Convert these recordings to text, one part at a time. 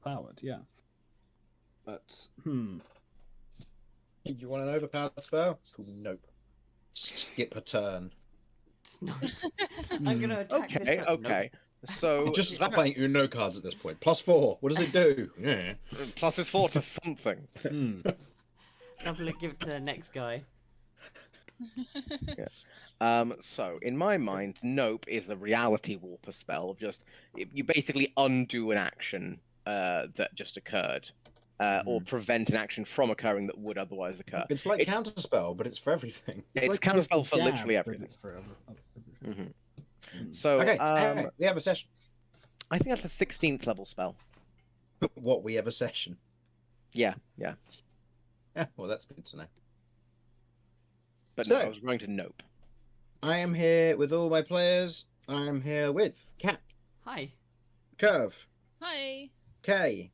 overpowered, yeah. But, You want an overpowered spell? Nope. Skip a turn. No. I'm going to attack this Okay, man. okay. So Just stop playing Uno cards at this point. +4. What does it do? Yeah. plus is 4 to something. Double it, give it to the next guy. So in my mind, Nope is a reality warper spell of just you basically undo an action that just occurred, or prevent an action from occurring that would otherwise occur. It's like counterspell, but it's for everything. It's like counterspell for jab, literally but everything. it's for everything. So Okay, hey, we have a session. I think that's a 16th level spell. What, we have a session? Yeah. Yeah, well, that's good to know. But So- no, I was going to Nope. I am here with all my players. I am here with Cat, Hi. Curve, Hi. Kay,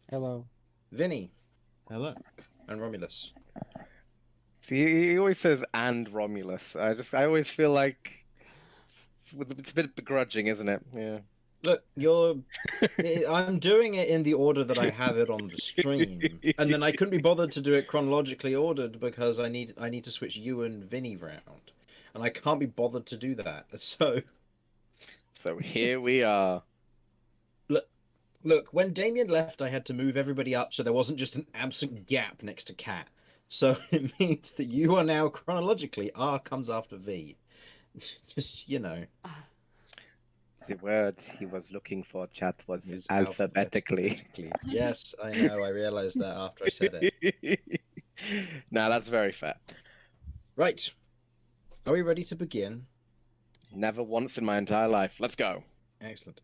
Hello. Vinny, Hello. and Romulus. See, he always says "and Romulus." I always feel like it's a bit begrudging, isn't it? Yeah. Look, I'm doing it in the order that I have it on the stream, and then I couldn't be bothered to do it chronologically ordered because I need to switch you and Vinny round, and I can't be bothered to do that. So here we are. Look, when Damien left, I had to move everybody up so there wasn't just an absent gap next to Cat. So it means that you are now chronologically R comes after V. Just, you know. The word he was looking for, chat, was Is alphabetically. Yes, I know. I realised that after I said it. No, that's very fair. Right. Are we ready to begin? Never once in my entire life. Let's go. Excellent.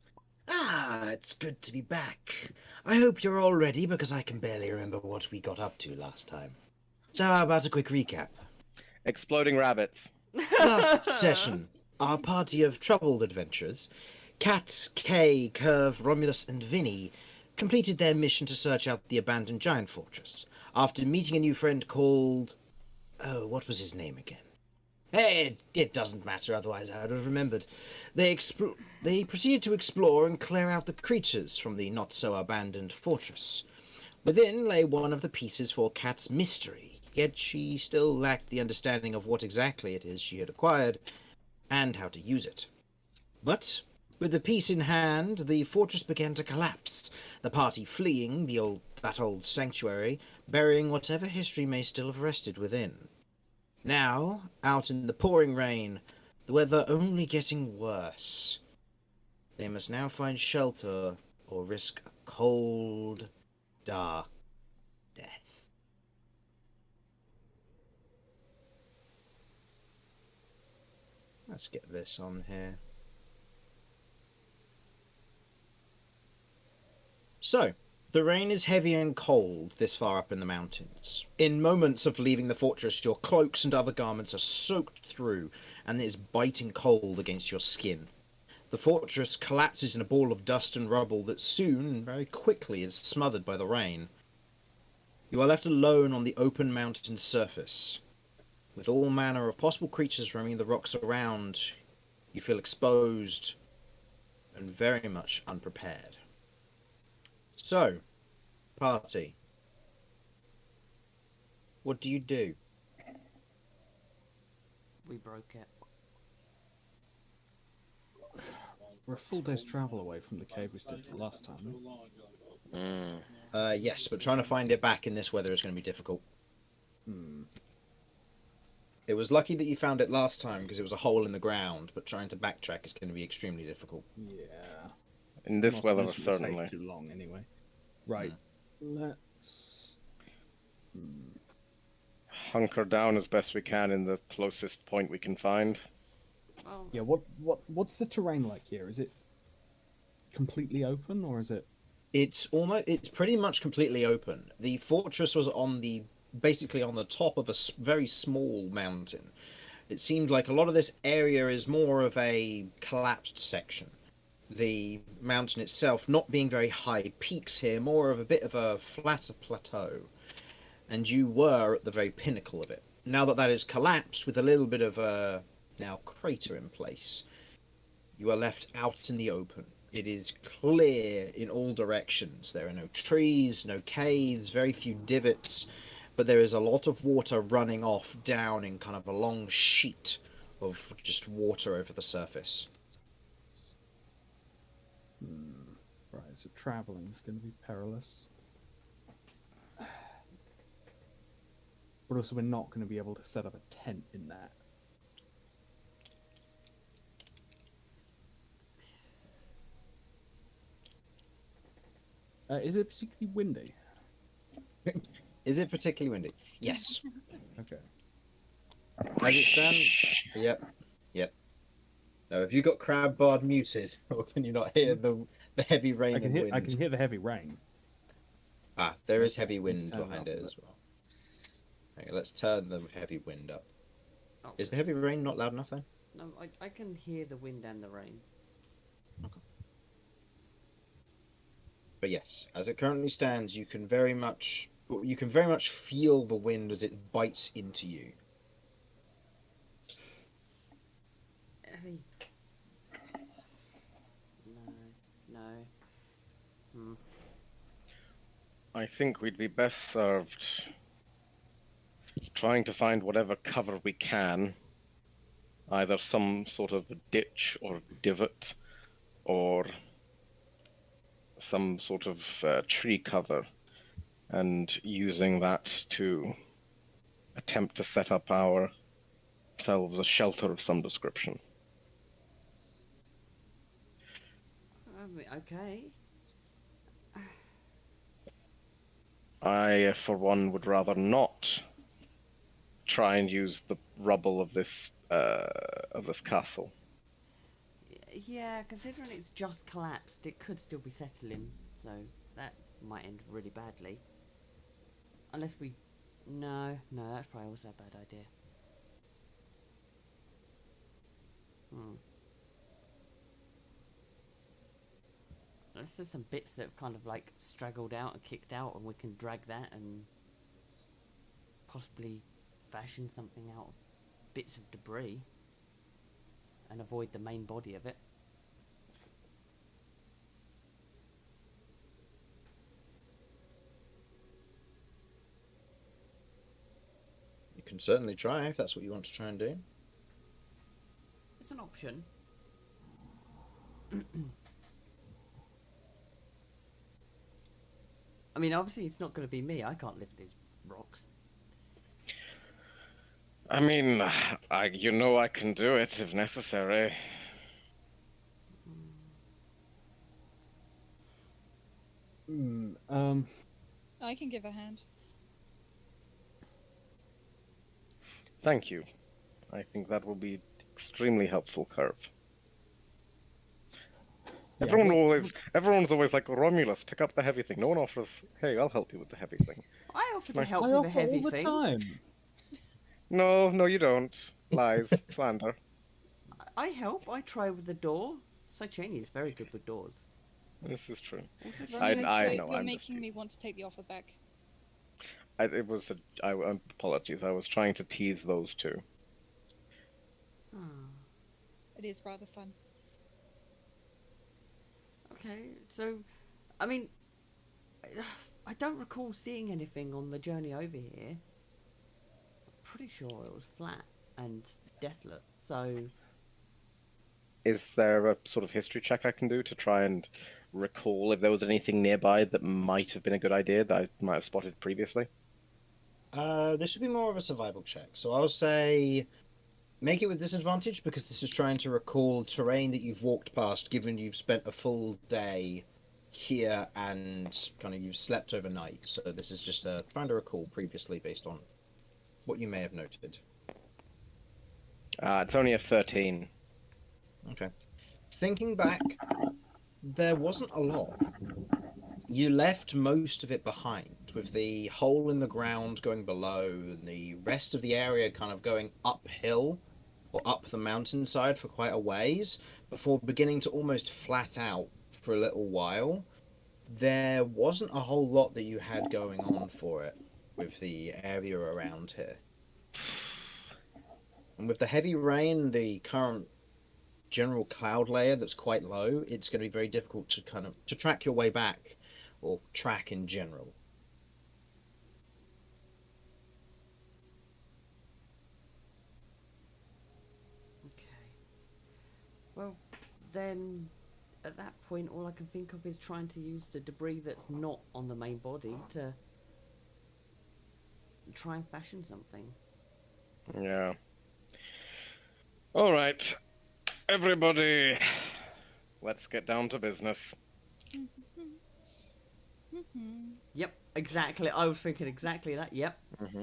Ah, it's good to be back. I hope you're all ready because I can barely remember what we got up to last time. So how about a quick recap? Exploding rabbits. Last session, our party of troubled adventurers, Cat, Kay, Curve, Romulus, and Vinny, completed their mission to search out the abandoned giant fortress, after meeting a new friend called... Oh, what was his name again? Hey, it doesn't matter, otherwise I would have remembered. They proceeded to explore and clear out the creatures from the not-so-abandoned fortress. Within lay one of the pieces for Cat's mystery, yet she still lacked the understanding of what exactly it is she had acquired, and how to use it. But, with the piece in hand, the fortress began to collapse, the party fleeing that old sanctuary, burying whatever history may still have rested within. Now, out in the pouring rain, the weather only getting worse. They must now find shelter or risk a cold, dark death. Let's get this on here. So, the rain is heavy and cold this far up in the mountains. In moments of leaving the fortress, your cloaks and other garments are soaked through, and it is biting cold against your skin. The fortress collapses in a ball of dust and rubble that soon, very quickly, is smothered by the rain. You are left alone on the open mountain surface. With all manner of possible creatures roaming the rocks around, you feel exposed and very much unprepared. So, party, what do you do? We broke it. We're a full day's travel away from the cave we stayed at last time. Yes, but trying to find it back in this weather is going to be difficult. It was lucky that you found it last time because it was a hole in the ground, but trying to backtrack is going to be extremely difficult. Yeah. In this Not weather, much would certainly. take too long anyway. Right. Let's... Hunker down as best we can in the closest point we can find. Oh, Yeah, what's the terrain like here? Is it completely open, or is it... It's pretty much completely open. The fortress was basically on the top of a very small mountain. It seemed like a lot of this area is more of a collapsed section. The mountain itself not being very high peaks here, more of a bit of a flatter plateau. And you were at the very pinnacle of it. Now that is collapsed with a little bit of a now crater in place, you are left out in the open. It is clear in all directions. There are no trees, no caves, very few divots, but there is a lot of water running off down in kind of a long sheet of just water over the surface. Right, so traveling is going to be perilous. But also, we're not going to be able to set up a tent in that. Is it particularly windy? Is it particularly windy? Yes. Okay. As it stands, yep. Now, have you got Crab Bard muted, or can you not hear the heavy rain and wind? I can hear the heavy rain. Ah, there is heavy Let's wind turn it behind up it a as bit. well. Okay, let's turn the heavy wind up. Oh, Is the heavy rain not loud enough then? no, I can hear the wind and the rain. But yes, as it currently stands, you can very much feel the wind as it bites into you. Heavy. No. Hmm. I think we'd be best served trying to find whatever cover we can, either some sort of ditch or divot, or some sort of tree cover, and using that to attempt to set up ourselves a shelter of some description. I mean, okay. I, for one, would rather not try and use the rubble of this castle. Yeah, considering it's just collapsed, it could still be settling, so that might end really badly. Unless we... No, that's probably also a bad idea. Unless there's some bits that have kind of like straggled out and kicked out, and we can drag that and possibly fashion something out of bits of debris and avoid the main body of it. You can certainly try if that's what you want to try and do. It's an option. I mean, obviously it's not going to be me. I can't lift these rocks. I mean, I can do it if necessary. I can give a hand. Thank you. I think that will be extremely helpful, Curve. Yeah, Everyone's always like, Romulus, pick up the heavy thing. No one offers, hey, I'll help you with the heavy thing. I offer to I help I with offer a heavy all the thing. time. No, you don't. Lies, slander. I help. I try with the door. Cheney is very good with doors. This is true. Also, I Romulus, know, you're I'm making just- me want to take the offer back. Apologies. I was trying to tease those two. It is rather fun. Okay, so, I mean, I don't recall seeing anything on the journey over here. I'm pretty sure it was flat and desolate, so... Is there a sort of history check I can do to try and recall if there was anything nearby that might have been a good idea that I might have spotted previously? This should be more of a survival check. So I'll say make it with disadvantage because this is trying to recall terrain that you've walked past, given you've spent a full day here and kind of you've slept overnight. So this is just trying to recall previously based on what you may have noted. It's only a 13. Okay. Thinking back, there wasn't a lot. You left most of it behind, with the hole in the ground going below and the rest of the area kind of going uphill or up the mountainside for quite a ways before beginning to almost flat out for a little while. There wasn't a whole lot that you had going on for it with the area around here. And with the heavy rain, the current general cloud layer that's quite low, it's going to be very difficult to to track your way back, or track in general. Okay. Well, then at that point, all I can think of is trying to use the debris that's not on the main body to try and fashion something. Yeah. All right, everybody, let's get down to business. Yep, exactly. I was thinking exactly that. Yep.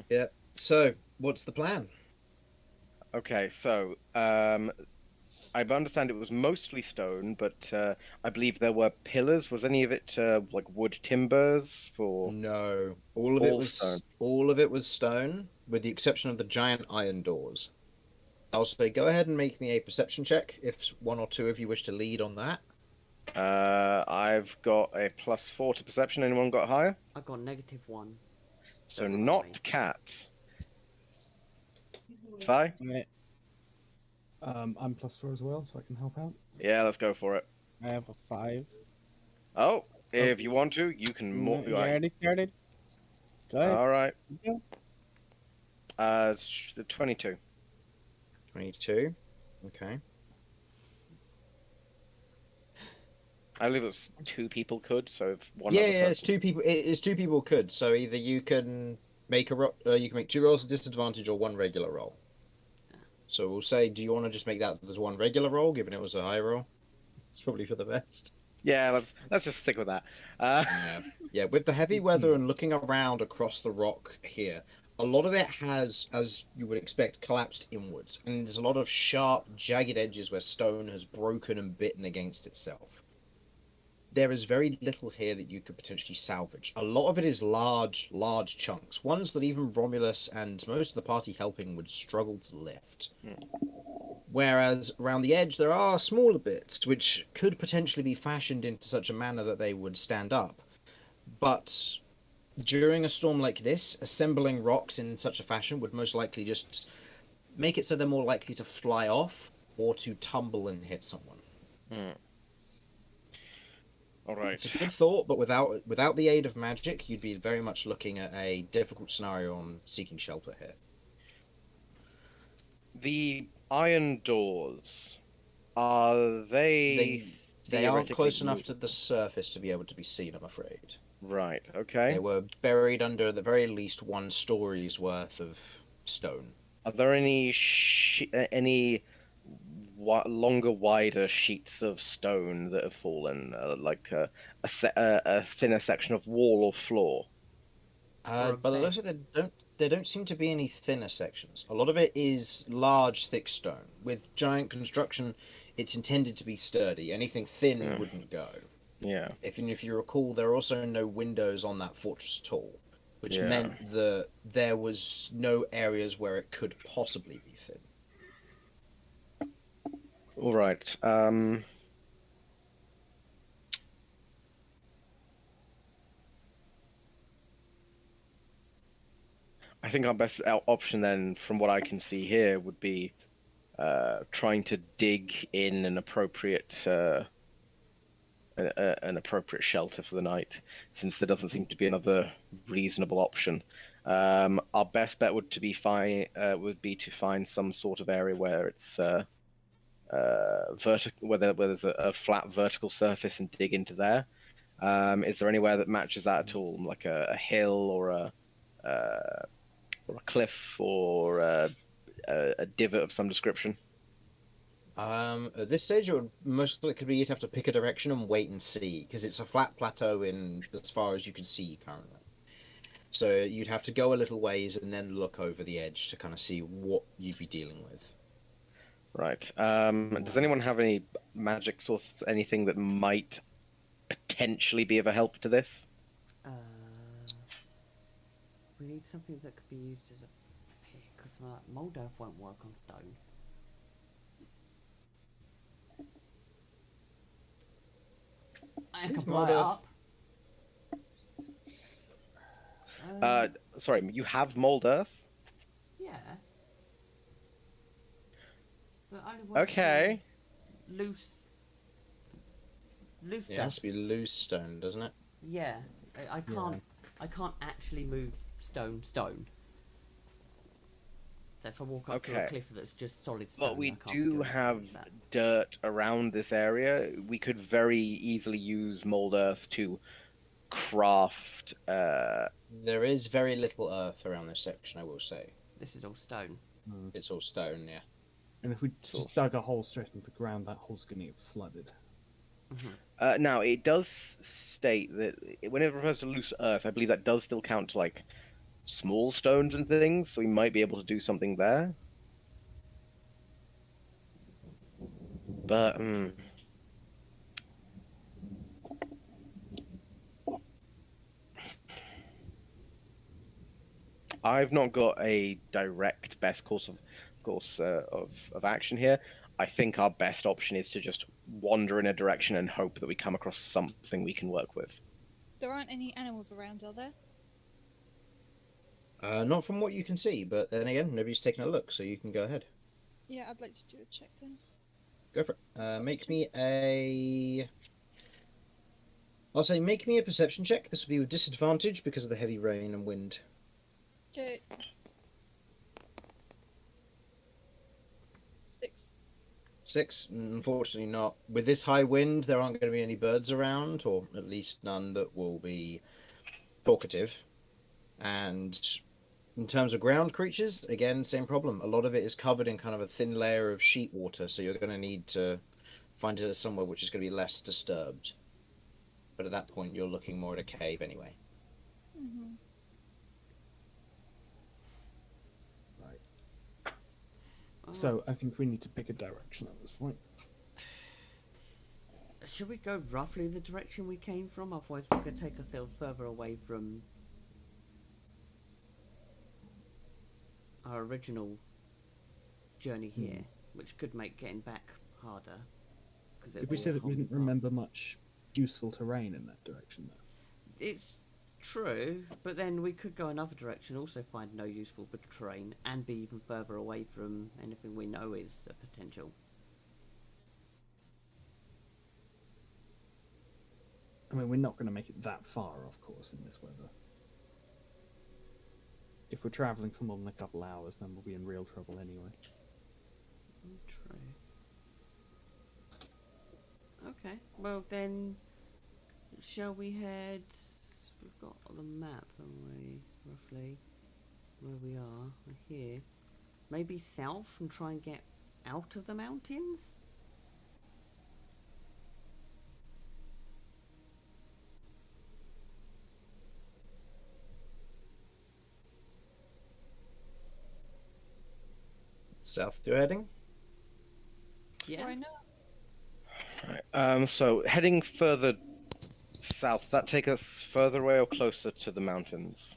Yeah. So, what's the plan? Okay, so I understand it was mostly stone, but I believe there were pillars. Was any of it like wood timbers for? No, all of it All was stone. all of it was stone, with the exception of the giant iron doors. I'll say, go ahead and make me a perception check if one or two of you wish to lead on that. I've got a +4 to perception. Anyone got higher? I got -1. So Don't rely on not me. cat. Fi? I'm +4 as well, so I can help out. Yeah, let's go for it. I have a 5. Oh, if you want to, you can more. You already started? Go ahead. All right. Go. The 22. 22. Okay. I believe it was 2 people could. So if one Yeah, other yeah, it's person... two people. It's two people could. So either you can make you can make 2 rolls of disadvantage or 1 regular roll. So we'll say, do you want to just make that as 1 regular roll, given it was a high roll? It's probably for the best. Yeah, let's just stick with that. Yeah, with the heavy weather and looking around across the rock here, a lot of it has, as you would expect, collapsed inwards, and there's a lot of sharp, jagged edges where stone has broken and bitten against itself. There is very little here that you could potentially salvage. A lot of it is large chunks, ones that even Romulus and most of the party helping would struggle to lift. Whereas around the edge there are smaller bits which could potentially be fashioned into such a manner that they would stand up. But during a storm like this, assembling rocks in such a fashion would most likely just make it so they're more likely to fly off or to tumble and hit someone. All right. It's a good thought, but without the aid of magic, you'd be very much looking at a difficult scenario on seeking shelter here. The iron doors, are they? They aren't theoretically close enough moved? to the surface to be able to be seen, I'm afraid. Right. Okay. They were buried under the very least 1 story's worth of stone. Are there any longer, wider sheets of stone that have fallen, like a thinner section of wall or floor? Or a By the bed. looks of it, there don't seem to be any thinner sections. A lot of it is large, thick stone. With giant construction, it's intended to be sturdy. Anything thin Yeah. wouldn't go. Yeah. If you recall, there are also no windows on that fortress at all, which Yeah. meant that there was no areas where it could possibly be thin. All right. I think our best option then, from what I can see here, would be trying to dig in an appropriate shelter for the night, since there doesn't seem to be another reasonable option. Our best bet would be to find some sort of area where it's vertical, where there's a flat vertical surface, and dig into there. Is there anywhere that matches that at all, like a hill or a cliff or a divot of some description? At this stage, it would most likely be you'd have to pick a direction and wait and see, because it's a flat plateau in as far as you can see currently. So you'd have to go a little ways and then look over the edge to kind of see what you'd be dealing with. Right. Does anyone have any magic sources, anything that might potentially be of a help to this? We need something that could be used as a pick, because mold earth won't work on stone. I can blow mold it earth? up. Sorry, you have mold earth? Yeah. But only works Okay. loose It stuff. has to be loose stone, doesn't it? Yeah, I can't. I can't actually move stone. So if I walk up to a Okay. cliff that's just solid stone, But we I can't do anything have with that. dirt around this area. We could very easily use mold earth to craft. There is very little earth around this section, I will say. This is all stone. It's all stone, yeah. And if we Sort just of. dug a hole straight into the ground, that hole's going to get flooded. Now, it does state that when it refers to loose earth, I believe that does still count to like small stones and things, so we might be able to do something there. But, I've not got a direct best course of action here. I think our best option is to just wander in a direction and hope that we come across something we can work with. There aren't any animals around, are there? Not from what you can see, but then again, nobody's taken a look, so you can go ahead. Yeah, I'd like to do a check then. Go for it. Make me a... I'll say make me a perception check. This will be with disadvantage because of the heavy rain and wind. Okay. 6. 6? Unfortunately not. With this high wind, there aren't going to be any birds around, or at least none that will be talkative. And in terms of ground creatures, again, same problem. A lot of it is covered in kind of a thin layer of sheet water, so you're going to need to find it somewhere which is going to be less disturbed. But at that point, you're looking more at a cave anyway. Mm-hmm. So I think we need to pick a direction at this point. Should we go roughly the direction we came from? Otherwise, we could take ourselves further away from our original journey here, which could make getting back harder. Did we say that we didn't remember much useful terrain in that direction, though? It's true, but then we could go another direction, also find no useful terrain, and be even further away from anything we know is a potential. I mean, we're not going to make it that far, of course, in this weather. If we're travelling for more than a couple hours, then we'll be in real trouble anyway. True. Okay, well then, shall we head... We've got the map, haven't we, roughly, where we are. We're here. Maybe south and try and get out of the mountains? South you're heading? Yeah. Why not? So heading further south, does that take us further away or closer to the mountains?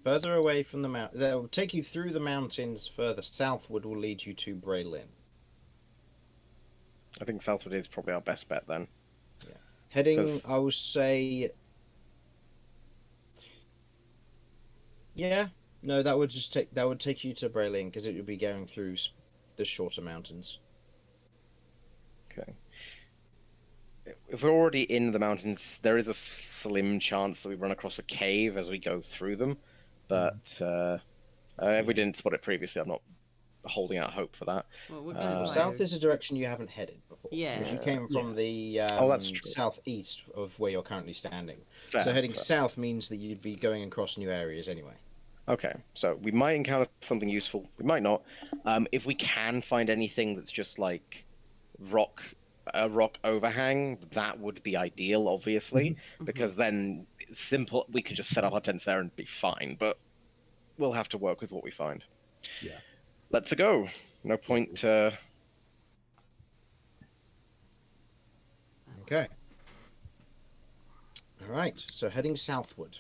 Further away from the mountain. That will take you through the mountains further southward will lead you to Braylin. I think southward is probably our best bet then. Heading, 'Cause- I would say... Yeah. No, that would take you to Braylin because it would be going through the shorter mountains. Okay. If we're already in the mountains, there is a slim chance that we run across a cave as we go through them. But if we didn't spot it previously, I'm not holding out hope for that. Well, we're going South is a direction you haven't headed before. Yeah. Because you came from the that's true. southeast of where you're currently standing. Fair, So heading fair. south means that you'd be going across new areas anyway. Okay, so we might encounter something useful. We might not. If we can find anything that's just like a rock overhang, that would be ideal, obviously, because then it's simple. We could just set up our tents there and be fine. But we'll have to work with what we find. Yeah. Let's go. No point. Okay. All right. So heading southward.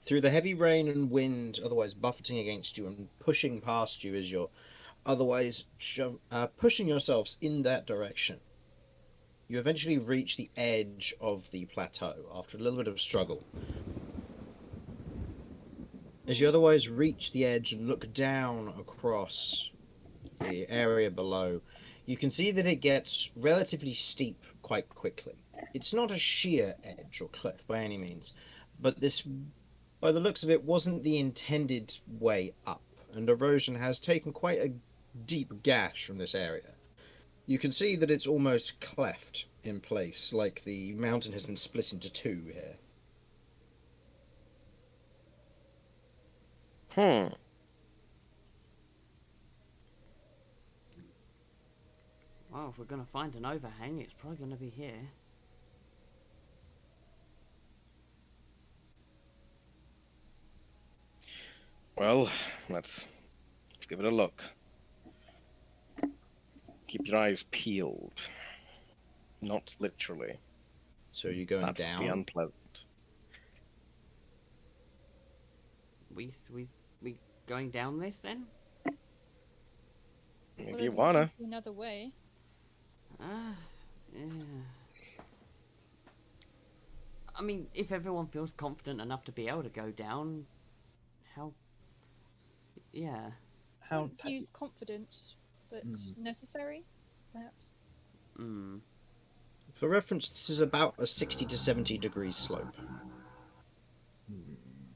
Through the heavy rain and wind, otherwise buffeting against you and pushing past you as you're otherwise pushing yourselves in that direction. You eventually reach the edge of the plateau after a little bit of struggle. As you otherwise reach the edge and look down across the area below, you can see that it gets relatively steep quite quickly. It's not a sheer edge or cliff by any means, but this, by the looks of it, wasn't the intended way up, and erosion has taken quite a deep gash from this area. You can see that it's almost cleft in place, like the mountain has been split into two here. Well, if we're gonna find an overhang, it's probably gonna be here. Well, let's give it a look. Keep your eyes peeled. Not literally. So you're going That down. would be unpleasant. We going down this then? If Well, you there's wanna. simply another way. Ah, yeah. I mean, if everyone feels confident enough to be able to go down, how? Yeah. How Wouldn't use confident, but necessary, perhaps. Hmm. For reference, this is about a 60 to 70 degrees slope.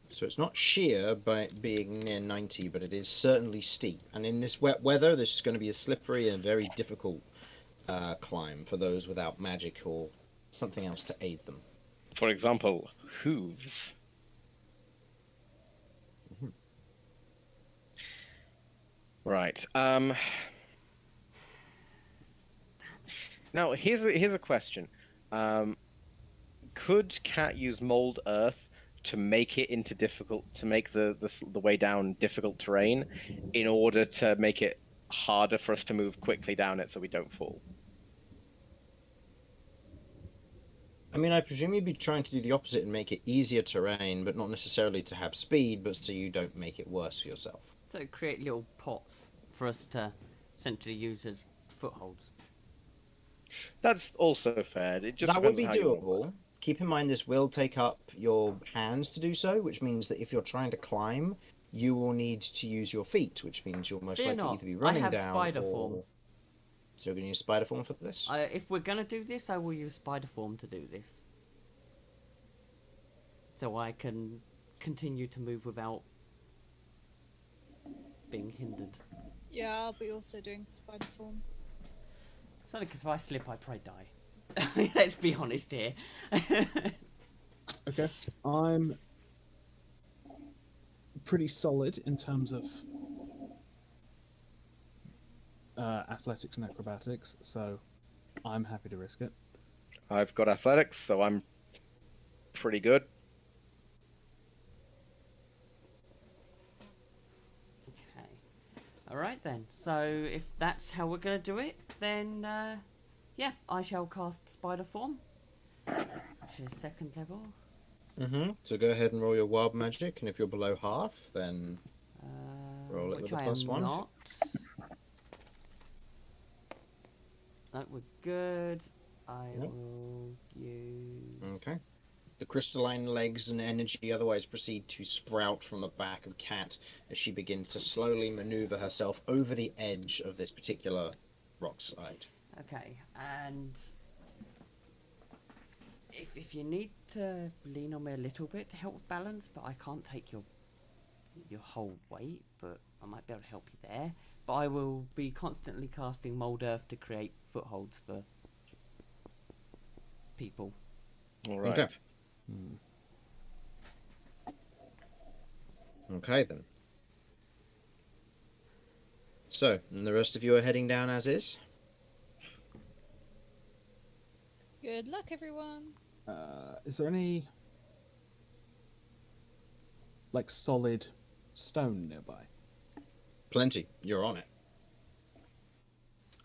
So it's not sheer by it being near 90, but it is certainly steep. And in this wet weather, this is going to be a slippery and very difficult climb for those without magic or something else to aid them. For example, hooves. Right. Now here's a question. Could Cat use mold earth to make it into to make the way down difficult terrain, in order to make it harder for us to move quickly down it so we don't fall? I mean, I presume you'd be trying to do the opposite and make it easier terrain, but not necessarily to have speed, but so you don't make it worse for yourself. So create little pots for us to essentially use as footholds. That's also fair. It just That would be depends how you want doable. Keep in mind this will take up your hands to do so, which means that if you're trying to climb, you will need to use your feet, which means you'll most Fear likely not, either be I running have down spider or... form. So you're going to use spider form for this? If we're gonna do this, I will use spider form to do this, so I can continue to move without being hindered. Yeah, I'll be also doing spider form. It's only because if I slip, I probably die. Let's be honest here. Okay, I'm pretty solid in terms of athletics and acrobatics, so I'm happy to risk it. I've got athletics, so I'm pretty good. Okay. Alright then. So if that's how we're gonna do it, then yeah, I shall cast spider form, which is second level. So go ahead and roll your wild magic, and if you're below half, then roll it Which with a I plus am one. not. That we're good. I Yep. will use. Okay. The crystalline legs and energy otherwise proceed to sprout from the back of Cat as she begins to slowly maneuver herself over the edge of this particular rock slide. Okay, and if you need to lean on me a little bit to help with balance, but I can't take your whole weight, but I might be able to help you there. But I will be constantly casting mold earth to create footholds for people. All right. Okay. Okay then. So, and the rest of you are heading down as is? Good luck, everyone. Is there any like solid stone nearby? Plenty. You're on it.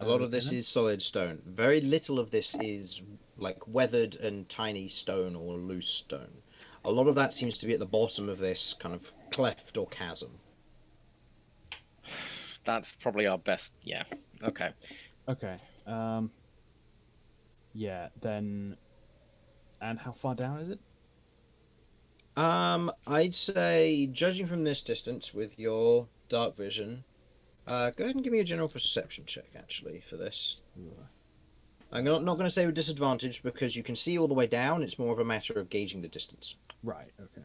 A lot of Okay this then. is solid stone. Very little of this is like weathered and tiny stone or loose stone. A lot of that seems to be at the bottom of this kind of cleft or chasm. That's probably our best. Yeah. Okay. Okay. Yeah, then. And how far down is it? I'd say, judging from this distance with your dark vision, Go ahead and give me a general perception check, actually, for this. I'm not going to say with disadvantage because you can see all the way down. It's more of a matter of gauging the distance. Right, okay.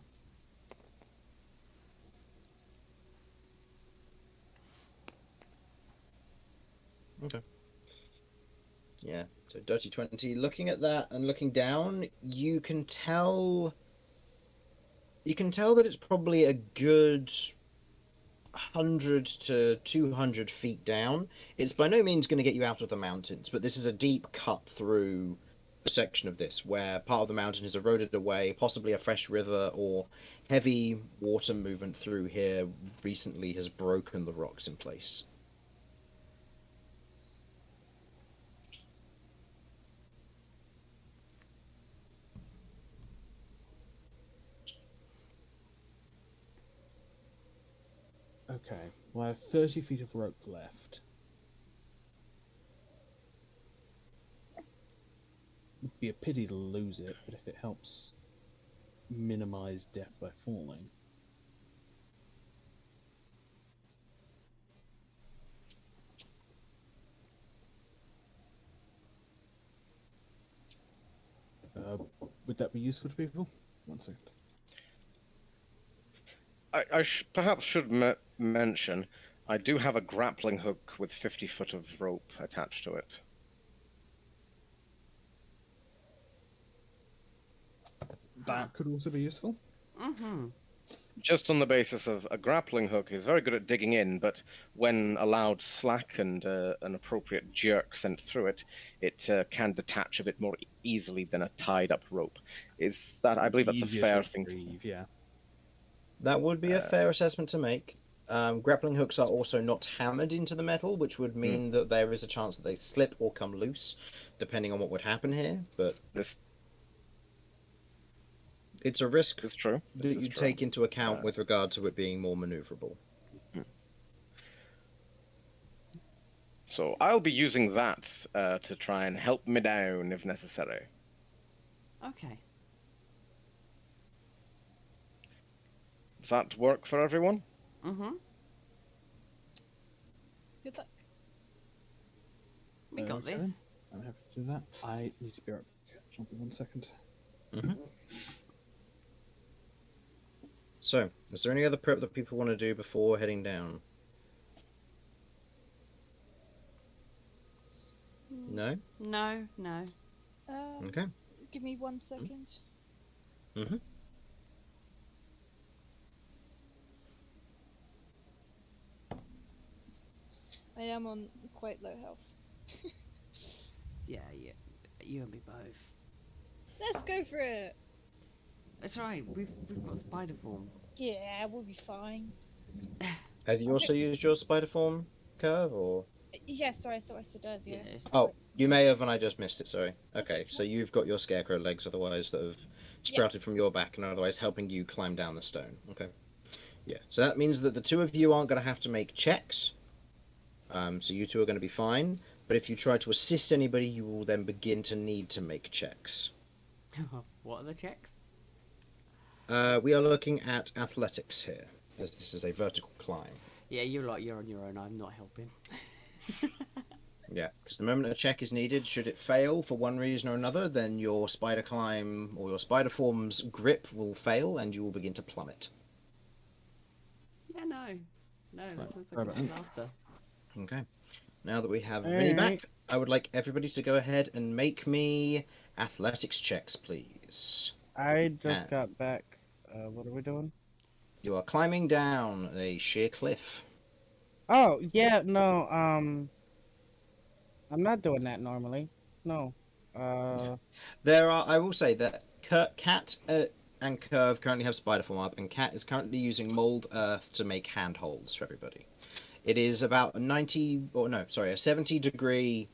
Okay. Yeah, so dirty 20. Looking at that and looking down, you can tell that it's probably a good 100 to 200 feet down. It's by no means going to get you out of the mountains, but this is a deep cut through a section of this where part of the mountain is eroded away, possibly a fresh river or heavy water movement through here recently has broken the rocks in place. Okay, well, I have 30 feet of rope left. It'd be a pity to lose it, but if it helps minimize death by falling. Would that be useful to people? 1 second. I perhaps should mention, I do have a grappling hook with 50 foot of rope attached to it. That could also be useful. Mm-hmm. Just on the basis of a grappling hook is very good at digging in, but when allowed slack and an appropriate jerk sent through it, it can detach a bit more easily than a tied-up rope. Is that? I believe that's a Easier fair to thing to say. retrieve, yeah. That would be a fair assessment to make. Grappling hooks are also not hammered into the metal, which would mean that there is a chance that they slip or come loose, depending on what would happen here. But This it's a risk is true. that you take into account with regard to it being more maneuverable. So I'll be using that to try and help me down if necessary. Okay. Does that work for everyone? Mm-hmm. Good luck. We got Okay. this. I'm happy to do that. I need to be right back. I'll be 1 second. So, is there any other prep that people want to do before heading down? No? No, no. Okay. Give me 1 second. Mm-hmm. I am on quite low health. Yeah, you and me both. Let's go for it. That's right. We've got spider form. Yeah, we'll be fine. Have you also used your spider form curve, or? Yeah, sorry, I thought I said earlier. Yeah. Oh, you may have, and I just missed it. Sorry. That's Okay, okay. so you've got your scarecrow legs, otherwise that have sprouted from your back, and otherwise helping you climb down the stone. Okay. Yeah. So that means that the two of you aren't going to have to make checks. So you two are going to be fine. But if you try to assist anybody, you will then begin to need to make checks. What are the checks? We are looking at athletics here, as this is a vertical climb. Yeah, you're on your own. I'm not helping. Yeah, because the moment a check is needed, should it fail for one reason or another, then your spider climb or your spider form's grip will fail and you will begin to plummet. Yeah, no. That sounds Right, like a disaster. Okay. Now that we have Vinny back, Alright. I would like everybody to go ahead and make me athletics checks, please. I just Ah. got back. What are we doing? You are climbing down a sheer cliff. Oh, yeah, no, I'm not doing that normally. No. There are, I will say that Cat and Curve currently have spider form up, and Cat is currently using mold earth to make handholds for everybody. It is about a 70-degree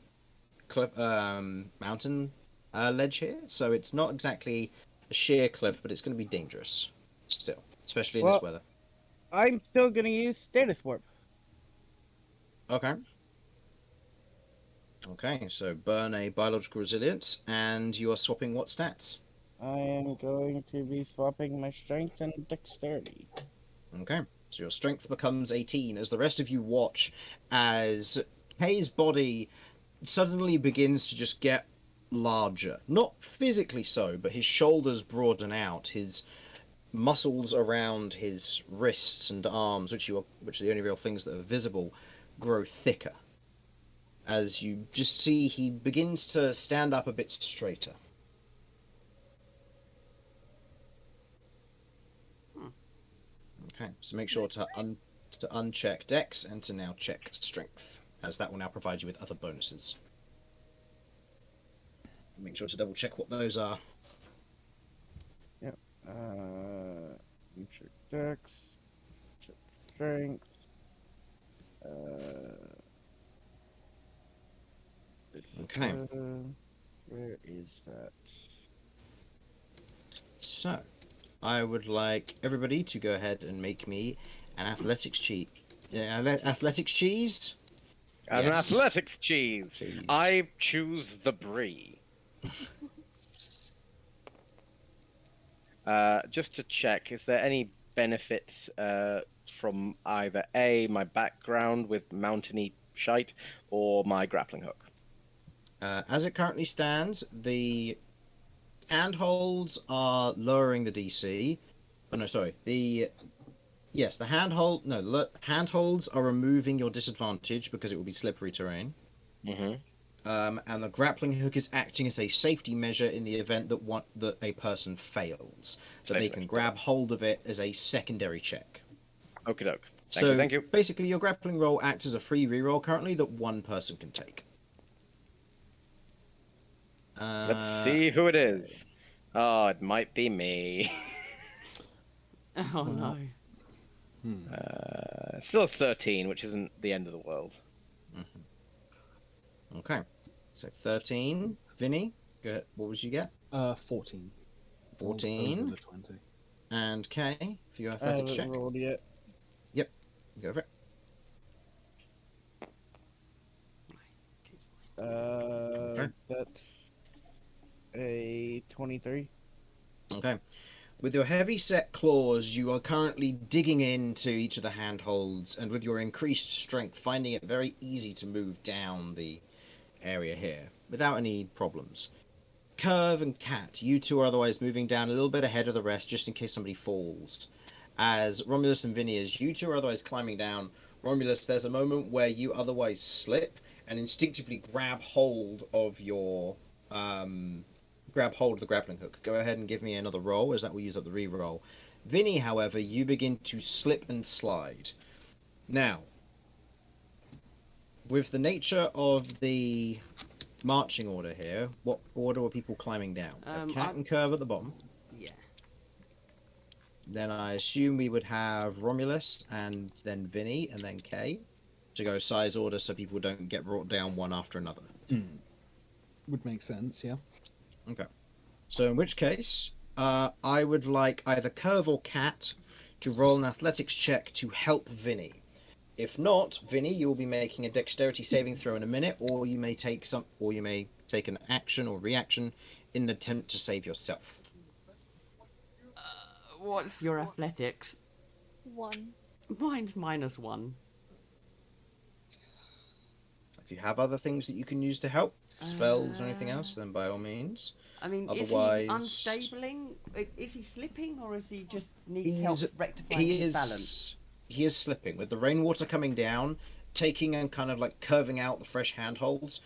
mountain ledge here, so it's not exactly a sheer cliff, but it's going to be dangerous still, especially in this weather. I'm still gonna use status warp. Okay. Okay, so burn a biological resilience, and you are swapping what stats? I am going to be swapping my strength and dexterity. Okay, So your strength becomes 18 as the rest of you watch as Kay's body suddenly begins to just get larger. Not physically so, but his shoulders broaden out, his muscles around his wrists and arms, which are the only real things that are visible, grow thicker. As you just see, he begins to stand up a bit straighter. Okay, so make sure to uncheck Dex and to now check Strength, as that will now provide you with other bonuses. Make sure to double check what those are. Yep. Check Dex. Check Strength. Okay. Where is that? So, I would like everybody to go ahead and make me an athletics cheat. Athletics cheese? An Yes. athletics cheese. Cheese. I choose the brie. Just to check, is there any benefit from either A, my background with mountainy shite, or my grappling hook? As it currently stands, the handholds are lowering the DC. Oh no, sorry. The handholds are removing your disadvantage because it will be slippery terrain. Mm-hmm. And the grappling hook is acting as a safety measure in the event that a person fails, so they can grab hold of it as a secondary check. Okie doke. Thank you. Basically, your grappling roll acts as a free reroll currently that one person can take. Let's see who it is. Oh, it might be me. Oh no. Still 13, which isn't the end of the world. Okay, so 13. Vinny, go ahead. What would you get? 14. 14. Over the 20. And Kay, for your I athletics haven't check. rolled yet. Yep, go for it. That's a 23. Okay. With your heavy set claws, you are currently digging into each of the handholds, and with your increased strength, finding it very easy to move down the area here without any problems. Curve and Cat, you two are otherwise moving down a little bit ahead of the rest just in case somebody falls. As Romulus and Vinny, as you two are otherwise climbing down, Romulus, there's a moment where you otherwise slip and instinctively grab hold of your the grappling hook. Go ahead and give me another roll, as that will use up the re-roll. Vinny, however, you begin to slip and slide. Now, with the nature of the marching order here, what order were people climbing down? Cat and Curve at the bottom. Yeah. Then I assume we would have Romulus and then Vinny and then Kay to go size order so people don't get brought down one after another. Would make sense, yeah. Okay. So in which case, I would like either Curve or Cat to roll an athletics check to help Vinny. If not, Vinny, you will be making a dexterity saving throw in a minute, or you may take an action or reaction in an attempt to save yourself. What's your athletics? 1. Mine's -1. If you have other things that you can use to help, spells or anything else, then by all means. I mean, Otherwise, is he unstabling? Is he slipping, or is he just needs help rectifying his balance? He is slipping. With the rainwater coming down, taking and kind of like curving out the fresh handholds,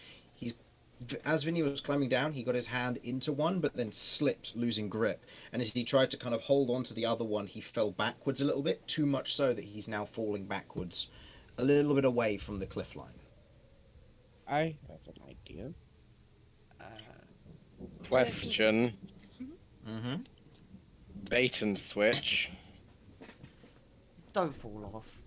as Vinny was climbing down, he got his hand into one, but then slipped, losing grip. And as he tried to kind of hold on to the other one, he fell backwards a little bit, too much so that he's now falling backwards, a little bit away from the cliff line. I have an idea. Question. Mm-hmm. Bait and switch. Don't fall off.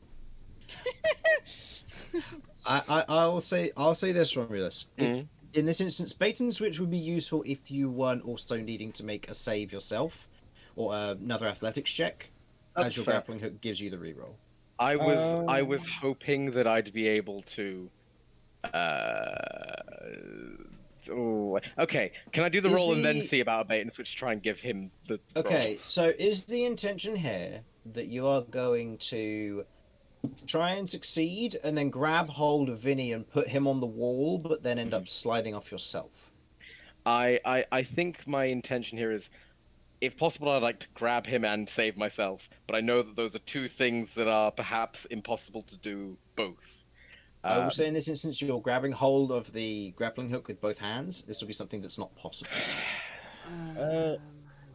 I'll say this, Romulus. In this instance, bait and switch would be useful if you weren't also needing to make a save yourself, or another athletics check, as your grappling hook gives you the reroll. I was hoping that I'd be able to. Okay. Can I do the roll and then see about a bait and switch to try and give him the? Okay, roll? so is the intention here that you are going to try and succeed and then grab hold of Vinny and put him on the wall, but then end up sliding off yourself. I think my intention here is, if possible, I'd like to grab him and save myself. But I know that those are two things that are perhaps impossible to do both. I will say in this instance, you're grabbing hold of the grappling hook with both hands. This will be something that's not possible. Uh,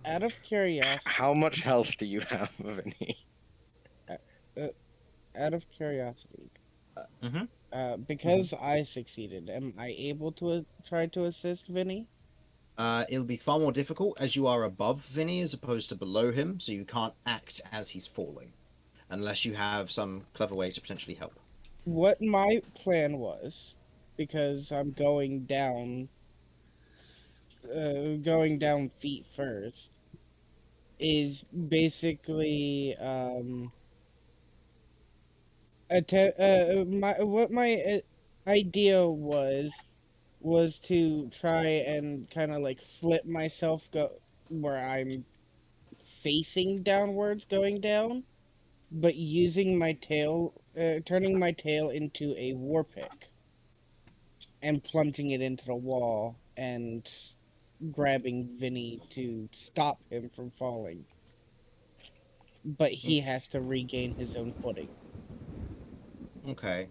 out of curiosity, How much health do you have, Vinny? out of curiosity, Mm-hmm. because I succeeded, am I able to try to assist Vinny? It'll be far more difficult as you are above Vinny as opposed to below him, so you can't act as he's falling, unless you have some clever way to potentially help. What my plan was, because I'm going down feet first, is basically my idea was to try and kind of like flip myself go where I'm facing downwards going down, but using my tail, turning my tail into a war pick and plunging it into the wall and grabbing Vinny to stop him from falling. But he has to regain his own footing. Okay.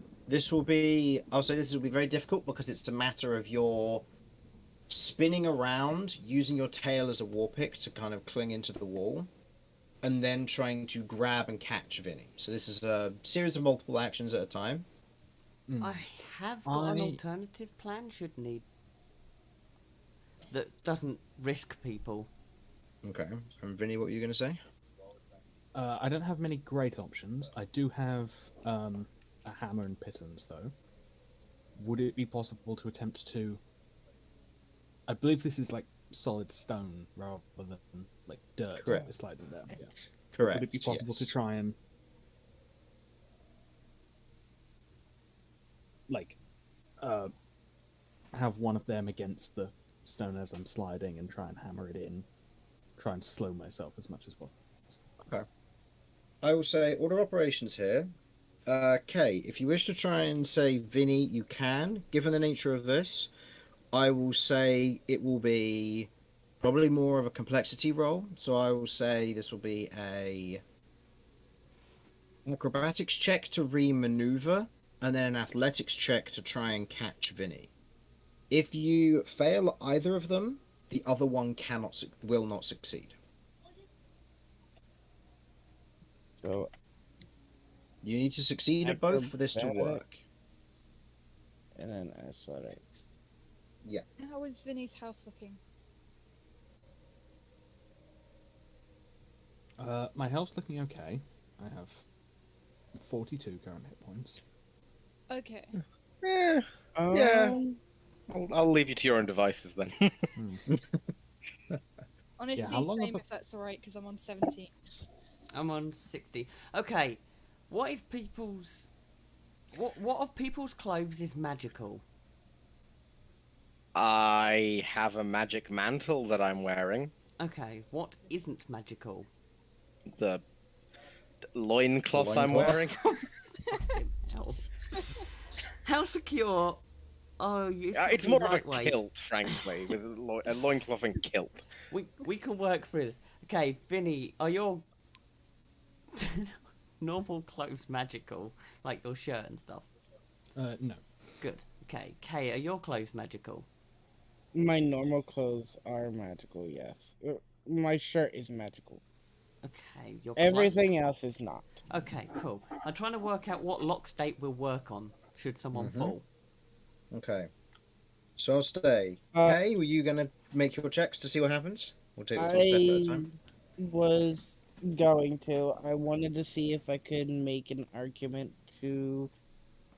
I'll say this will be very difficult because it's a matter of your spinning around, using your tail as a war pick to kind of cling into the wall, and then trying to grab and catch Vinny. So this is a series of multiple actions at a time. I have got an alternative plan should need. That doesn't risk people. Okay. And Vinny, what were you going to say? I don't have many great options. I do have a hammer and pitons, though. Would it be possible to attempt to... I believe this is like solid stone rather than like dirt. Correct. It's slightly down. Yeah. Correct. Would it be possible to yes. try and like have one of them against the stone as I'm sliding and try and hammer it in, try and slow myself as much as possible? Okay. I will say order of operations here. Kay, if you wish to try and say Vinny, you can. Given the nature of this, I will say it will be probably more of a complexity roll. So I will say this will be a acrobatics check to re-maneuver, and then an athletics check to try and catch Vinny. If you fail either of them, the other one will not succeed. So You need to succeed at both for this to work. and then athletics. Yeah. How is Vinny's health looking? My health's looking okay. I have 42 current hit points. Okay. Yeah. I'll leave you to your own devices then. Honestly, how long same have I- if that's alright, because I'm on 17. I'm on 60. Okay, what is people's... What of people's clothes is magical? I have a magic mantle that I'm wearing. Okay, what isn't magical? The loincloth I'm Loincloth? wearing. Hell. How secure are you? It's more of a kilt, frankly, with a loincloth and kilt. We can work through this. Okay, Vinny, are your normal clothes magical? Like your shirt and stuff? No. Good. Okay, Kay, are your clothes magical? My normal clothes are magical, yes. My shirt is magical. Okay, your Everything else is not. Okay, cool. I'm trying to work out what lock state we'll work on should someone fall. Okay. So I'll stay. Hey, were you going to make your checks to see what happens? We'll take this one step at a time. Was going to. I wanted to see if I could make an argument to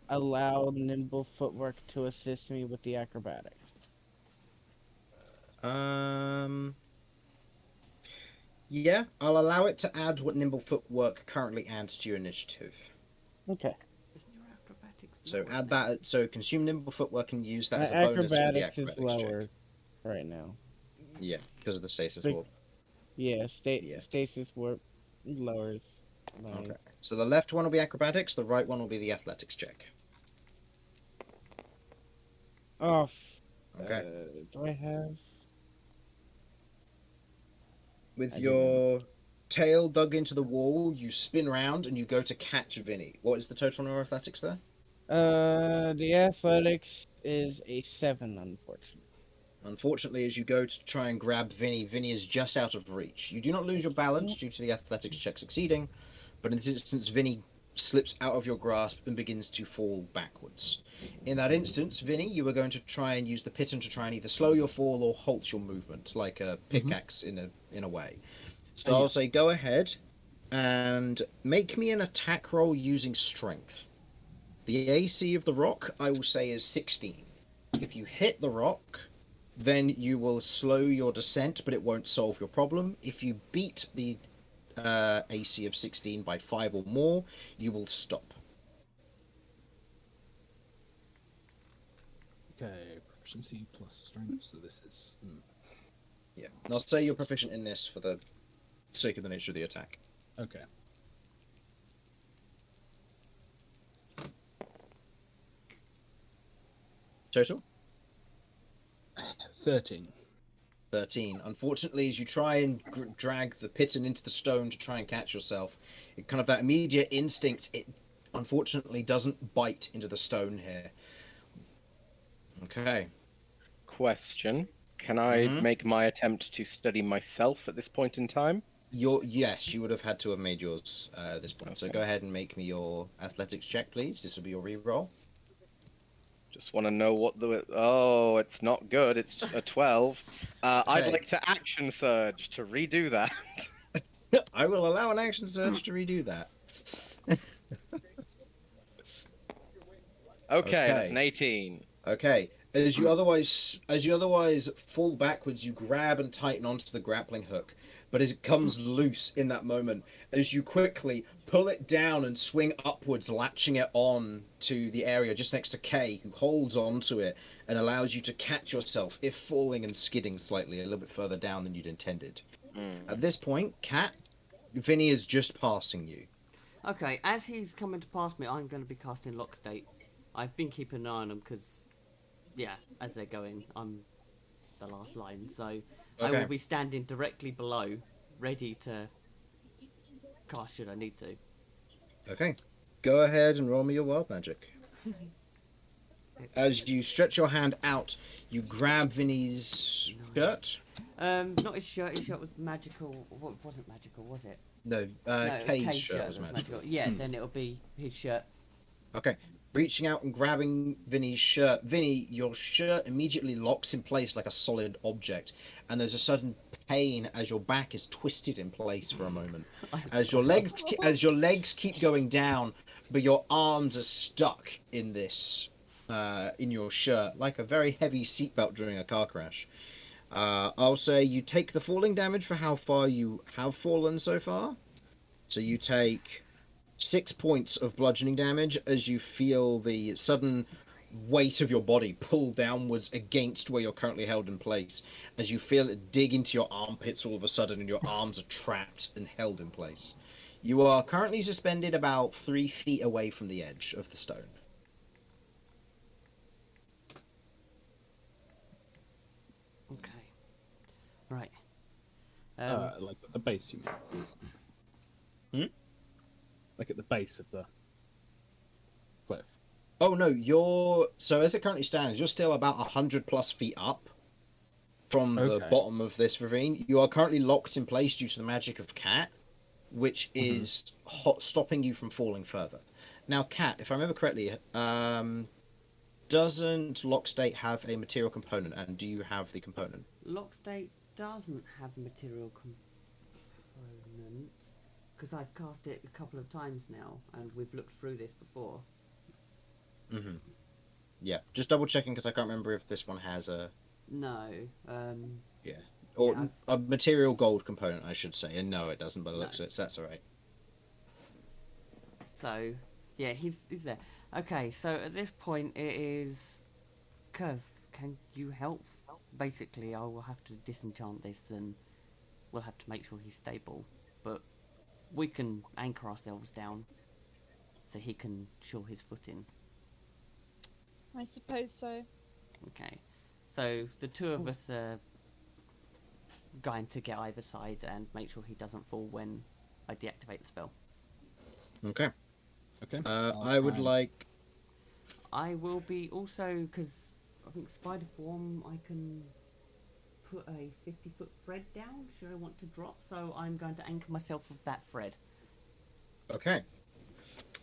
allow nimble footwork to assist me with the acrobatics. Yeah, I'll allow it to add what nimble footwork currently adds to your initiative. Okay. Isn't your acrobatics So lower add now? that. So consume nimble footwork and use that My as a bonus for the acrobatics is acrobatics lower check. right now. Yeah, because of the stasis Big- warp. Yeah, Yeah. stasis warp lowers Okay. So the left one will be acrobatics, the right one will be the athletics check. Oh, Okay. do I have? With I do your tail dug into the wall, you spin round and you go to catch Vinny. What is the total on your athletics there? The athletics is a 7, unfortunately. Unfortunately, as you go to try and grab Vinny, Vinny is just out of reach. You do not lose your balance due to the athletics check succeeding, but in this instance, Vinny slips out of your grasp and begins to fall backwards. In that instance, Vinny, you are going to try and use the piton to try and either slow your fall or halt your movement, like a pickaxe in a way. So I'll say go ahead and make me an attack roll using strength. The AC of the rock, I will say, is 16. If you hit the rock, then you will slow your descent, but it won't solve your problem. If you beat the AC of 16 by 5 or more, you will stop. Okay, proficiency plus strength, so this is... Yeah. And I'll say you're proficient in this for the sake of the nature of the attack. Okay. Total? 13. 13. Unfortunately, as you try and drag the piton into the stone to try and catch yourself, it kind of that immediate instinct, it unfortunately doesn't bite into the stone here. Okay. Question. Can I make my attempt to study myself at this point in time? Yes, you would have had to have made yours at this point. So Okay. go ahead and make me your athletics check, please. This will be your re-roll. Just want to know what the... Oh, it's not good. It's a 12. I'd Okay. like to action surge to redo that. I will allow an action surge to redo that. Okay, that's an 18. Okay. As you otherwise fall backwards, you grab and tighten onto the grappling hook. But as it comes loose in that moment, as you quickly pull it down and swing upwards, latching it on to the area just next to Kay, who holds onto it and allows you to catch yourself, if falling and skidding slightly a little bit further down than you'd intended. At this point, Kat, Vinny is just passing you. Okay, as he's coming to pass me, I'm going to be casting Lock State. I've been keeping an eye on them because, yeah, as they're going, I'm the last line. So I Okay. will be standing directly below, ready to cast should I need to. Okay. Go ahead and roll me your wild magic. As you stretch your hand out, you grab Vinny's shirt. Not his shirt. His shirt was magical. Well, it wasn't magical, was it? No, It was Kay's shirt was magical. Yeah, then it'll be his shirt. Okay. Reaching out and grabbing Vinny's shirt. Vinny, your shirt immediately locks in place like a solid object, and there's a sudden pain as your back is twisted in place for a moment. As your legs keep going down, but your arms are stuck in this, in your shirt, like a very heavy seatbelt during a car crash. I'll say you take the falling damage for how far you have fallen so far. So you take 6 points of bludgeoning damage as you feel the sudden weight of your body pull downwards against where you're currently held in place, as you feel it dig into your armpits all of a sudden and your arms are trapped and held in place. You are currently suspended about 3 feet away from the edge of the stone. Okay. Right. Like at the base, you mean? Like at the base of the cliff. Oh no, so as it currently stands, you're still about 100+ feet up from the bottom of this ravine. You are currently locked in place due to the magic of Cat, which is stopping you from falling further. Now, Cat, if I remember correctly, doesn't Lock State have a material component, and do you have the component? Lock State doesn't have material component because I've cast it a couple of times now, and we've looked through this before. Yeah, just double checking because I can't remember if this one has a No. or yeah, a material gold component, I should say. And no, it doesn't. But it looks it. So that's all right. So, yeah, he's there. Okay, so at this point it is... Curve, can you help? Basically, I will have to disenchant this and we'll have to make sure he's stable. But we can anchor ourselves down so he can shore his footing. I suppose so. Okay. So the two of us are going to get either side and make sure he doesn't fall when I deactivate the spell. Okay. Okay. I would like. I will be also, because I think spider form, I can put a 50-foot thread down should I want to drop, so I'm going to anchor myself with that thread. Okay.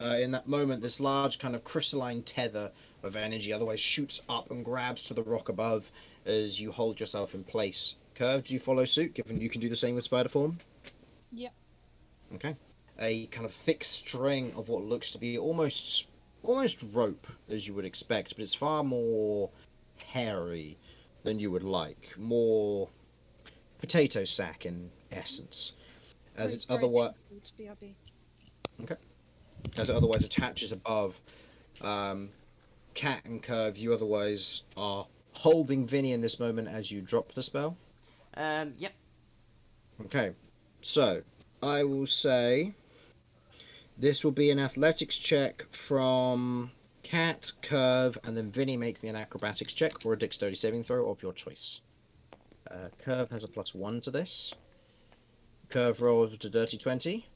In that moment, this large kind of crystalline tether of energy otherwise shoots up and grabs to the rock above as you hold yourself in place. Curve, do you follow suit, given you can do the same with spider form? Yep. Okay. A kind of thick string of what looks to be almost rope, as you would expect, but it's far more hairy than you would like. More potato sack in essence. As it's Very otherwise painful to BRB. Okay. As it otherwise attaches above. Cat and Curve, you otherwise are holding Vinny in this moment as you drop the spell. Yep. Okay. So, I will say this will be an athletics check from Cat, Curve, and then Vinny make me an acrobatics check or a dexterity saving throw of your choice. Curve has a +1 to this. Curve rolls to dirty 20.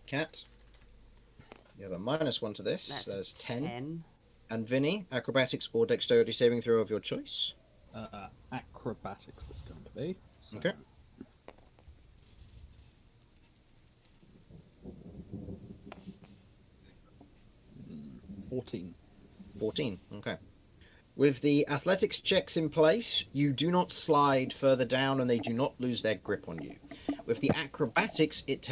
Cat, you have a -1 to this, so that's 10. And Vinny, acrobatics or dexterity saving throw of your choice. Acrobatics that's going to be. So. Okay. Mm, 14. 14, okay. With the athletics checks in place, you do not slide further down and they do not lose their grip on you. With the acrobatics, it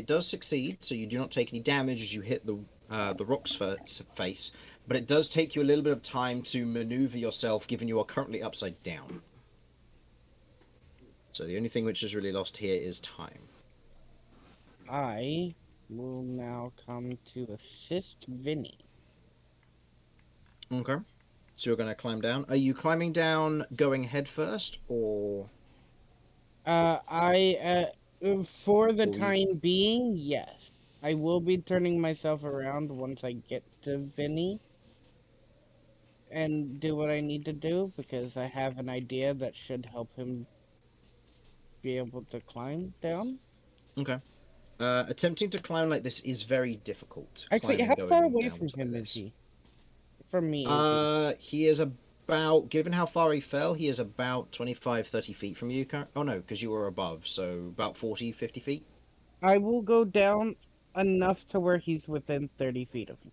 does succeed, so you do not take any damage as you hit the rock's face, but it does take you a little bit of time to maneuver yourself, given you are currently upside down. So the only thing which is really lost here is time. I will now come to assist Vinny. Okay. So you're going to climb down. Are you climbing down going head first, or? For the Will you- time being, yes. I will be turning myself around once I get to Vinny and do what I need to do, because I have an idea that should help him be able to climb down. Okay. Attempting to climb like this is very difficult. Actually, climbing how going far away downwards from him like is this. he? From me, is He is about, given how far he fell, he is about 25, 30 feet from you. Oh no, because you were above, so about 40, 50 feet. I will go down enough to where he's within 30 feet of me.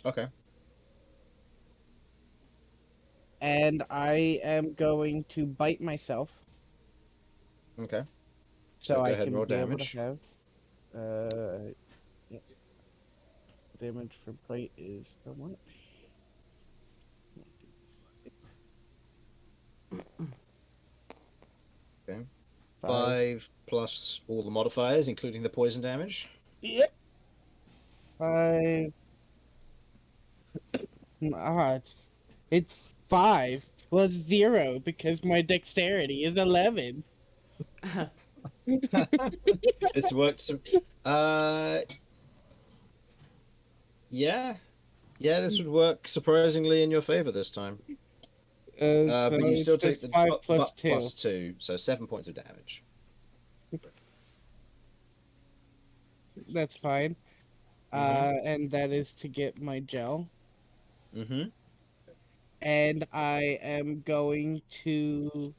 Okay. And I am going to bite myself. Okay. So go I ahead and can roll be damage. able to have, yeah. Damage for bite is how much? Okay. 5 plus all the modifiers, including the poison damage. Yep. 5. It's 5 plus 0 because my dexterity is 11. It's worked some. Yeah. Yeah, this would work surprisingly in your favor this time. But you still take the 5 plus 2. plus 2, so 7 points of damage. That's fine. And that is to get my gel. Mm-hmm. And I am going to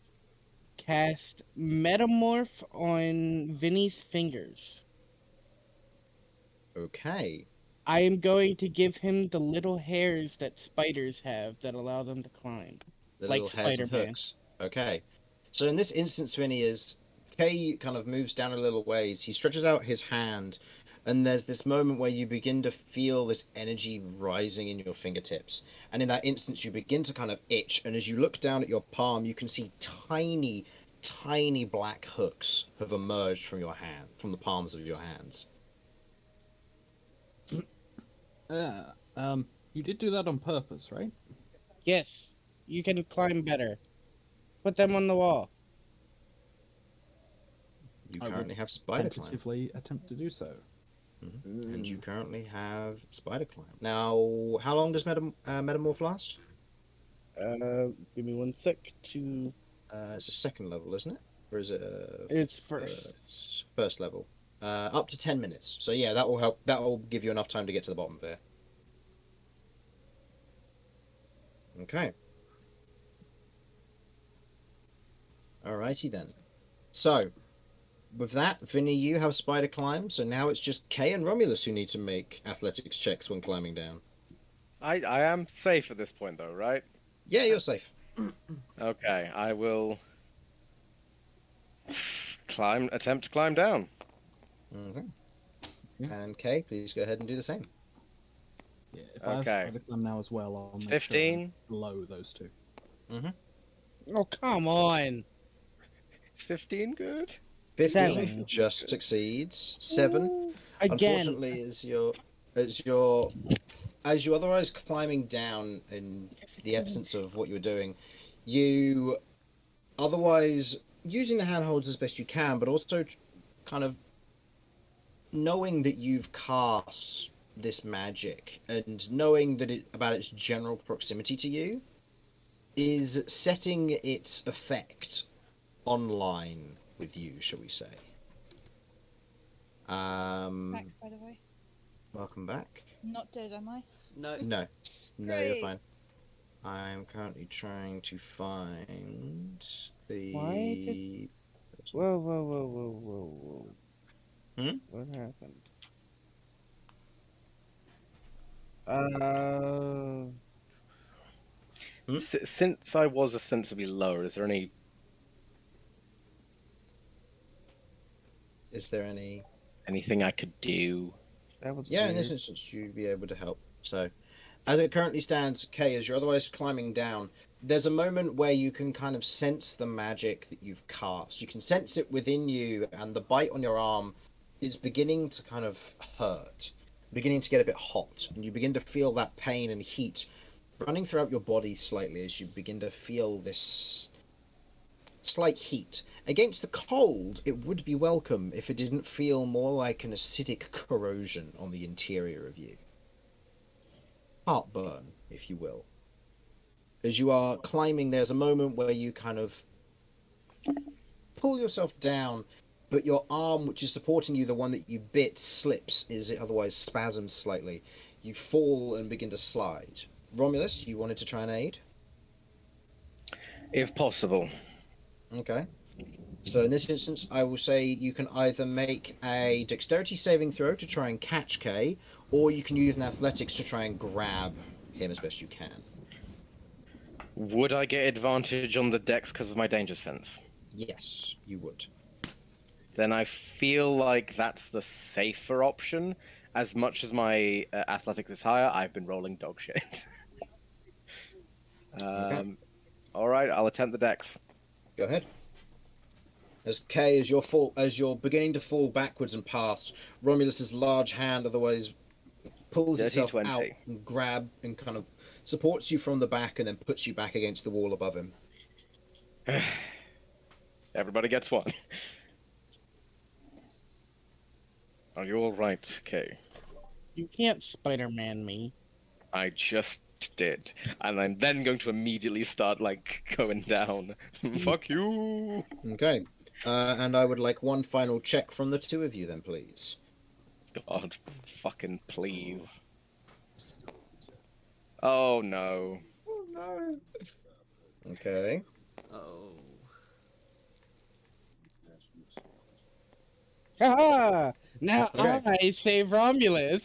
cast Metamorph on Vinny's fingers. Okay. I am going to give him the little hairs that spiders have that allow them to climb. The Like little hairs and Spider-Man. hooks. Okay. So in this instance, Vinny, is Kay kind of moves down a little ways. He stretches out his hand, and there's this moment where you begin to feel this energy rising in your fingertips. And in that instance, you begin to kind of itch. And as you look down at your palm, you can see tiny, tiny black hooks have emerged from your hand, from the palms of your hands. You did do that on purpose, right? Yes, you can climb better. Put them on the wall. You I would currently have spider climb. tentatively attempt to do so. And you currently have spider climb. Now, how long does metamorph last? Give me 1 sec to. It's a second level, isn't it? Or is it It's first. first level? Up to 10 minutes. So yeah, that will help. That will give you enough time to get to the bottom there. Okay. Alrighty then. So, with that, Vinny, you have spider climb. So now it's just Kay and Romulus who need to make athletics checks when climbing down. I am safe at this point, though, right? Yeah, you're safe. Okay, I will attempt to climb down. Okay. And Kay, please go ahead and do the same. Yeah, if I have Okay. spider climb now as well, I'll make 15. sure I'm below those two. Oh, come on. Is 15 good? 15 7. just succeeds. 7. Again. Unfortunately, as you're otherwise climbing down in the essence of what you're doing, you otherwise using the handholds as best you can, but also kind of knowing that you've cast this magic and knowing that about its general proximity to you is setting its effect online with you, shall we say. Back, by the way. Welcome back. Not dead, am I? No. No, you're Great. fine. I'm currently trying to find the. Why Whoa. Hmm? What happened? Since I was ostensibly lower, is there any? Is there any? Anything I could do? That was Yeah, in weird. this instance, you'd be able to help. So, as it currently stands, Kay, as you're otherwise climbing down, there's a moment where you can kind of sense the magic that you've cast. You can sense it within you, and the bite on your arm is beginning to kind of hurt, beginning to get a bit hot, and you begin to feel that pain and heat running throughout your body slightly as you begin to feel this slight heat. Against the cold, it would be welcome if it didn't feel more like an acidic corrosion on the interior of you. Heartburn, if you will. As you are climbing, there's a moment where you kind of pull yourself down, but your arm, which is supporting you, the one that you bit, slips as it otherwise spasms slightly. You fall and begin to slide. Romulus, you wanted to try and aid? If possible. Okay. So in this instance, I will say you can either make a dexterity saving throw to try and catch Kay, or you can use an athletics to try and grab him as best you can. Would I get advantage on the dex because of my danger sense? Yes, you would. Then I feel like that's the safer option. As much as my athletics is higher, I've been rolling dog shit. All right, I'll attempt the dex. Go ahead. As Kay, as you're beginning to fall backwards and pass, Romulus's large hand otherwise pulls Dirty itself 20. out and grab and kind of supports you from the back and then puts you back against the wall above him. Everybody gets one. Are you all right, Kay? You can't Spider-Man me. I just did, and I'm then going to immediately start like going down. Fuck you. Okay. And I would like one final check from the two of you then, please. God, fucking please. Oh no. Oh no. Okay. Oh. Haha! Now Okay. I save Romulus.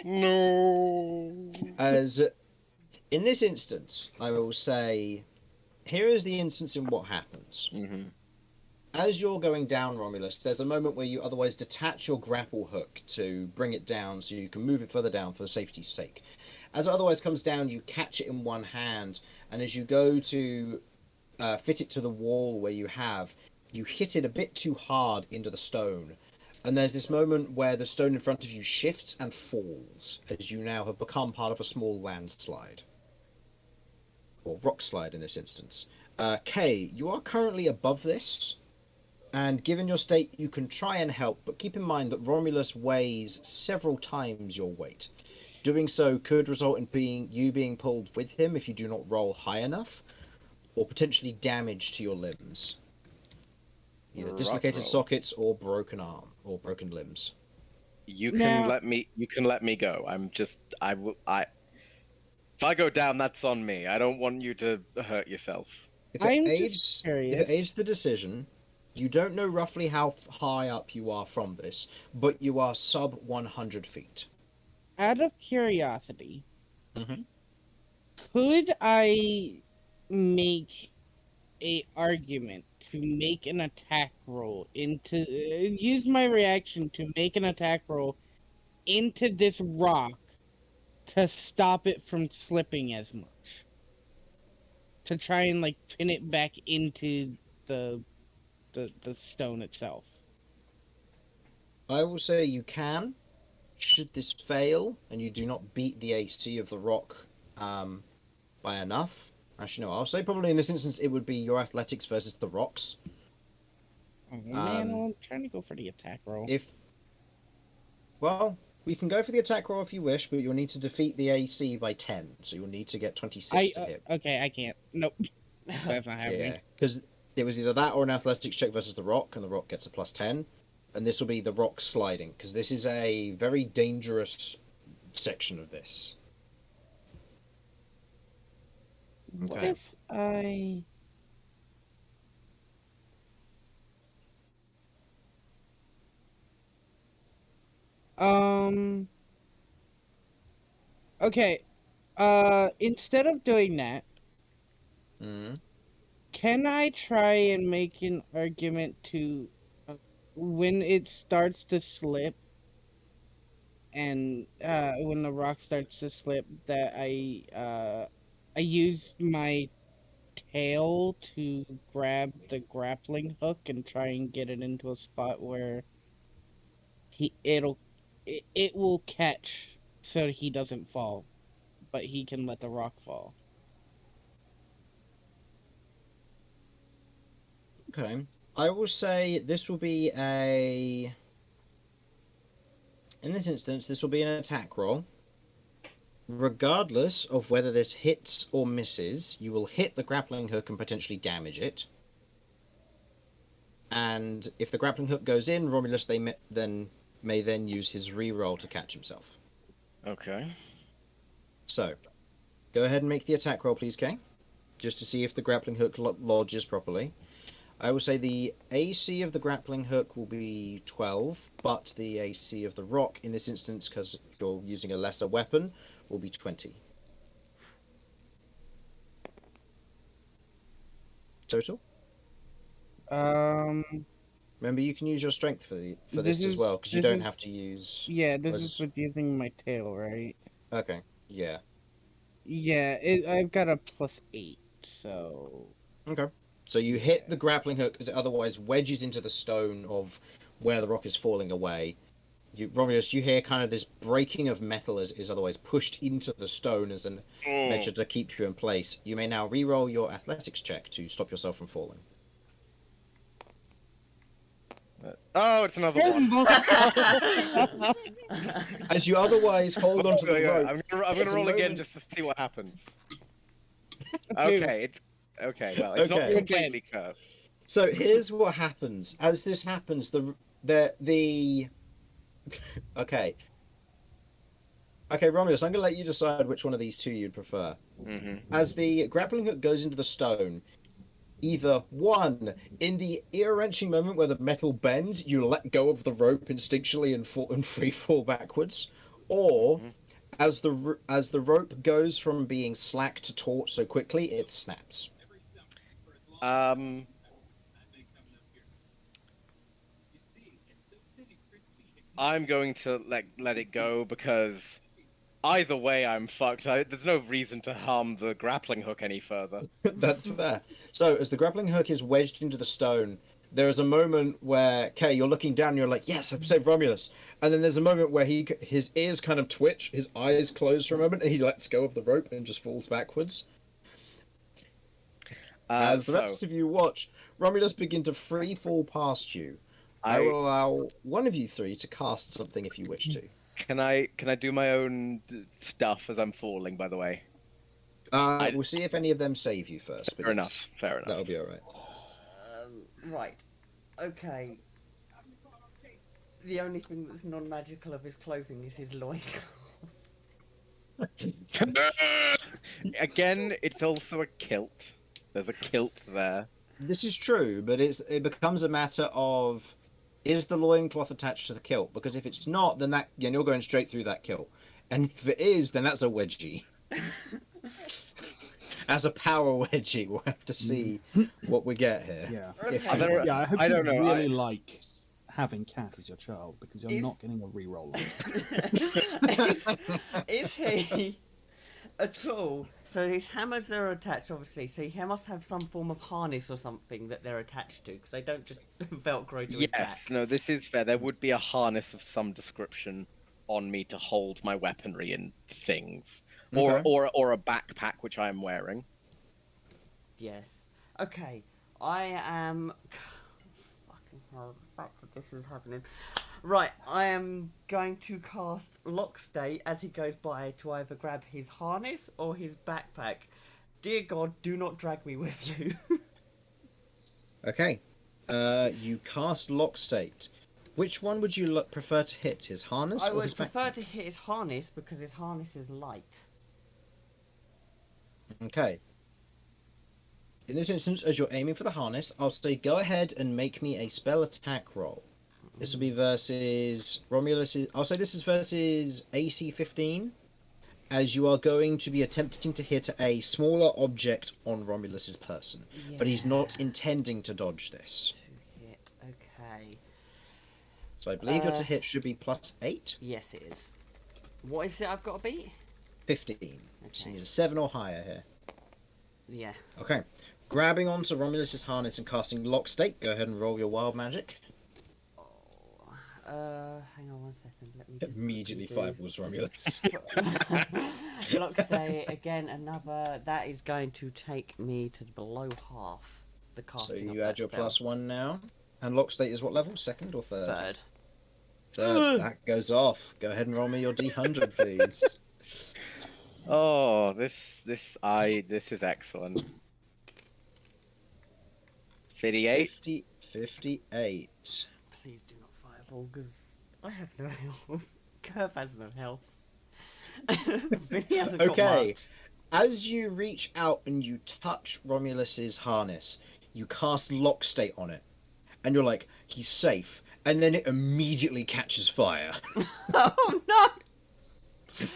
No. As in this instance, I will say, here is the instance in what happens. Mm-hmm. As you're going down, Romulus, there's a moment where you otherwise detach your grapple hook to bring it down so you can move it further down for safety's sake. As it otherwise comes down, you catch it in one hand, and as you go to fit it to the wall where you have, you hit it a bit too hard into the stone. And there's this moment where the stone in front of you shifts and falls, as you now have become part of a small landslide. Or rock slide in this instance. Kay, you are currently above this, And given your state, you can try and help, but keep in mind that Romulus weighs several times your weight. Doing so could result in you being pulled with him if you do not roll high enough, or potentially damage to your limbs. Either dislocated Ruh-roh. sockets or broken arm or broken limbs. You Now- can let me. You can let me go. I'm just. I will. If I go down, that's on me. I don't want you to hurt yourself. If I'm it just aids, if curious. it aids the decision, you don't know roughly how high up you are from this, but you are sub 100 feet. Out of curiosity, Mhm. could I make a argument to make an attack roll into use my reaction to make an attack roll into this rock to stop it from slipping as much, to try and like pin it back into the stone itself? I will say you can. Should this fail and you do not beat the AC of the rock by enough, actually no, I'll say probably in this instance it would be your athletics versus the rocks. Oh, man, well, I'm trying to go for the attack roll. Well, we can go for the attack roll if you wish, but you'll need to defeat the AC by 10, so you'll need to get 26 to hit. Okay, I can't. Nope. That's not happening. Yeah, because it was either that or an athletics check versus the rock, and the rock gets a plus 10. And this will be the rock sliding, because this is a very dangerous section of this. What Okay. if I... Okay. Instead of doing that, Mm. can I try and make an argument to when it starts to slip and when the rock starts to slip that I use my tail to grab the grappling hook and try and get it into a spot where it will catch so he doesn't fall, but he can let the rock fall. Okay. I will say this will be a... In this instance, this will be an attack roll. Regardless of whether this hits or misses, you will hit the grappling hook and potentially damage it. And if the grappling hook goes in, Romulus may then use his reroll to catch himself. Okay. So, go ahead and make the attack roll, please, Kay. Just to see if the grappling hook lodges properly. I will say the AC of the grappling hook will be 12, but the AC of the rock, in this instance, because you're using a lesser weapon, will be 20. Total? Remember, you can use your strength for this as well, because you don't have to use... Yeah, this is with using my tail, right? Okay, yeah. Yeah, I've got a +8, so... Okay. So you hit the grappling hook as it otherwise wedges into the stone of where the rock is falling away. Romulus, you hear kind of this breaking of metal as it is otherwise pushed into the stone as a measure to keep you in place. You may now re-roll your athletics check to stop yourself from falling. Oh, it's another one. As you otherwise hold onto the rope. I'm gonna there's a roll again moment- just to see what happens. Okay, it's okay. Well, it's not Okay. completely cursed. So here's what happens. As this happens, Okay. Okay, Romulus, I'm going to let you decide which one of these two you'd prefer. Mm-hmm. As the grappling hook goes into the stone, either one, in the ear-wrenching moment where the metal bends, you let go of the rope instinctually and free fall backwards, or as the rope goes from being slack to taut so quickly, it snaps. I'm going to let it go because either way I'm fucked. There's no reason to harm the grappling hook any further. That's fair. So, as the grappling hook is wedged into the stone, there is a moment where, Kay, you're looking down and you're like, yes, I've saved Romulus. And then there's a moment where his ears kind of twitch, his eyes close for a moment, and he lets go of the rope and just falls backwards. As the So rest of you watch Romulus begin to free fall past you, I will allow one of you three to cast something if you wish to. can I do my own stuff as I'm falling? By the way, We'll see if any of them save you first. But fair yes, enough. Fair enough. that'll be all right. Right. Okay. The only thing that's non-magical of his clothing is his loincloth. Again, it's also a kilt. There's a kilt there. This is true, but it becomes a matter of, is the loincloth attached to the kilt? Because if it's not, then you're going straight through that kilt. And if it is, then that's a wedgie. As a power wedgie, we'll have to see what we get here. Yeah. If Okay. you- Yeah, I hope I you don't know, really like having Cat as your child, because you're Is- not getting a reroll. is he at all? So his hammers are attached, obviously. So he must have some form of harness or something that they're attached to, because they don't just Velcro to his back. Yes, no, this is fair. There would be a harness of some description on me to hold my weaponry and things, or Okay. or a backpack which I am wearing. Yes. Okay. I am. Fucking hell! The fact that this is happening. Right. I am going to cast Lockstay as he goes by to either grab his harness or his backpack. Dear God, do not drag me with you. Okay. You cast Lock State. Which one would you prefer to hit? His harness I or his would prefer backpack? to hit his harness because his harness is light. Okay. In this instance, as you're aiming for the harness, I'll say go ahead and make me a spell attack roll. This will be versus Romulus. I'll say this is versus AC 15, as you are going to be attempting to hit a smaller object on Romulus's person, but he's not intending to dodge this. To hit. Okay. So I believe your to hit should be +8, Yes, it is. What is it I've got to beat? 15. So Okay. you need a 7 or higher here. Yeah. Okay. Grabbing onto Romulus's harness and casting Lock State, go ahead and roll your wild magic. Hang on 1 second. Let me just Immediately quickly do- fireballs Romulus. Lockstay again. Another. That is going to take me to below half the So casting. you of add that your spell. +1 now. And Lock State is what level? Second or third? Third. Third. That goes off. Go ahead and roll me your D100, please. Oh, this is excellent. 58. 58. Please do not fireball, because I have no health. Curve has no health. He hasn't got Okay. much. As you reach out and you touch Romulus's harness, you cast Lock State on it. And you're like, he's safe. And then it immediately catches fire. Oh no!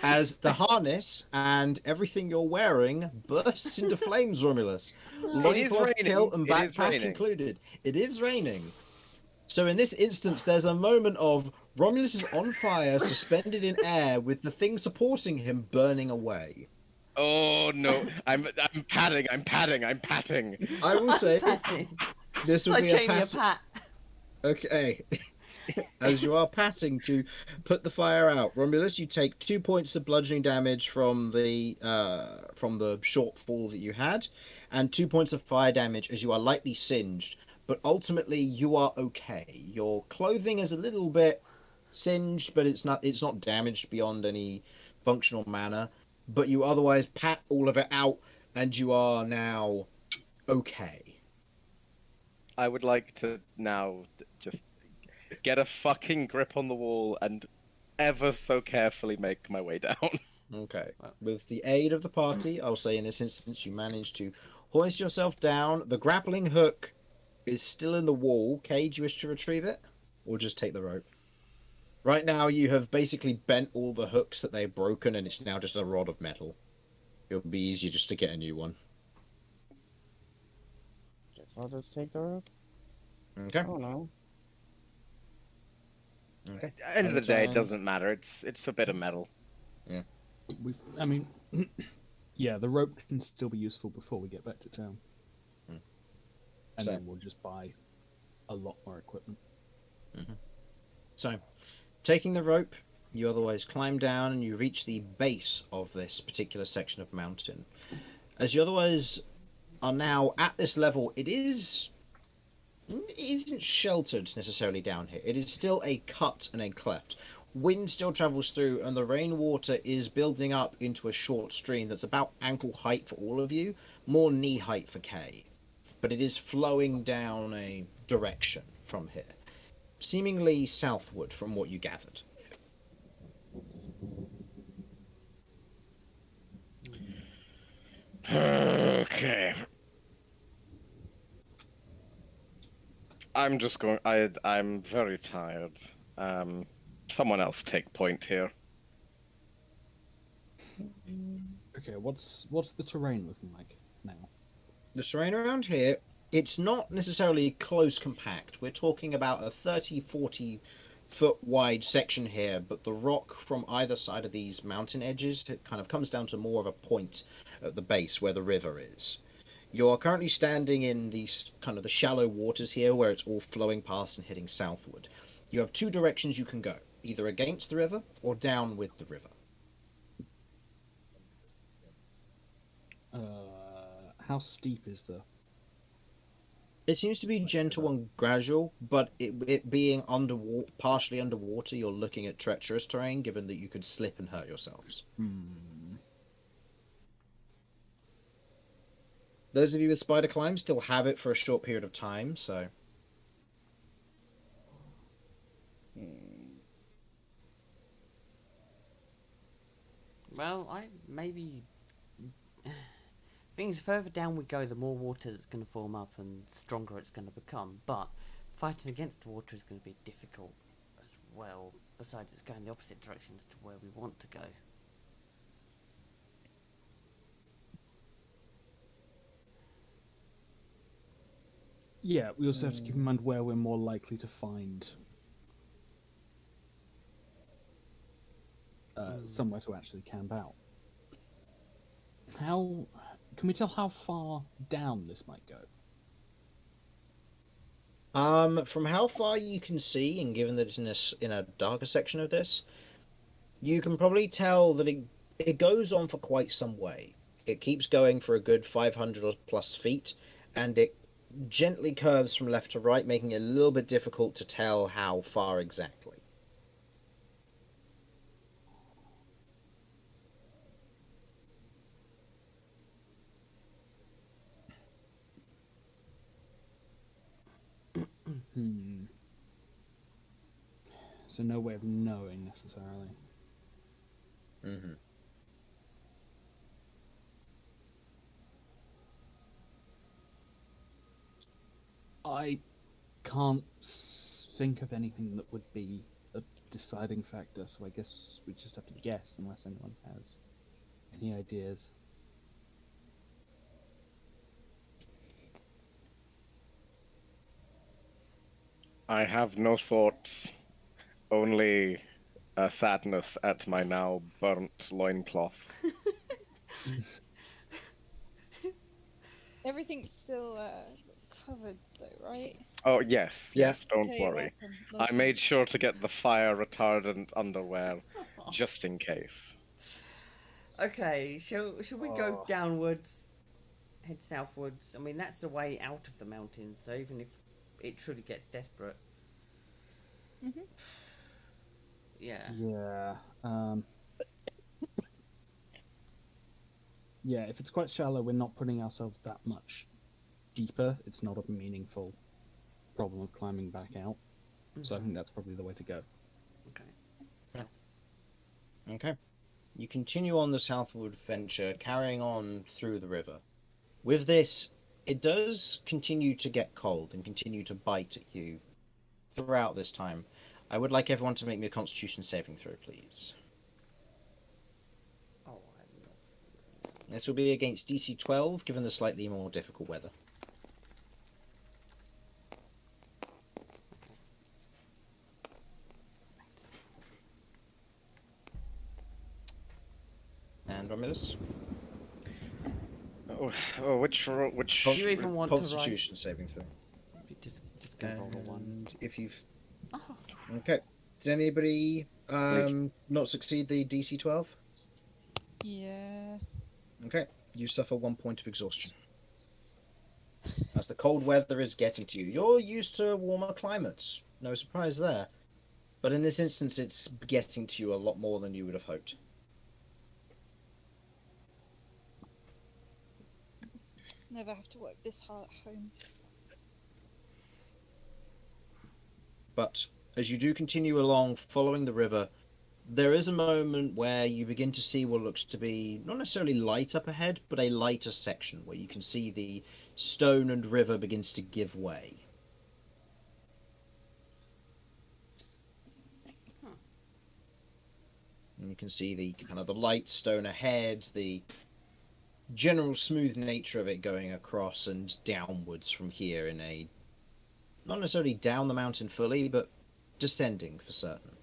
As the harness and everything you're wearing bursts into flames, Romulus. Loincloth, raining. kilt, and It is backpack raining. included. It is raining. So in this instance, there's a moment of Romulus is on fire, suspended in air, with the thing supporting him burning away. Oh no, I'm patting. I will say Patting. this will It's like be a chaining a pat. pat. Okay. As you are patting to put the fire out, Romulus, you take 2 points of bludgeoning damage from the short fall that you had, and 2 points of fire damage as you are lightly singed. But ultimately, you are okay. Your clothing is a little bit singed, but it's not damaged beyond any functional manner. But you otherwise pat all of it out, and you are now okay. I would like to now just get a fucking grip on the wall and ever so carefully make my way down. Okay. With the aid of the party, I'll say in this instance you manage to hoist yourself down. The grappling hook is still in the wall. Kay, do you wish to retrieve it? Or just take the rope? Right now you have basically bent all the hooks that they've broken and it's now just a rod of metal. It'll be easier just to get a new one. Guess I'll just take the rope. Okay. Oh no. Okay. At the end of the day, it Anytime. doesn't matter. It's a bit of metal. I mean, yeah, the rope can still be useful before we get back to town. And So- then we'll just buy a lot more equipment. So, taking the rope, you otherwise climb down and you reach the base of this particular section of mountain. As you otherwise are now at this level. It isn't sheltered necessarily down here. It is still a cut and a cleft. Wind still travels through, and the rainwater is building up into a short stream that's about ankle height for all of you, more knee height for Kay. But it is flowing down a direction from here, seemingly southward from what you gathered. Okay. I'm just going. I'm very tired. Someone else take point here. Okay, what's the terrain looking like now? The terrain around here, it's not necessarily close compact. We're talking about a 30-40 foot wide section here, but the rock from either side of these mountain edges, it kind of comes down to more of a point at the base where the river is. You're currently standing in these kind of the shallow waters here where it's all flowing past and heading southward. You have two directions you can go, either against the river or down with the river. How steep is the... It seems to be gentle and gradual, but it being partially underwater, you're looking at treacherous terrain, given that you could slip and hurt yourselves. Those of you with spider climb still have it for a short period of time, so... Well, maybe things further down we go, the more water that's going to form up and stronger it's going to become. But fighting against the water is going to be difficult as well. Besides, it's going the opposite direction as to where we want to go. Yeah, we also have to keep in mind where we're more likely to find somewhere to actually camp out. How can we tell how far down this might go? From how far you can see, and given that it's in a darker section of this, you can probably tell that it goes on for quite some way. It keeps going for a good 500 or plus feet, and it gently curves from left to right, making it a little bit difficult to tell how far exactly. So no way of knowing necessarily. Mm-hmm. I can't think of anything that would be a deciding factor, so I guess we just have to guess unless anyone has any ideas. I have no thoughts, only sadness at my now burnt loincloth. Everything's still covered though, right? Oh, yes, Yeah. yes, don't Okay, worry. awesome, I awesome. made sure to get the fire retardant underwear, just in case. Okay, shall we go downwards, head southwards? I mean, that's the way out of the mountains, so even if it truly gets desperate... Mhm. Yeah. Yeah. Yeah, if it's quite shallow, we're not putting ourselves that much deeper. It's not a meaningful problem of climbing back out. So I think that's probably the way to go. Okay. Yeah. Okay. You continue on the southward venture, carrying on through the river. With this, it does continue to get cold and continue to bite at you throughout this time. I would like everyone to make me a Constitution saving throw, please. Oh, I'm not... This will be against DC 12, given the slightly more difficult weather. And Romulus? Which Do you even want to Constitution rise? saving throw. Just go roll a 1. And if you've... Oh. Okay. Did anybody not succeed the DC 12? Yeah. Okay. You suffer 1 point of exhaustion. as the cold weather is getting to you. You're used to warmer climates, no surprise there. But in this instance, it's getting to you a lot more than you would have hoped. Never have to work this hard at home. But as you do continue along, following the river, there is a moment where you begin to see what looks to be not necessarily light up ahead, but a lighter section where you can see the stone and river begins to give way. And you can see the kind of the light stone ahead, the general smooth nature of it going across and downwards from here in a not necessarily down the mountain fully, but descending for certain.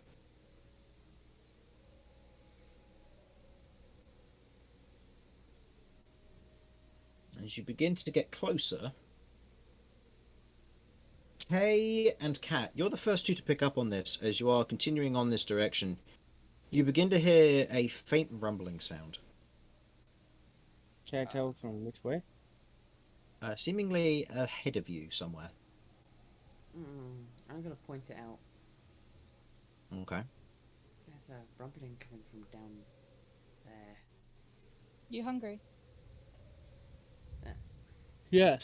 As you begin to get closer, Kay and Kat, you're the first two to pick up on this as you are continuing on this direction. You begin to hear a faint rumbling sound. Can I tell from which way? Seemingly ahead of you somewhere. I'm gonna point it out. Okay. There's a rumbling coming from down there. You hungry? Yes.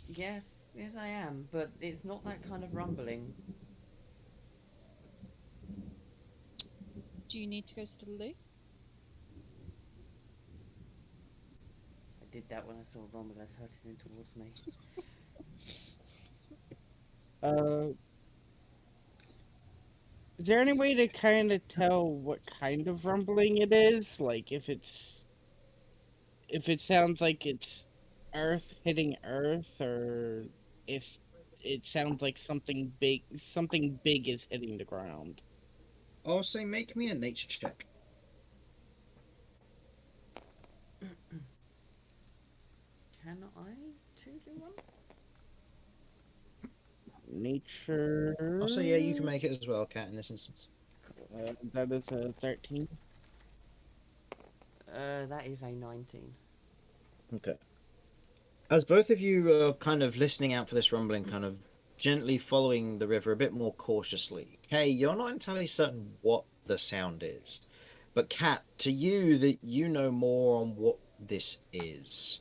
Yes, I am, but it's not that kind of rumbling. Do you need to go to the loo? I did that when I saw Romulus hurtling towards me. Is there any way to kind of tell what kind of rumbling it is? Like, if it sounds like it's earth hitting earth, or if it sounds like something big is hitting the ground. I'll say make me a nature check. Can I too do one? Nature. I'll say yeah, you can make it as well, Kat, in this instance. That is a 13. That is a 19. Okay. As both of you are kind of listening out for this rumbling, kind of gently following the river a bit more cautiously, Kay, you're not entirely certain what the sound is. But Kat, to you, that you know more on what this is.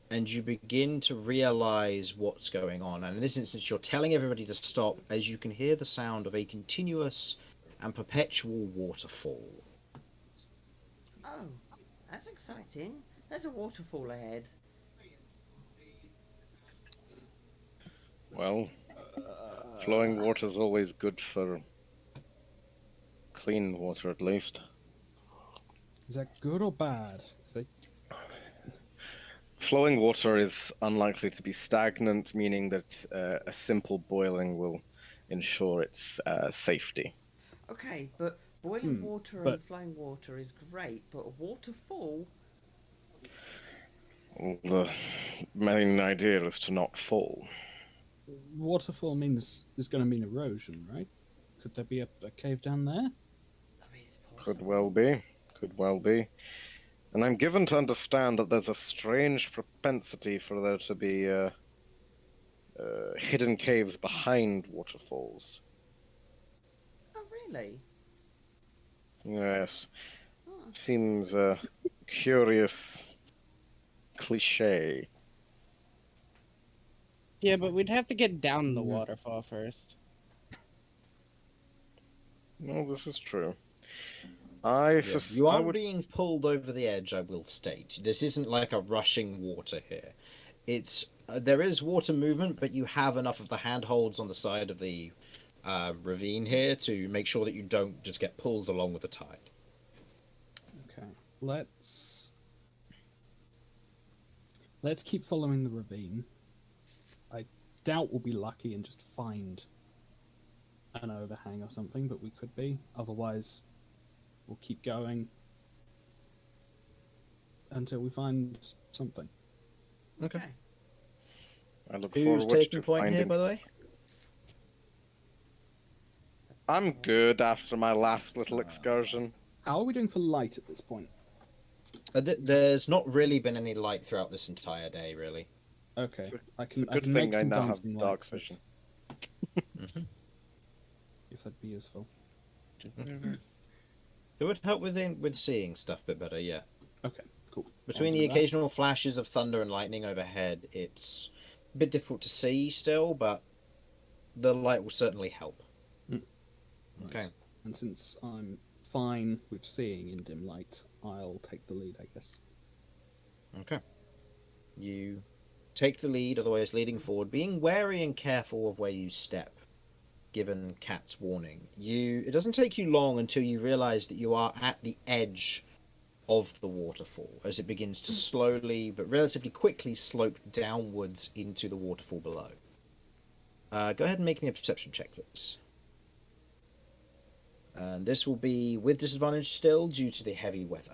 And you begin to realize what's going on. And in this instance, you're telling everybody to stop as you can hear the sound of a continuous and perpetual waterfall. Oh, that's exciting. There's a waterfall ahead. Well, flowing water's always good for clean water, at least. Is that good or bad? Flowing water is unlikely to be stagnant, meaning that a simple boiling will ensure its safety. Okay, but boiling water and flowing water is great, but a waterfall? Well, the main idea is to not fall. Waterfall is going to mean erosion, right? Could there be a cave down there? I mean, it's possible. Could well be. And I'm given to understand that there's a strange propensity for there to be hidden caves behind waterfalls. Oh, really? Yes. Oh. Seems a curious cliche. Yeah, but we'd have to get down the waterfall first. No, this is true. You aren't being pulled over the edge, I will state. This isn't like a rushing water here. It's there is water movement, but you have enough of the handholds on the side of the ravine here to make sure that you don't just get pulled along with the tide. Okay, let's keep following the ravine. I doubt we'll be lucky and just find an overhang or something, but we could be. Otherwise, we'll keep going until we find something. Okay. I look Who's forward taking to point here, finding. by the way? I'm good after my last little excursion. How are we doing for light at this point? There's not really been any light throughout this entire day, really. Okay, It's I It's a can. I good can thing make I some now have dancing dark lights vision. if that'd be useful. It would help with seeing stuff a bit better, yeah. Okay, cool. Between I'll the do that. occasional flashes of thunder and lightning overhead, it's a bit difficult to see still, but the light will certainly help. Right. Okay. And since I'm fine with seeing in dim light, I'll take the lead, I guess. Okay. You take the lead, otherwise leading forward, being wary and careful of where you step, given Cat's warning. It doesn't take you long until you realize that you are at the edge of the waterfall as it begins to slowly but relatively quickly slope downwards into the waterfall below. Go ahead and make me a perception check, please. And this will be with disadvantage still due to the heavy weather.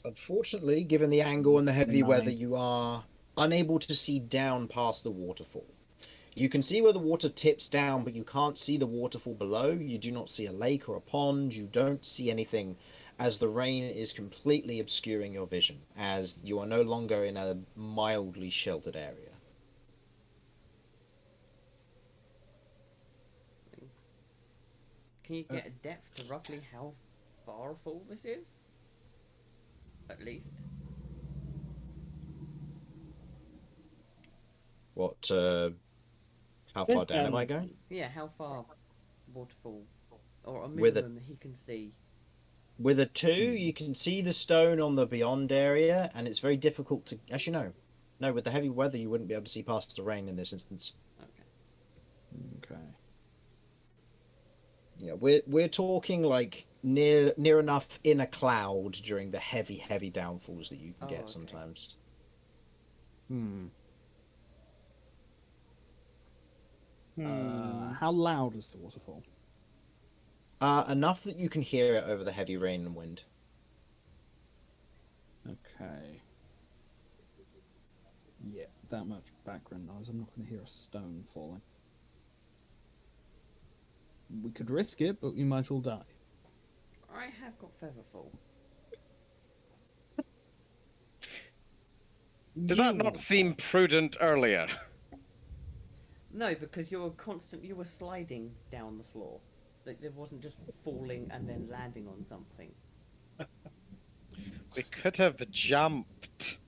Unfortunately, given the angle and the heavy weather, you are unable to see down past the waterfall. You can see where the water tips down, but you can't see the waterfall below. You do not see a lake or a pond. You don't see anything, as the rain is completely obscuring your vision, as you are no longer in a mildly sheltered area. Can you get a depth to roughly how far full this is? At least. What, how far down am I going? Yeah, how far waterfall or a With a- minimum that he can see. With a 2, you can see the stone on the beyond area, and it's very difficult to... Actually, no. No, with the heavy weather, you wouldn't be able to see past the rain in this instance. Okay. Okay. Yeah, we're talking like near enough in a cloud during the heavy downfalls that you can get okay. sometimes. How loud is the waterfall? Enough that you can hear it over the heavy rain and wind. Okay. Yeah, that much background noise. I'm not going to hear a stone falling. We could risk it, but we might all die. I have got Featherfall. Did that not seem prudent earlier? No, because you were sliding down the floor. There wasn't just falling and then landing on something. We could have jumped.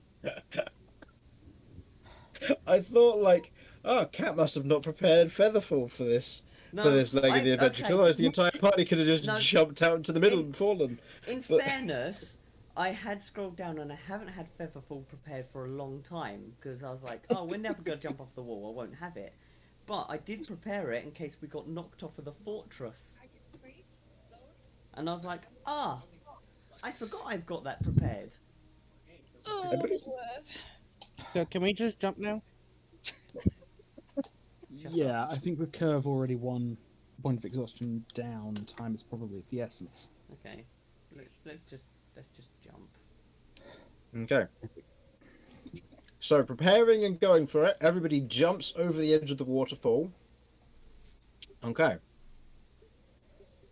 I thought like, oh, Cat must have not prepared Featherfall for this leg of the adventure. Okay. Otherwise, the entire party could have just No, jumped out into the middle and fallen. In But- fairness, I had scrolled down and I haven't had Featherfall prepared for a long time because I was like, oh, we're never going to jump off the wall. I won't have it. But I did prepare it in case we got knocked off of the fortress. And I was like, I forgot I've got that prepared. Oh, word. So can we just jump now? Yeah, I think with Curve already one point of exhaustion down, time is probably of the essence. Okay, let's just jump. Okay. So, preparing and going for it, everybody jumps over the edge of the waterfall. Okay.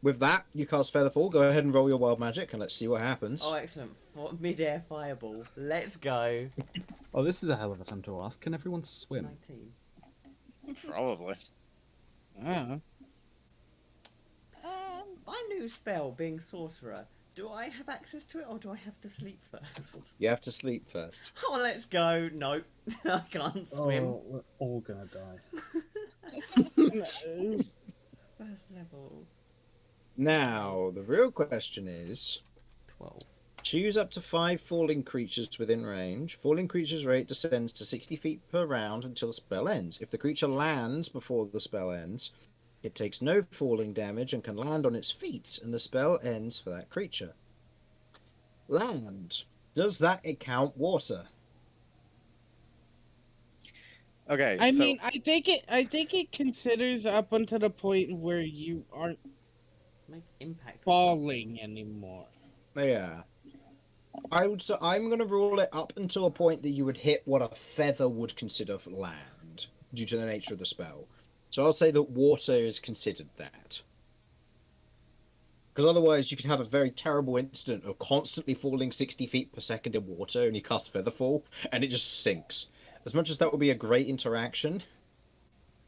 With that, you cast Featherfall. Go ahead and roll your wild magic, and let's see what happens. Oh, excellent! Mid-air fireball. Let's go. Oh, this is a hell of a time to ask. Can everyone swim? 19. Probably. My new spell, being sorcerer. Do I have access to it, or do I have to sleep first? You have to sleep first. Oh, let's go. Nope, I can't swim. Oh, we're all gonna die. First level. Now, the real question is... 12. Choose up to 5 falling creatures within range. Falling creatures' rate descends to 60 feet per round until the spell ends. If the creature lands before the spell ends, it takes no falling damage and can land on its feet, and the spell ends for that creature. Land. Does that count water? Okay. I so, mean, I think it considers up until the point where you aren't Make impact. falling anymore. Yeah. I'm going to rule it up until a point that you would hit what a feather would consider land, due to the nature of the spell. So I'll say that water is considered that. Because otherwise you could have a very terrible incident of constantly falling 60 feet per second in water and you cast Featherfall and it just sinks. As much as that would be a great interaction,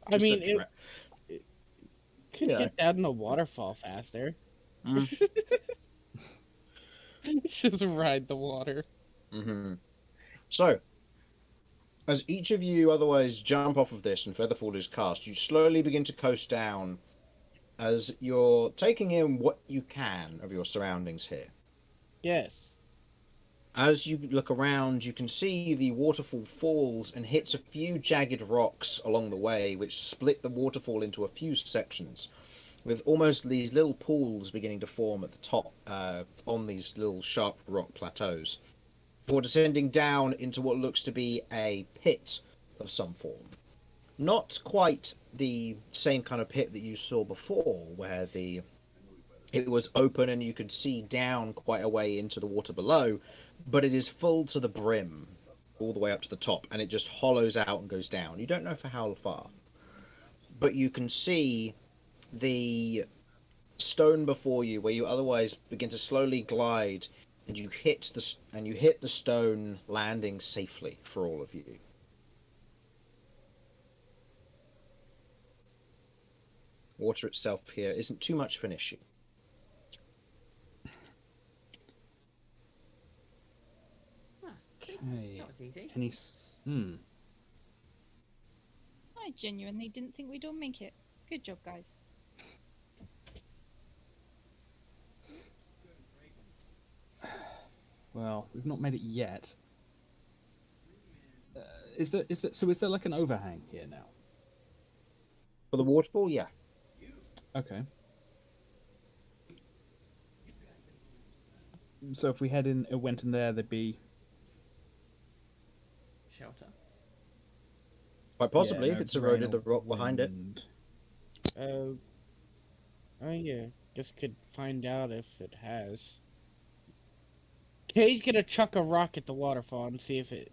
I just a mean, tra- it could Yeah. get down the waterfall faster. Mm. Just ride the water. Mm-hmm. So, as each of you otherwise jump off of this and Featherfall is cast, you slowly begin to coast down as you're taking in what you can of your surroundings here. Yes. As you look around, you can see the waterfall falls and hits a few jagged rocks along the way, which split the waterfall into a few sections, with almost these little pools beginning to form at the top on these little sharp rock plateaus, before descending down into what looks to be a pit of some form. Not quite the same kind of pit that you saw before, where it was open and you could see down quite a way into the water below, but it is full to the brim, all the way up to the top, and it just hollows out and goes down. You don't know for how far, but you can see the stone before you, where you otherwise begin to slowly glide, and you hit the stone, landing safely for all of you. Water itself here isn't too much of an issue. Okay. That was easy. I genuinely didn't think we'd all make it. Good job, guys. Well, we've not made it yet. Is there like an overhang here now? For the waterfall, yeah. Okay. So if we went in there, there'd be Shelter. Quite possibly, yeah, if no it's rain eroded or the rock behind it. wind. Oh yeah. Just could find out if it has. Kay's gonna chuck a rock at the waterfall and see if it.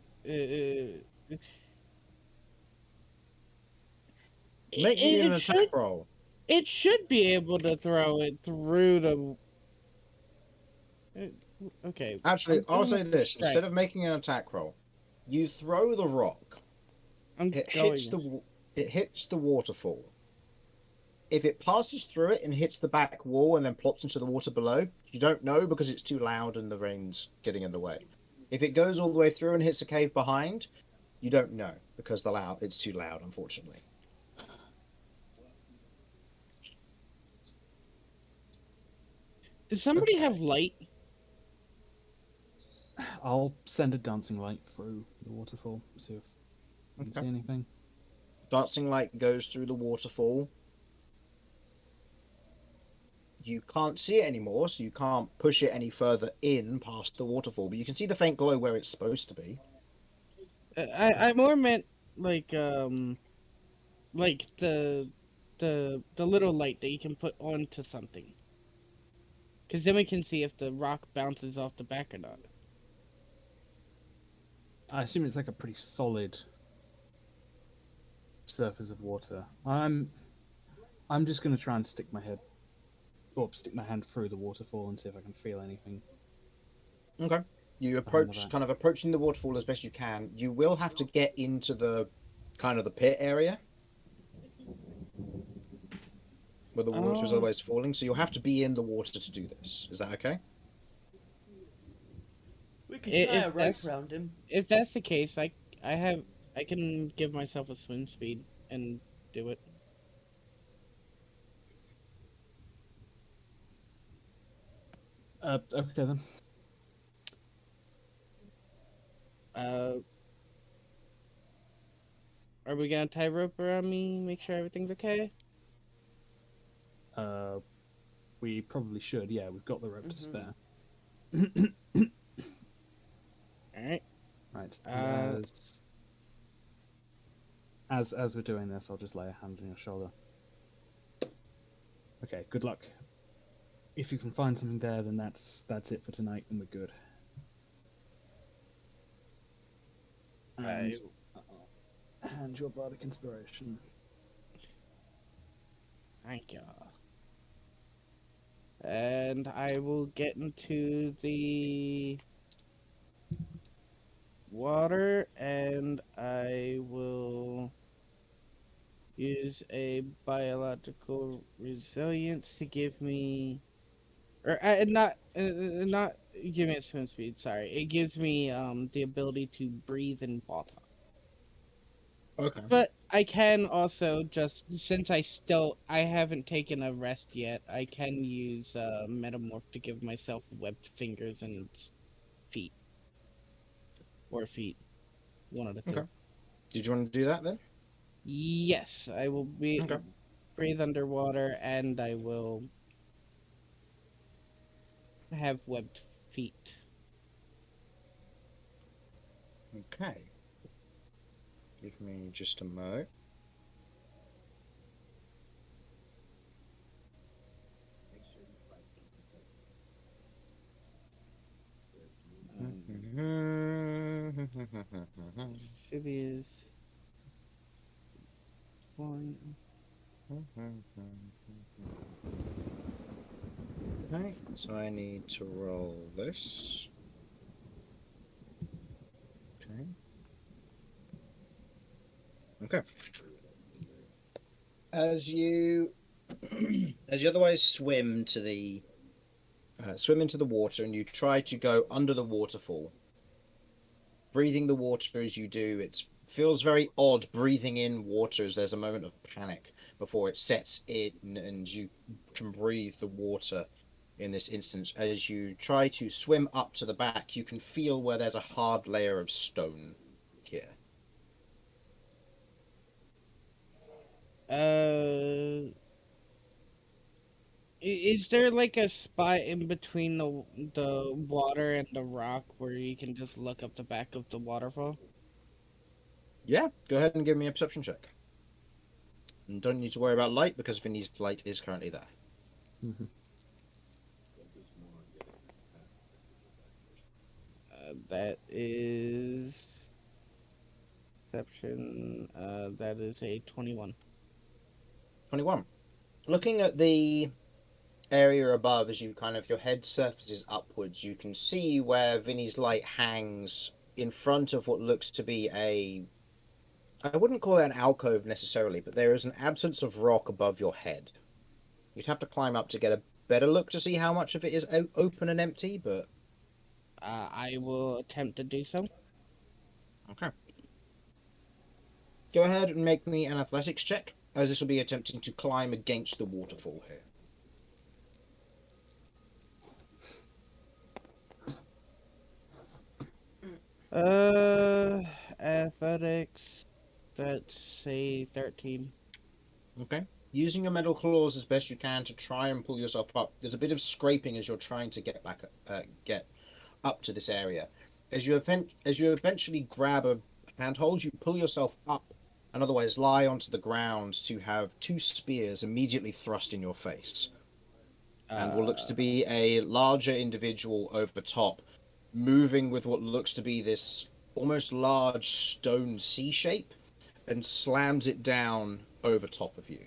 Make me an attack roll. It should be able to throw it through the. Okay. Actually, I'll say this: Right. instead of making an attack roll, you throw the rock. It hits the waterfall. If it passes through it and hits the back wall and then plops into the water below, you don't know because it's too loud and the rain's getting in the way. If it goes all the way through and hits a cave behind, you don't know because it's too loud, unfortunately. Does somebody have light? I'll send a dancing light through the waterfall, see if we can see anything. Dancing light goes through the waterfall. You can't see it anymore, so you can't push it any further in past the waterfall, but you can see the faint glow where it's supposed to be. I more meant like the little light that you can put onto something. Because then we can see if the rock bounces off the back or not. I assume it's like a pretty solid surface of water. I'm just gonna try and stick my hand through the waterfall and see if I can feel anything. Okay. You approaching the waterfall as best you can. You will have to get into the pit area where the water is otherwise falling, so you'll have to be in the water to do this. Is that okay? We could tie a rope around him. If that's the case, I can give myself a swim speed and do it. Okay then. Are we gonna tie rope around me? Make sure everything's okay. We probably should. Yeah, we've got the rope to spare. All right. Right. As we're doing this, I'll just lay a hand on your shoulder. Okay. Good luck. If you can find something there, then that's it for tonight, and we're good. And your bardic inspiration. Thank you. And I will get into the water, and I will use a biological resilience to give me, or not give me a swim speed. Sorry, it gives me the ability to breathe in water. Okay. But I can also just, since I haven't taken a rest yet, I can use metamorph to give myself webbed fingers and feet, or feet, one of the two. Okay. Did you want to do that then? Yes, I will be Okay. breathe underwater, and I will have webbed feet. Okay. Give me just a mo. Amphibious. One. Okay, so I need to roll this. Okay. Okay. As you as you otherwise swim into the water, and you try to go under the waterfall, breathing the water as you do, it feels very odd breathing in water as there's a moment of panic before it sets in and you can breathe the water. In this instance, as you try to swim up to the back, you can feel where there's a hard layer of stone here. Is there like a spot in between the water and the rock where you can just look up the back of the waterfall? Yeah, go ahead and give me a perception check. And don't need to worry about light because Vinny's light is currently there. Mhm. That is perception. That is a 21. 21. Looking at the area above, as you kind of your head surfaces upwards, you can see where Vinny's light hangs in front of what looks to be I wouldn't call it an alcove necessarily, but there is an absence of rock above your head. You'd have to climb up to get a better look to see how much of it is open and empty, but I will attempt to do so. okay. Go ahead and make me an athletics check, as this will be attempting to climb against the waterfall here. Athletics. That's a 13. Okay. Using your metal claws as best you can to try and pull yourself up. There's a bit of scraping as you're trying to get back, get up to this area. As you eventually grab a handhold, you pull yourself up and otherwise lie onto the ground to have two spears immediately thrust in your face. And what looks to be a larger individual over the top, moving with what looks to be this almost large stone C shape, and slams it down over top of you.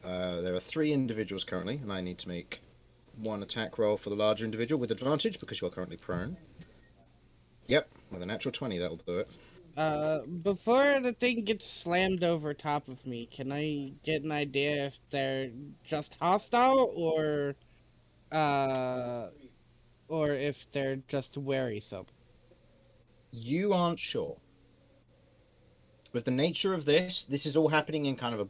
There are 3 individuals currently, and I need to make one attack roll for the larger individual with advantage because you are currently prone. Yep, with a natural 20, that'll do it. Before the thing gets slammed over top of me, can I get an idea if they're just hostile or if they're just wearisome? You aren't sure. With the nature of this is all happening in kind of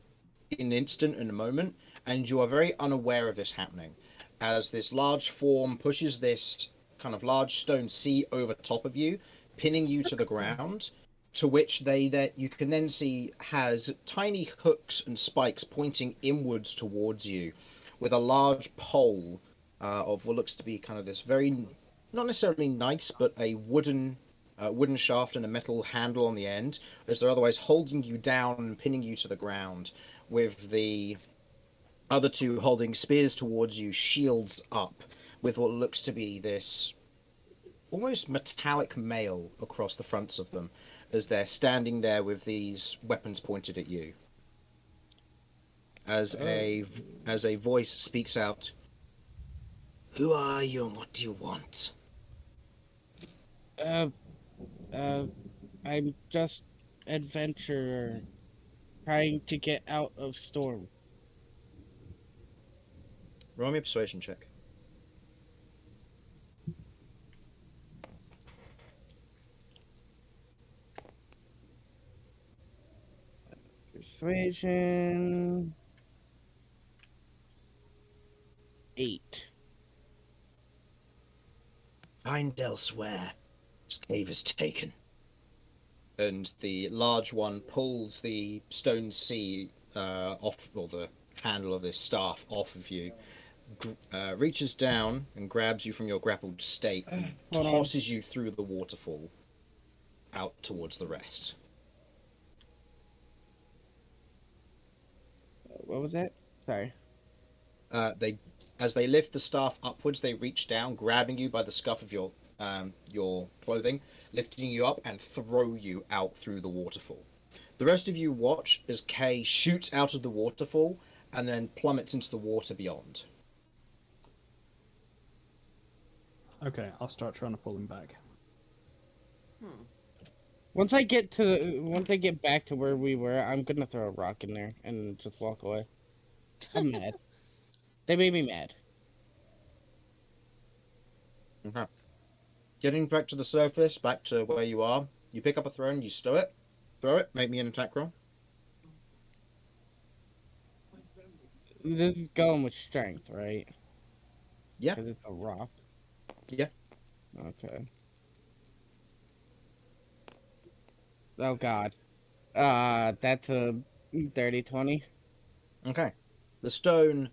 an instant and a moment, and you are very unaware of this happening. As this large form pushes this kind of large stone sea over top of you, pinning you to the ground, to which that you can then see has tiny hooks and spikes pointing inwards towards you, with a large pole of what looks to be kind of this very, not necessarily nice, but a wooden shaft and a metal handle on the end, as they're otherwise holding you down and pinning you to the ground, with the other 2 holding spears towards you, shields up, with what looks to be this almost metallic mail across the fronts of them, as they're standing there with these weapons pointed at you. as a voice speaks out. Who are you and what do you want? I'm just adventurer trying to get out of storm. Roll me a persuasion check. Persuasion 8. Find elsewhere. This cave is taken. And the large one pulls the stone sea off, or the handle of this staff off of you, reaches down and grabs you from your grappled state and Hold on. tosses you through the waterfall out towards the rest. What was that? Sorry. As they lift the staff upwards, they reach down, grabbing you by the scuff of your clothing, lifting you up and throw you out through the waterfall. The rest of you watch as Kay shoots out of the waterfall and then plummets into the water beyond. Okay, I'll start trying to pull him back. Once I get back to where we were, I'm gonna throw a rock in there and just walk away. I'm mad. They made me mad. Okay. Getting back to the surface, back to where you are, you pick up a throw and you stow it. Throw it, make me an attack roll. This is going with strength, right? Yeah. Because it's a rock. Yeah. Okay. Oh god. That's a dirty 20. Okay. The stone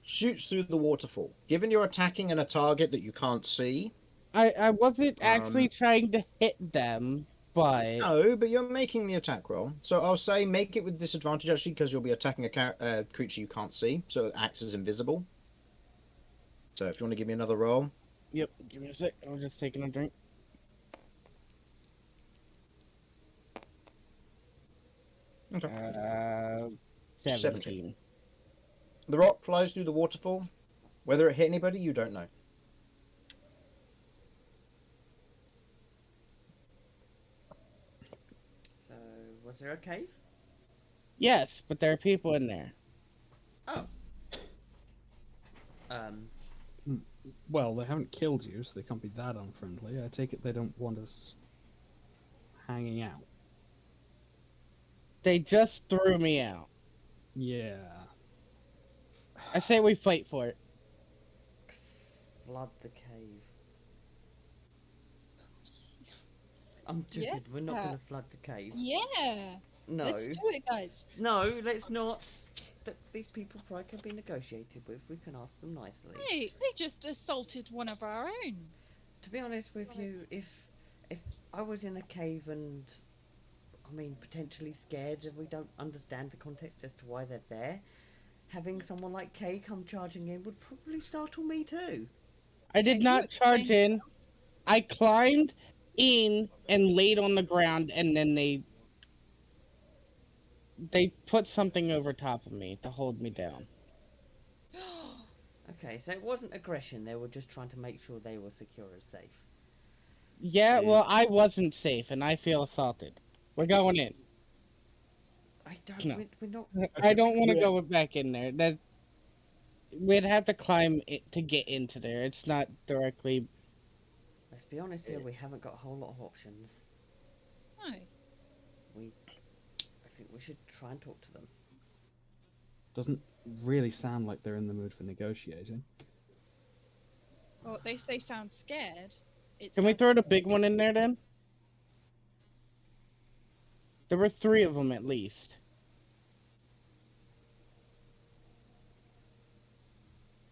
shoots through the waterfall. Given you're attacking a target that you can't see. I wasn't actually trying to hit them, but... No, but you're making the attack roll. So I'll say make it with disadvantage, actually, because you'll be attacking a creature you can't see, so it acts as invisible. So if you want to give me another roll. Yep, give me a sec. I was just taking a drink. Okay. 17. The rock flies through the waterfall. Whether it hit anybody, you don't know. So, was there a cave? Yes, but there are people in there. Oh. Well, they haven't killed you, so they can't be that unfriendly. I take it they don't want us hanging out. They just threw me out. Yeah. I say we fight for it. Flood the cave. I'm joking, Yes, we're not Pat. going to flood the cave. Yeah. No. Let's do it, guys. No, let's not. These people probably can be negotiated with. We can ask them nicely. Hey, they just assaulted one of our own. To be honest with you, if I was in a cave and, I mean, potentially scared and we don't understand the context as to why they're there, having someone like Kay come charging in would probably startle me too. I did Okay, not you charge explain in. I climbed in and laid on the ground, and then they put something over top of me to hold me down. Okay, so it wasn't aggression. They were just trying to make sure they were secure and safe. Yeah, well, I wasn't safe, and I feel assaulted. We're going in. I don't. No. We're not. I don't want to go back in there. That we'd have to climb it to get into there. It's not directly. Let's be honest here. We haven't got a whole lot of options. No. I think we should try and talk to them. Doesn't really sound like they're in the mood for negotiating. Well, if they sound scared, it's. Can we throw the big one in there then? There were 3 of them at least.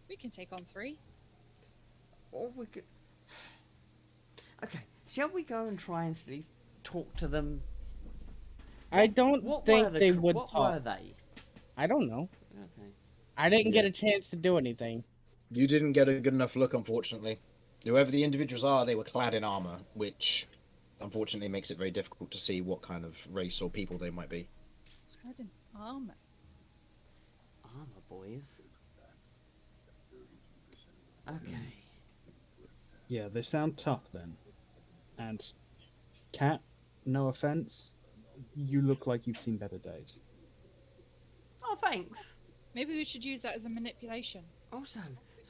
We can take on 3. Or we could. Okay, shall we go and try and at least talk to them? I don't What think were the they cr- would What talk. were they? I don't know. Okay. I didn't get a chance to do anything. You didn't get a good enough look, unfortunately. Whoever the individuals are, they were clad in armor, which unfortunately makes it very difficult to see what kind of race or people they might be. Clad in armor. armor, boys. Okay. Yeah, they sound tough then. And Cat, no offense, you look like you've seen better days. Oh, thanks. Maybe we should use that as a manipulation. Also,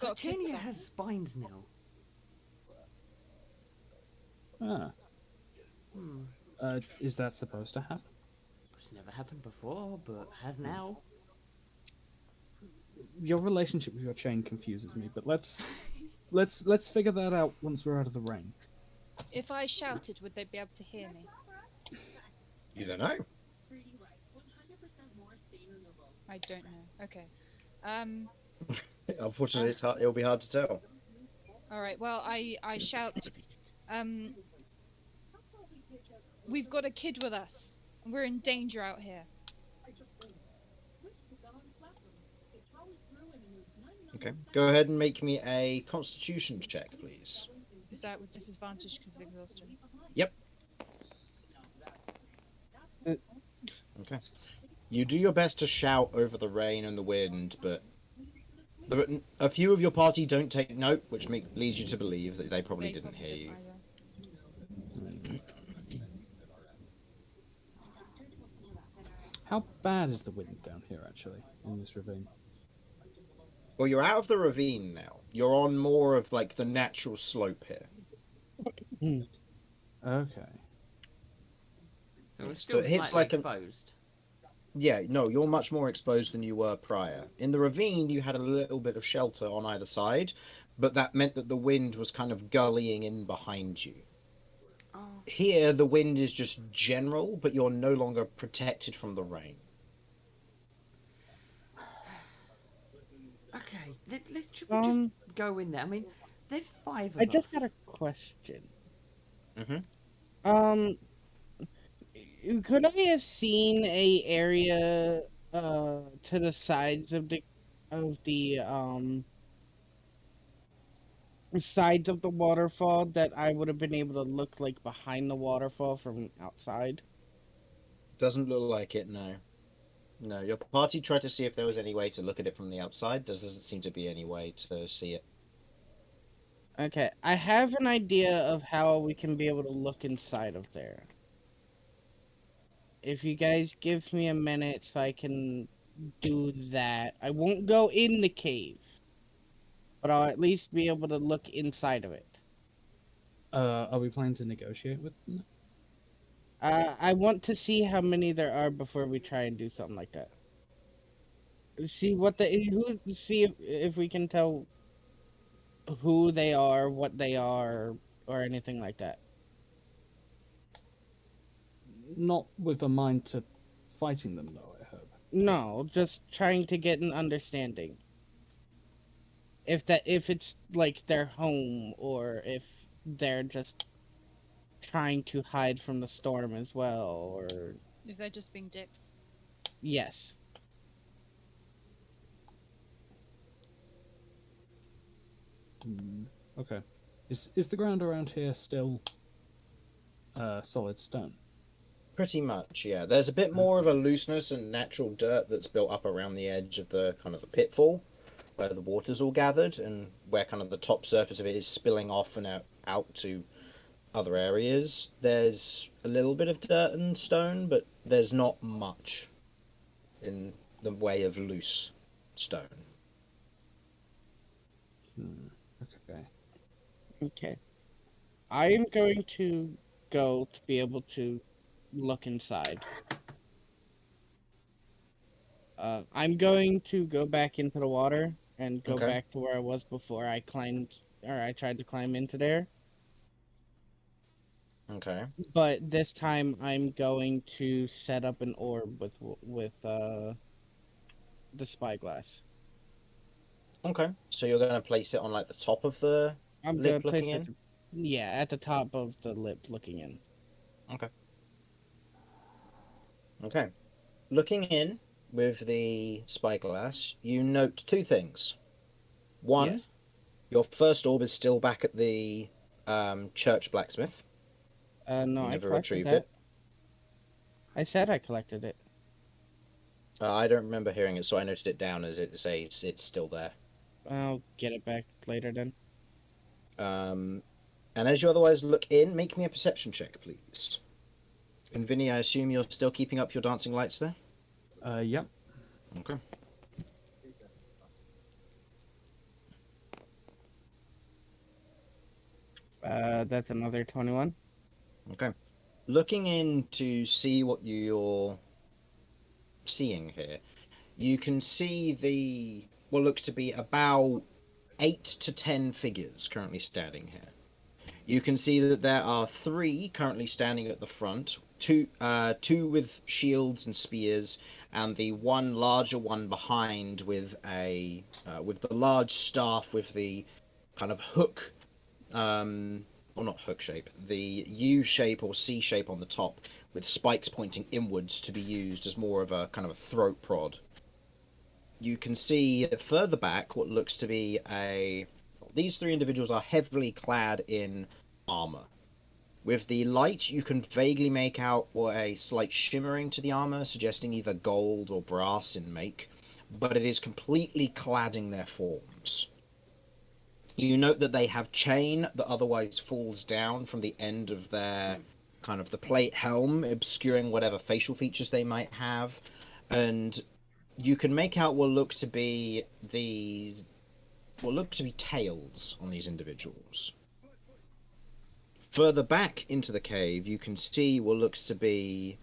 got a kid with Sarchenia us. has spines now. Ah. Hmm. Is that supposed to happen? It's never happened before, but has now. Your relationship with your chain confuses me, but let's figure that out once we're out of the rain. If I shouted, would they be able to hear me? You don't know. I don't know. Okay. Unfortunately, it'll be hard to tell. All right. Well, I shout. We've got a kid with us. We're in danger out here. Okay. Go ahead and make me a Constitution check, please. Is that with disadvantage because of exhaustion? Yep. Okay. You do your best to shout over the rain and the wind, but a few of your party don't take note, which leads you to believe that they probably didn't hear you. either. How bad is the wind down here, actually, in this ravine? Well, you're out of the ravine now. You're on more of like the natural slope here. Okay. So it's So still it hits slightly like exposed. Yeah, no, you're much more exposed than you were prior. In the ravine, you had a little bit of shelter on either side, but that meant that the wind was kind of gullying in behind you. Oh. Here, the wind is just general, but you're no longer protected from the rain. Okay, let's should we just go in there. I mean, there's 5 of I us. just got a question. Mm-hmm. Could I have seen a area to the sides of the sides of the waterfall that I would have been able to look like behind the waterfall from outside? Doesn't look like it, no. No, your party tried to see if there was any way to look at it from the outside. There doesn't seem to be any way to see it. Okay, I have an idea of how we can be able to look inside of there. If you guys give me a minute so I can do that. I won't go in the cave, but I'll at least be able to look inside of it. Are we planning to negotiate with them? I want to see how many there are before we try and do something like that. See if we can tell who they are, what they are, or anything like that. Not with a mind to fighting them, though, I hope. No, just trying to get an understanding. If it's like their home, or if they're just trying to hide from the storm as well, or If they're just being dicks. yes. Okay. Is the ground around here still solid stone? Pretty much, yeah. There's a bit more of a looseness and natural dirt that's built up around the edge of the kind of the pitfall, where the water's all gathered, and where kind of the top surface of it is spilling off and out to other areas. There's a little bit of dirt and stone, but there's not much in the way of loose stone. Okay. Okay. I am going to go to be able to look inside. I'm going to go back into the water and go Okay. back to where I was before I tried to climb into there. Okay. But this time I'm going to set up an orb with the spyglass. Okay. So you're going to place it on like the top of the I'm lip gonna place looking in? Yeah, at the top of the lip looking in. Okay. Okay. Looking in with the spyglass, you note 2 things. One, Yes. your first orb is still back at the church blacksmith. No, You I never collected retrieved that. it. I said I collected it. I don't remember hearing it, so I noted it down as it says it's still there. I'll get it back later then. And as you otherwise look in, make me a perception check, please. And Vinny, I assume you're still keeping up your dancing lights there? Yep. Okay. That's another 21. Okay. Looking in to see what you're seeing here, you can see the what looks to be about 8 to 10 figures currently standing here. You can see that there are 3 currently standing at the front, two with shields and spears, and the one larger one behind with with the large staff with the kind of hook, or not hook shape, the U shape or C shape on the top, with spikes pointing inwards to be used as more of a kind of a throat prod. You can see further back what looks to be a. These 3 individuals are heavily clad in armor. With the light, you can vaguely make out or a slight shimmering to the armor, suggesting either gold or brass in make, but it is completely cladding their forms. You note that they have chain that otherwise falls down from the end of their kind of the plate helm, obscuring whatever facial features they might have, and you can make out what look to be tails on these individuals. Further back into the cave, you can see what looks to be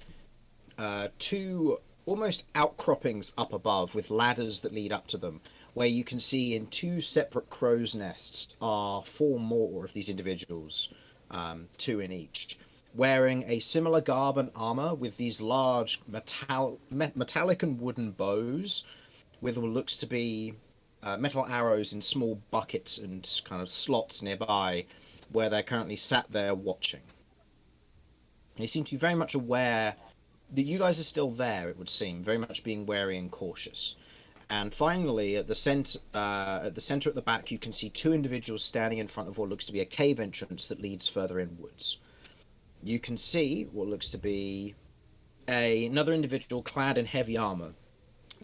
2 almost outcroppings up above with ladders that lead up to them, where you can see in 2 separate crow's nests are 4 more of these individuals, 2 in each, wearing a similar garb and armor with these large metallic and wooden bows with what looks to be metal arrows in small buckets and kind of slots nearby, where they're currently sat there watching. They seem to be very much aware that you guys are still there, it would seem, very much being wary and cautious. And finally, at the center at the back, you can see 2 individuals standing in front of what looks to be a cave entrance that leads further inwards. You can see what looks to be another individual clad in heavy armor.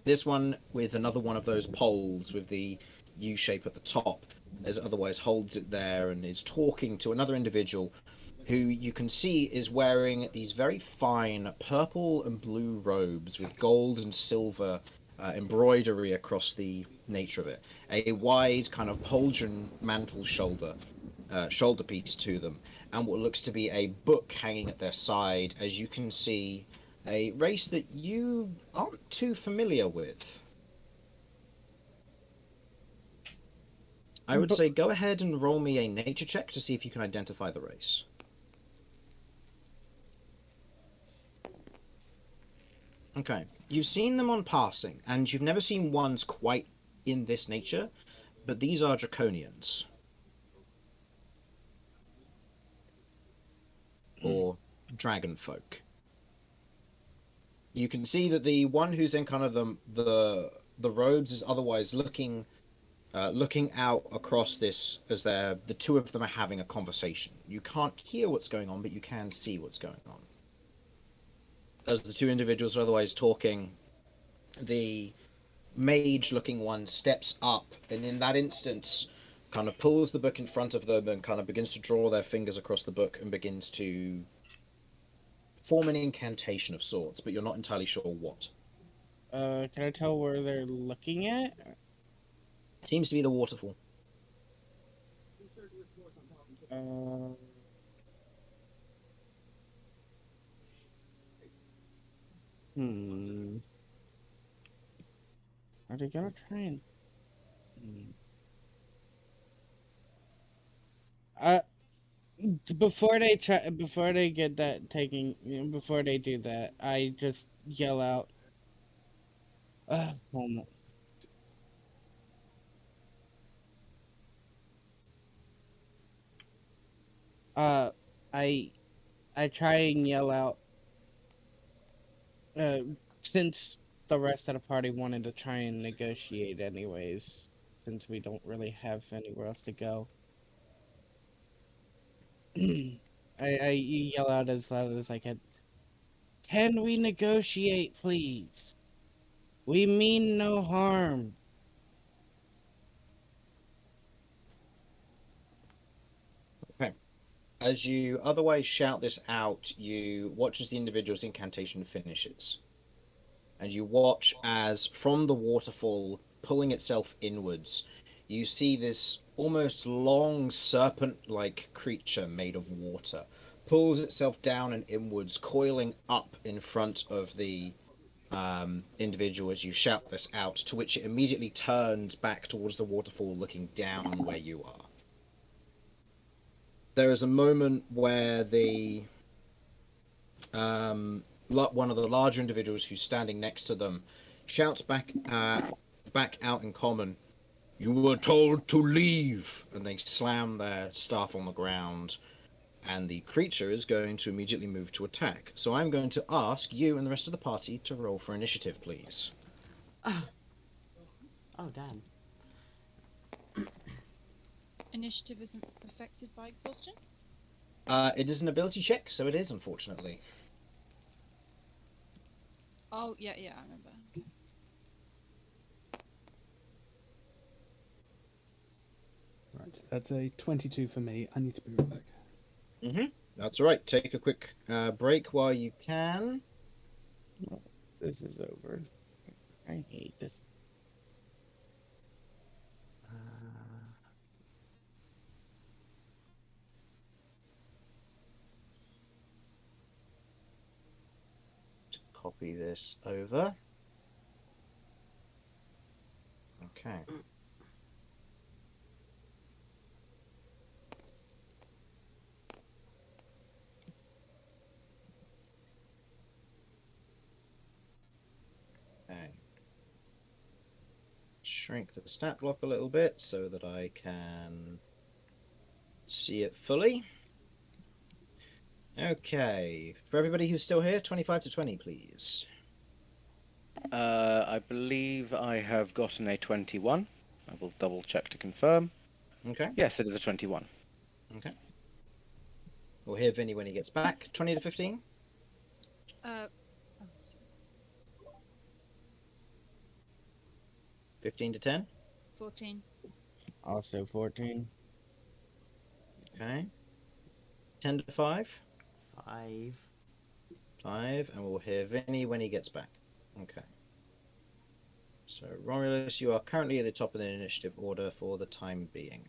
This one with another one of those poles with the U shape at the top, as otherwise holds it there and is talking to another individual who you can see is wearing these very fine purple and blue robes with gold and silver embroidery across the nature of it. A wide kind of pauldron mantle shoulder piece to them, and what looks to be a book hanging at their side, as you can see a race that you aren't too familiar with. I would say go ahead and roll me a nature check to see if you can identify the race. Okay, you've seen them on passing, and you've never seen ones quite in this nature, but these are draconians. Or dragon folk. You can see that the one who's in kind of the robes is otherwise looking out across this as the 2 of them are having a conversation. You can't hear what's going on, but you can see what's going on. As the 2 individuals are otherwise talking, the mage-looking one steps up, and in that instance, kind of pulls the book in front of them and kind of begins to draw their fingers across the book and begins to form an incantation of sorts, but you're not entirely sure what. Can I tell where they're looking at? Seems to be the waterfall. Are they gonna try and? Before they try, before they get that taking, before they do that, I just yell out. Moment. I try and yell out. Since the rest of the party wanted to try and negotiate anyways, since we don't really have anywhere else to go. I yell out as loud as I can. Can we negotiate, please? We mean no harm. As you otherwise shout this out, you watch as the individual's incantation finishes. And you watch as, from the waterfall, pulling itself inwards, you see this almost long serpent-like creature made of water pulls itself down and inwards, coiling up in front of the individual as you shout this out, to which it immediately turns back towards the waterfall, looking down where you are. There is a moment where the one of the larger individuals who's standing next to them shouts back out in common, "You were told to leave!" And they slam their staff on the ground, and the creature is going to immediately move to attack. So I'm going to ask you and the rest of the party to roll for initiative, please. Oh, damn. Initiative isn't affected by exhaustion? It is an ability check, so it is, unfortunately. Oh, yeah, I remember. Right, that's a 22 for me. I need to be right back. That's all right. Take a quick break while you can. This is over. I hate this. Copy this over. Okay. Okay. Shrink the stat block a little bit so that I can see it fully. Okay. For everybody who's still here, 25 to 20, please. I believe I have gotten a 21. I will double check to confirm. Okay. Yes, it is a 21. Okay. We'll hear Vinny when he gets back. 20 to 15? Oh, sorry. 15 to 10? 14. Also 14. Okay. 10 to 5? 5. 5, and we'll hear Vinny when he gets back. Okay. So, Romulus, you are currently at the top of the initiative order for the time being.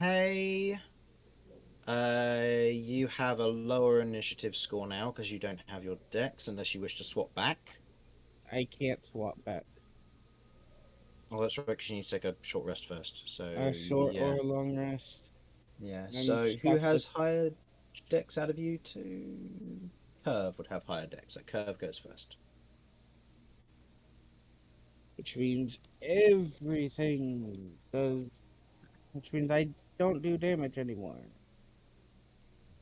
Hey. You have a lower initiative score now because you don't have your dex unless you wish to swap back. I can't swap back. Oh, that's right, because you need to take a short rest first. So, A short yeah. or a long rest. Yeah, I'm so who stuck has with- higher dex out of you two? Curve would have higher dex. So Curve goes first. Which means everything does. Which means I don't do damage anymore.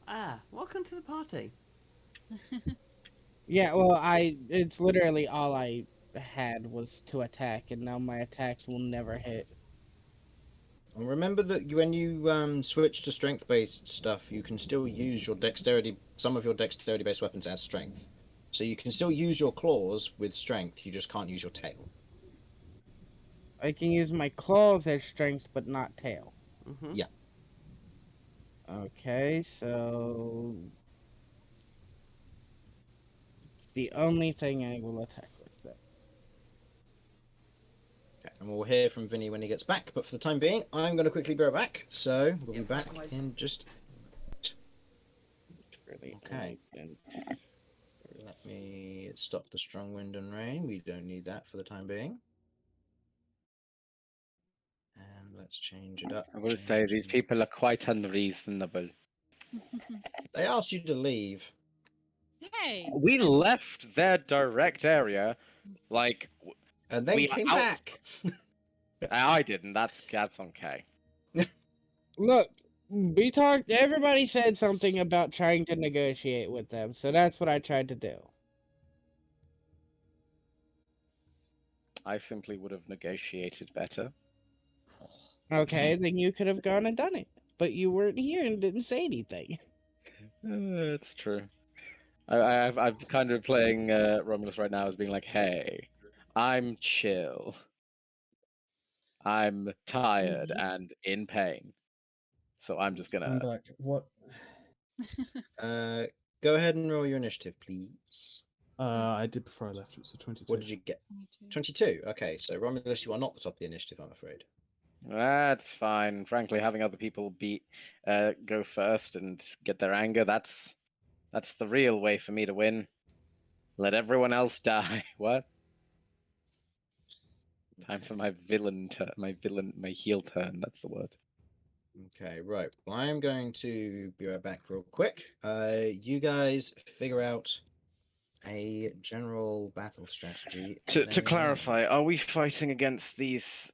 Ah, welcome to the party. Yeah, well, it's literally all I had was to attack, and now my attacks will never hit. And remember that when you switch to strength-based stuff, you can still use your dexterity, some of your dexterity-based weapons as strength. So you can still use your claws with strength. You just can't use your tail. I can use my claws as strength, but not tail. Mm-hmm. Yeah. Okay, so it's the only thing I will attack with that. Okay, and we'll hear from Vinny when he gets back. But for the time being, I'm going to quickly be right back. So we'll be back likewise. in just. Really Okay. Let me stop the strong wind and rain. We don't need that for the time being. And let's change it up. I will say these people are quite unreasonable. They asked you to leave. Hey! We left their direct area, like And then we are came out- back. I didn't. That's okay. Look, we talked. Everybody said something about trying to negotiate with them, so that's what I tried to do. I simply would have negotiated better. Okay, then you could have gone and done it, but you weren't here and didn't say anything. It's true. I'm kind of playing Romulus right now as being like, hey, I'm chill. I'm tired and in pain. So I'm just I'm gonna. back. What? Go ahead and roll your initiative, please. I did before I left. It was a 22. What did you get? 22. 22. Okay, so Romulus, you are not the top of the initiative, I'm afraid. That's fine. Frankly, having other people go first and get their anger, that's the real way for me to win. Let everyone else die. What? Time for my villain turn. My heel turn. That's the word. Okay, right. Well, I am going to be right back real quick. You guys figure out a general battle strategy. To and then we clarify, are we fighting against these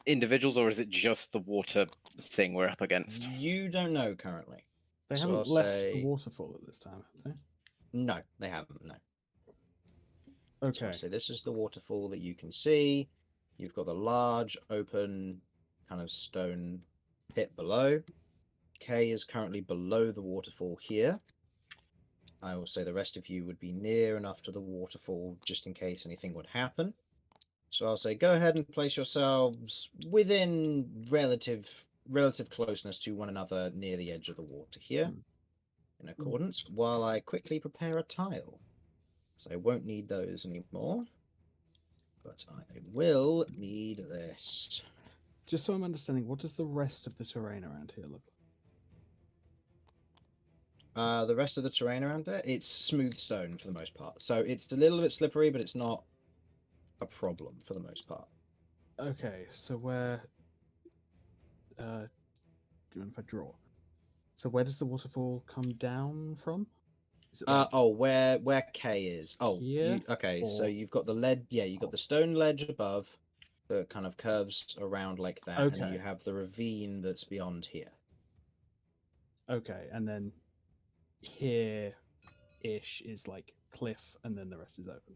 individuals, or is it just the water thing we're up against? You don't know currently. They So haven't I'll left say- the waterfall at this time, have No, they haven't. No. they? So I'll Okay. say this is the waterfall that you can see. You've got the large open kind of stone pit below. K is currently below the waterfall here. I will say the rest of you would be near enough to the waterfall just in case anything would happen. So I'll say go ahead and place yourselves within relative closeness to one another near the edge of the water here. In accordance, while I quickly prepare a tile. So I won't need those anymore. But I will need this. Just so I'm understanding, what does the rest of the terrain around here look The rest of the terrain around it, it's smooth stone for the most part. So it's a little bit slippery, but it's not a problem for the most part. like? Okay, so where... do you mind if I draw? So where does the waterfall come down from? Is it like Where K is. Oh, here? okay, so Or- you've got the ledge. Yeah, you've got the stone ledge above that kind of curves around like that, and then Okay. you have the ravine that's beyond here. Okay, and then here-ish is like cliff, and then the rest is open.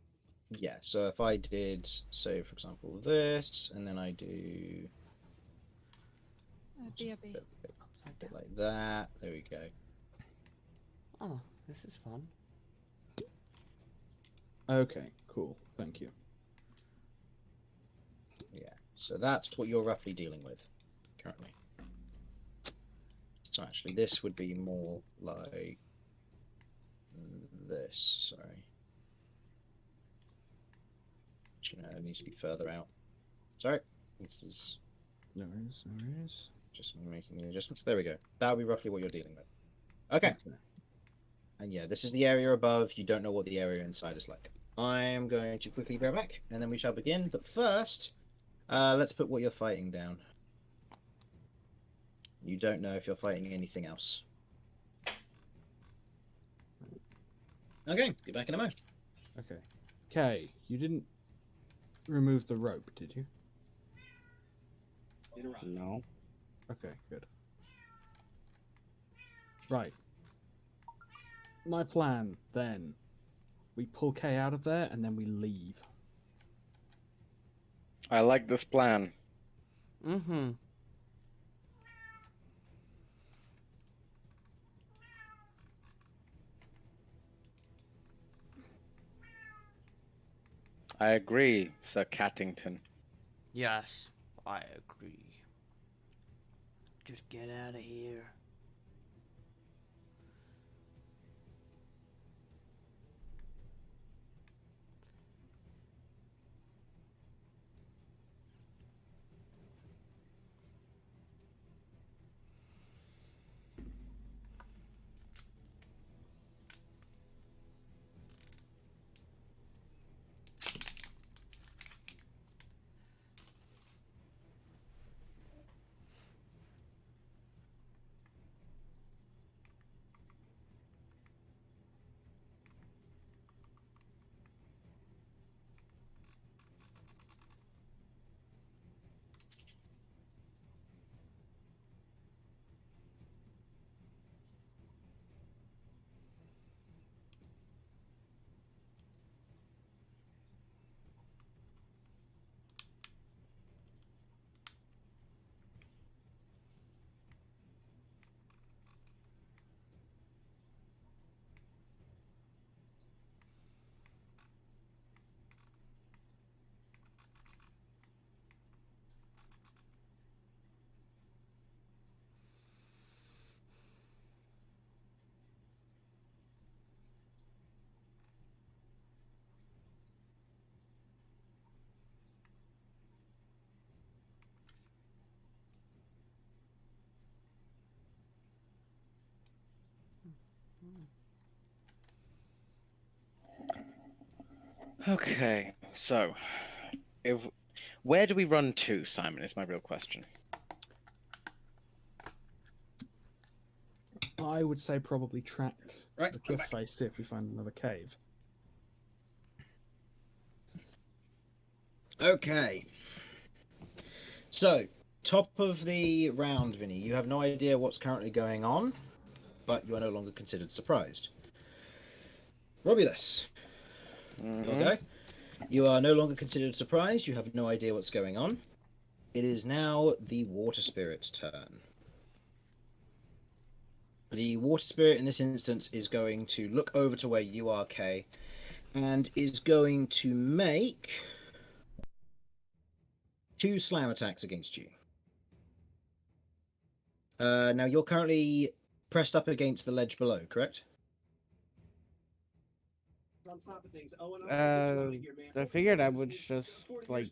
Yeah, so if I did, say, for example, this, and then I do BRB. a bit Upside down. like that, there we go. Oh, this is fun. Okay, cool. Thank you. Yeah, so that's what you're roughly dealing with currently. So actually, this would be more like this. Sorry. Actually, no, it needs to be further out. Sorry, this is No worries, no worries. just making the adjustments. There we go. That would be roughly what you're dealing with. Okay. And yeah, this is the area above. You don't know what the area inside is like. I'm going to quickly go back, and then we shall begin. But first, let's put what you're fighting down. You don't know if you're fighting anything else. Okay, get back in a moment. Okay. Kay, you didn't remove the rope, did you? No. Okay, good. Right. My plan, then. We pull Kay out of there, and then we leave. I like this plan. Mm-hmm. I agree, Sir Cattington. Yes, I agree. Just get out of here. Okay, so if where do we run to, Simon? Is my real question. I would say probably track Right, the I'm cliff back. face, see if we find another cave. Okay. So, top of the round, Vinny. You have no idea what's currently going on, but you are no longer considered surprised. Romulus, your go. You are no longer considered surprised. You have no idea what's going on. It is now the water spirit's turn. The water spirit in this instance is going to look over to where you are, Kay, and is going to make 2 slam attacks against you. Now you're currently pressed up against the ledge below, correct? I figured I was just like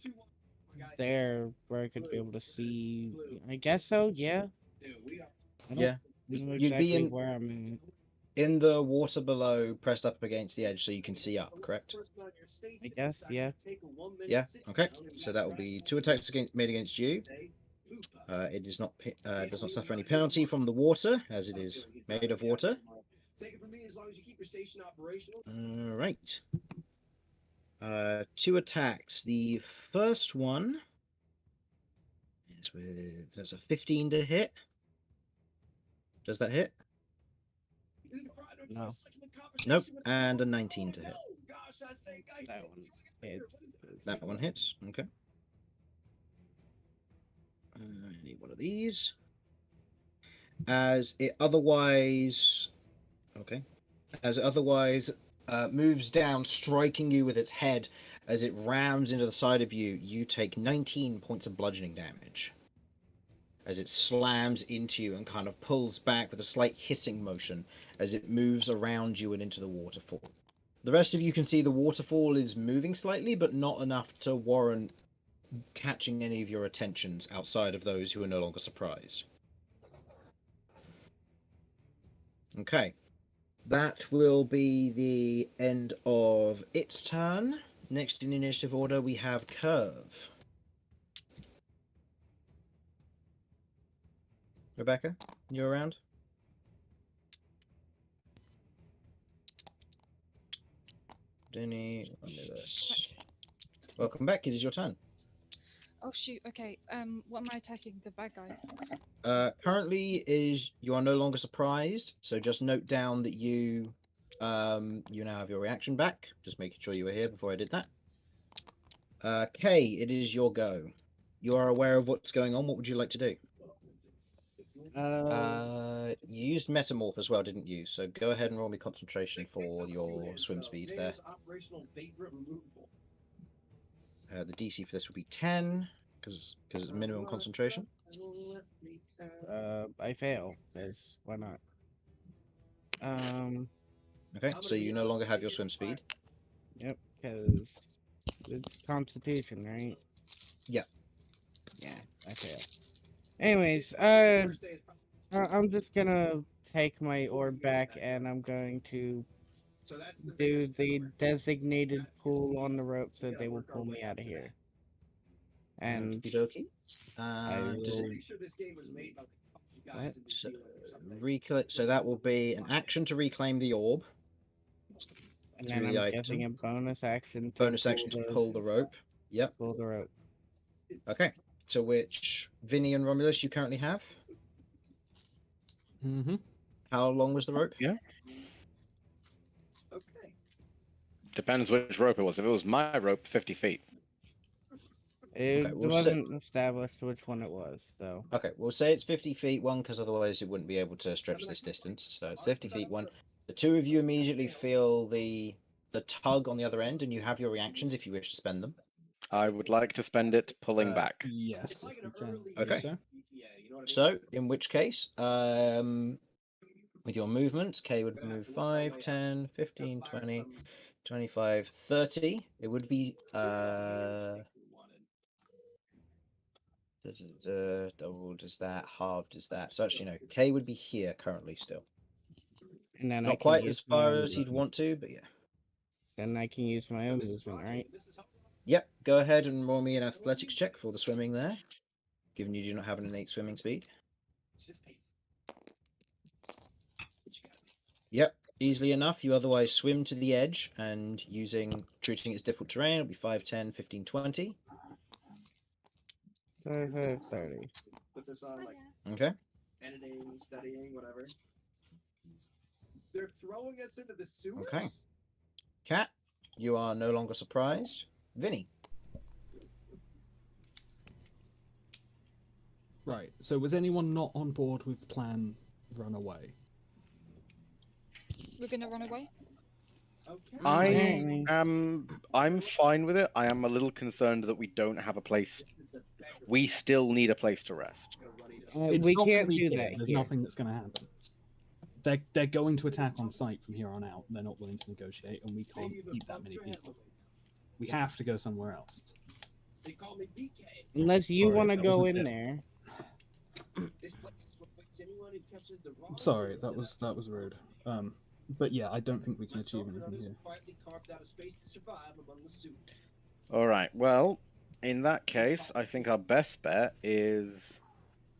there where I could be able to see. I guess so. Yeah. I don't Yeah. know You'd be exactly where I'm in the water below, pressed up against the edge so you can see up, correct? I guess. Yeah. Yeah, okay. So that will be 2 attacks made against you. It is not does not suffer any penalty from the water, as it is made of water. Alright. 2 attacks. The first one is with... That's a 15 to hit. Does that hit? No. Nope. And a 19 to hit. That one hit. That one hits. Okay. I need one of these. As it otherwise... Okay. As it otherwise moves down, striking you with its head as it rams into the side of you, you take 19 points of bludgeoning damage. As it slams into you and kind of pulls back with a slight hissing motion as it moves around you and into the waterfall. The rest of you can see the waterfall is moving slightly, but not enough to warrant catching any of your attentions outside of those who are no longer surprised. Okay. That will be the end of its turn. Next in the initiative order, we have Curve. Rebecca, you around? Denny, Romulus. Welcome back. It is your turn. Oh shoot. Okay. What am I attacking? The bad guy. Currently, you are no longer surprised. So just note down that you now have your reaction back. Just making sure you were here before I did that. Kay, it is your go. You are aware of what's going on. What would you like to do? You used Metamorph as well, didn't you? So go ahead and roll me concentration for your swim speed there. The DC for this would be 10, because it's minimum concentration. I fail. Cause why not? Okay, so you no longer have your swim speed. Yep. Cause it's Constitution, right? Yeah. Yeah. I fail. Anyways, I'm just gonna take my orb back and I'm going to do the designated pull on the rope so they will pull me out of here. And Okie dokie. I Does it... What? So that will be an action to reclaim the orb. And through then the I'm item. getting a bonus action to Bonus action to pull the rope. Yep. pull the rope. Okay. So which Vinny and Romulus you currently have? Mm-hmm. How long was the rope? Yeah. Depends which rope it was. If it was my rope, 50 feet. It we'll wasn't established which one it was, so. Okay, we'll say it's 50 feet, one, because otherwise it wouldn't be able to stretch this distance. So it's 50 feet, one. The two of you immediately feel the tug on the other end, and you have your reactions if you wish to spend them. I would like to spend it pulling back. Yes, if we can. Okay. So. So, in which case, with your movements, K would move 5, 10, 15, 20, 25, 30. It would be double does that, half does that. So actually no, K would be here currently still. And then I Not can quite use as my far own as you'd movement. want to, but yeah. Then I can use my own movement, right? Yep, go ahead and roll me an athletics check for the swimming there, given you do not have an innate swimming speed. Yep, easily enough. You otherwise swim to the edge and treating its difficult terrain, it'll be 5, 10, 15, 20. 30. Okay. Editing, studying, whatever. They're throwing us into the sewers? Okay. Cat, you are no longer surprised. Vinny. Right. So was anyone not on board with plan run away? We're gonna run away. Apparently. I'm fine with it. I am a little concerned that we don't have a place. We still need a place to rest. It's We not gonna can't be do here. that There's here. nothing that's going to happen. They're going to attack on sight from here on out. They're not willing to negotiate, and we can't keep that many people. We have to go somewhere else. They call me BK. Unless you Sorry, want to that go wasn't in it. there. This place is what makes anyone who catches the wrong. Sorry, that was rude. But yeah, I don't think we can achieve anything here. Quietly carved out a space to survive among the sewers. All right. Well, in that case, I think our best bet is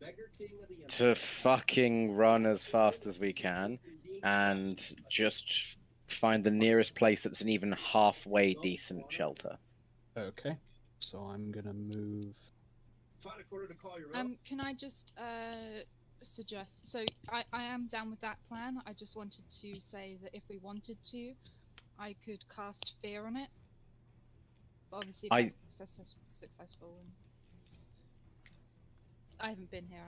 Beggar King of the to fucking run as fast as we can and just find the nearest place that's an even halfway decent shelter. Okay. So I'm gonna move. Find a quarter to call your own. Can I just suggest? So I am down with that plan. I just wanted to say that if we wanted to, I could cast fear on it. But obviously, if that's successful. And I haven't been here.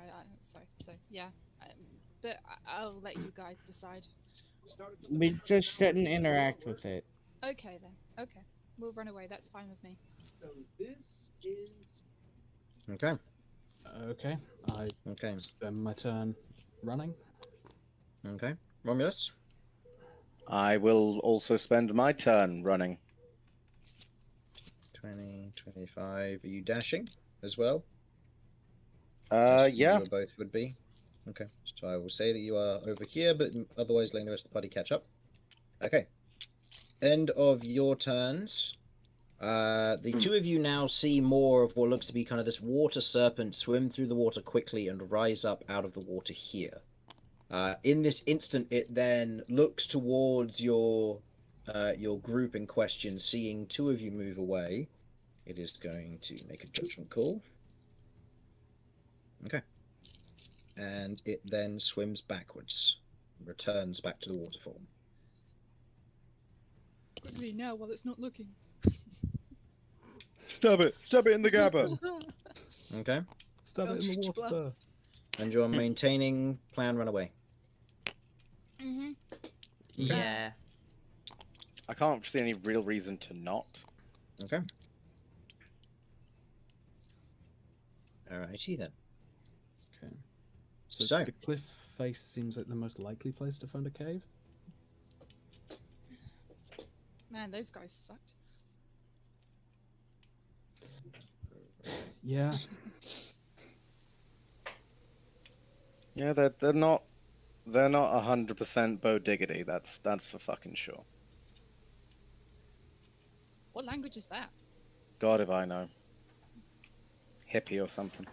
So yeah. But I'll let you guys decide. We just shouldn't interact with it. Okay then. Okay, we'll run away. That's fine with me. So this is Okay. Okay. I Okay. spend my turn running. Okay. Romulus. I will also spend my turn running. 20, 25. Are you dashing as well? Yeah. You both would be. Okay. So I will say that you are over here, but otherwise letting the rest of the party catch up. Okay. End of your turns. The two of you now see more of what looks to be kind of this water serpent swim through the water quickly and rise up out of the water here. In this instant, it then looks towards your group in question, seeing two of you move away. It is going to make a judgment call. Okay. And it then swims backwards, returns back to the waterfall. Quickly now, while it's not looking. Stab it in the gabber. Okay. Stab it in the water. Blast. And you're maintaining plan runaway. Mm-hmm. Yeah. I can't see any real reason to not. Okay. Alrighty then. Okay. So, So- the cliff face seems like the most likely place to find a cave. Man, those guys sucked. Yeah. Yeah, they're not 100% Bo Diggity. That's for fucking sure. What language is that? God if I know. Hippie or something.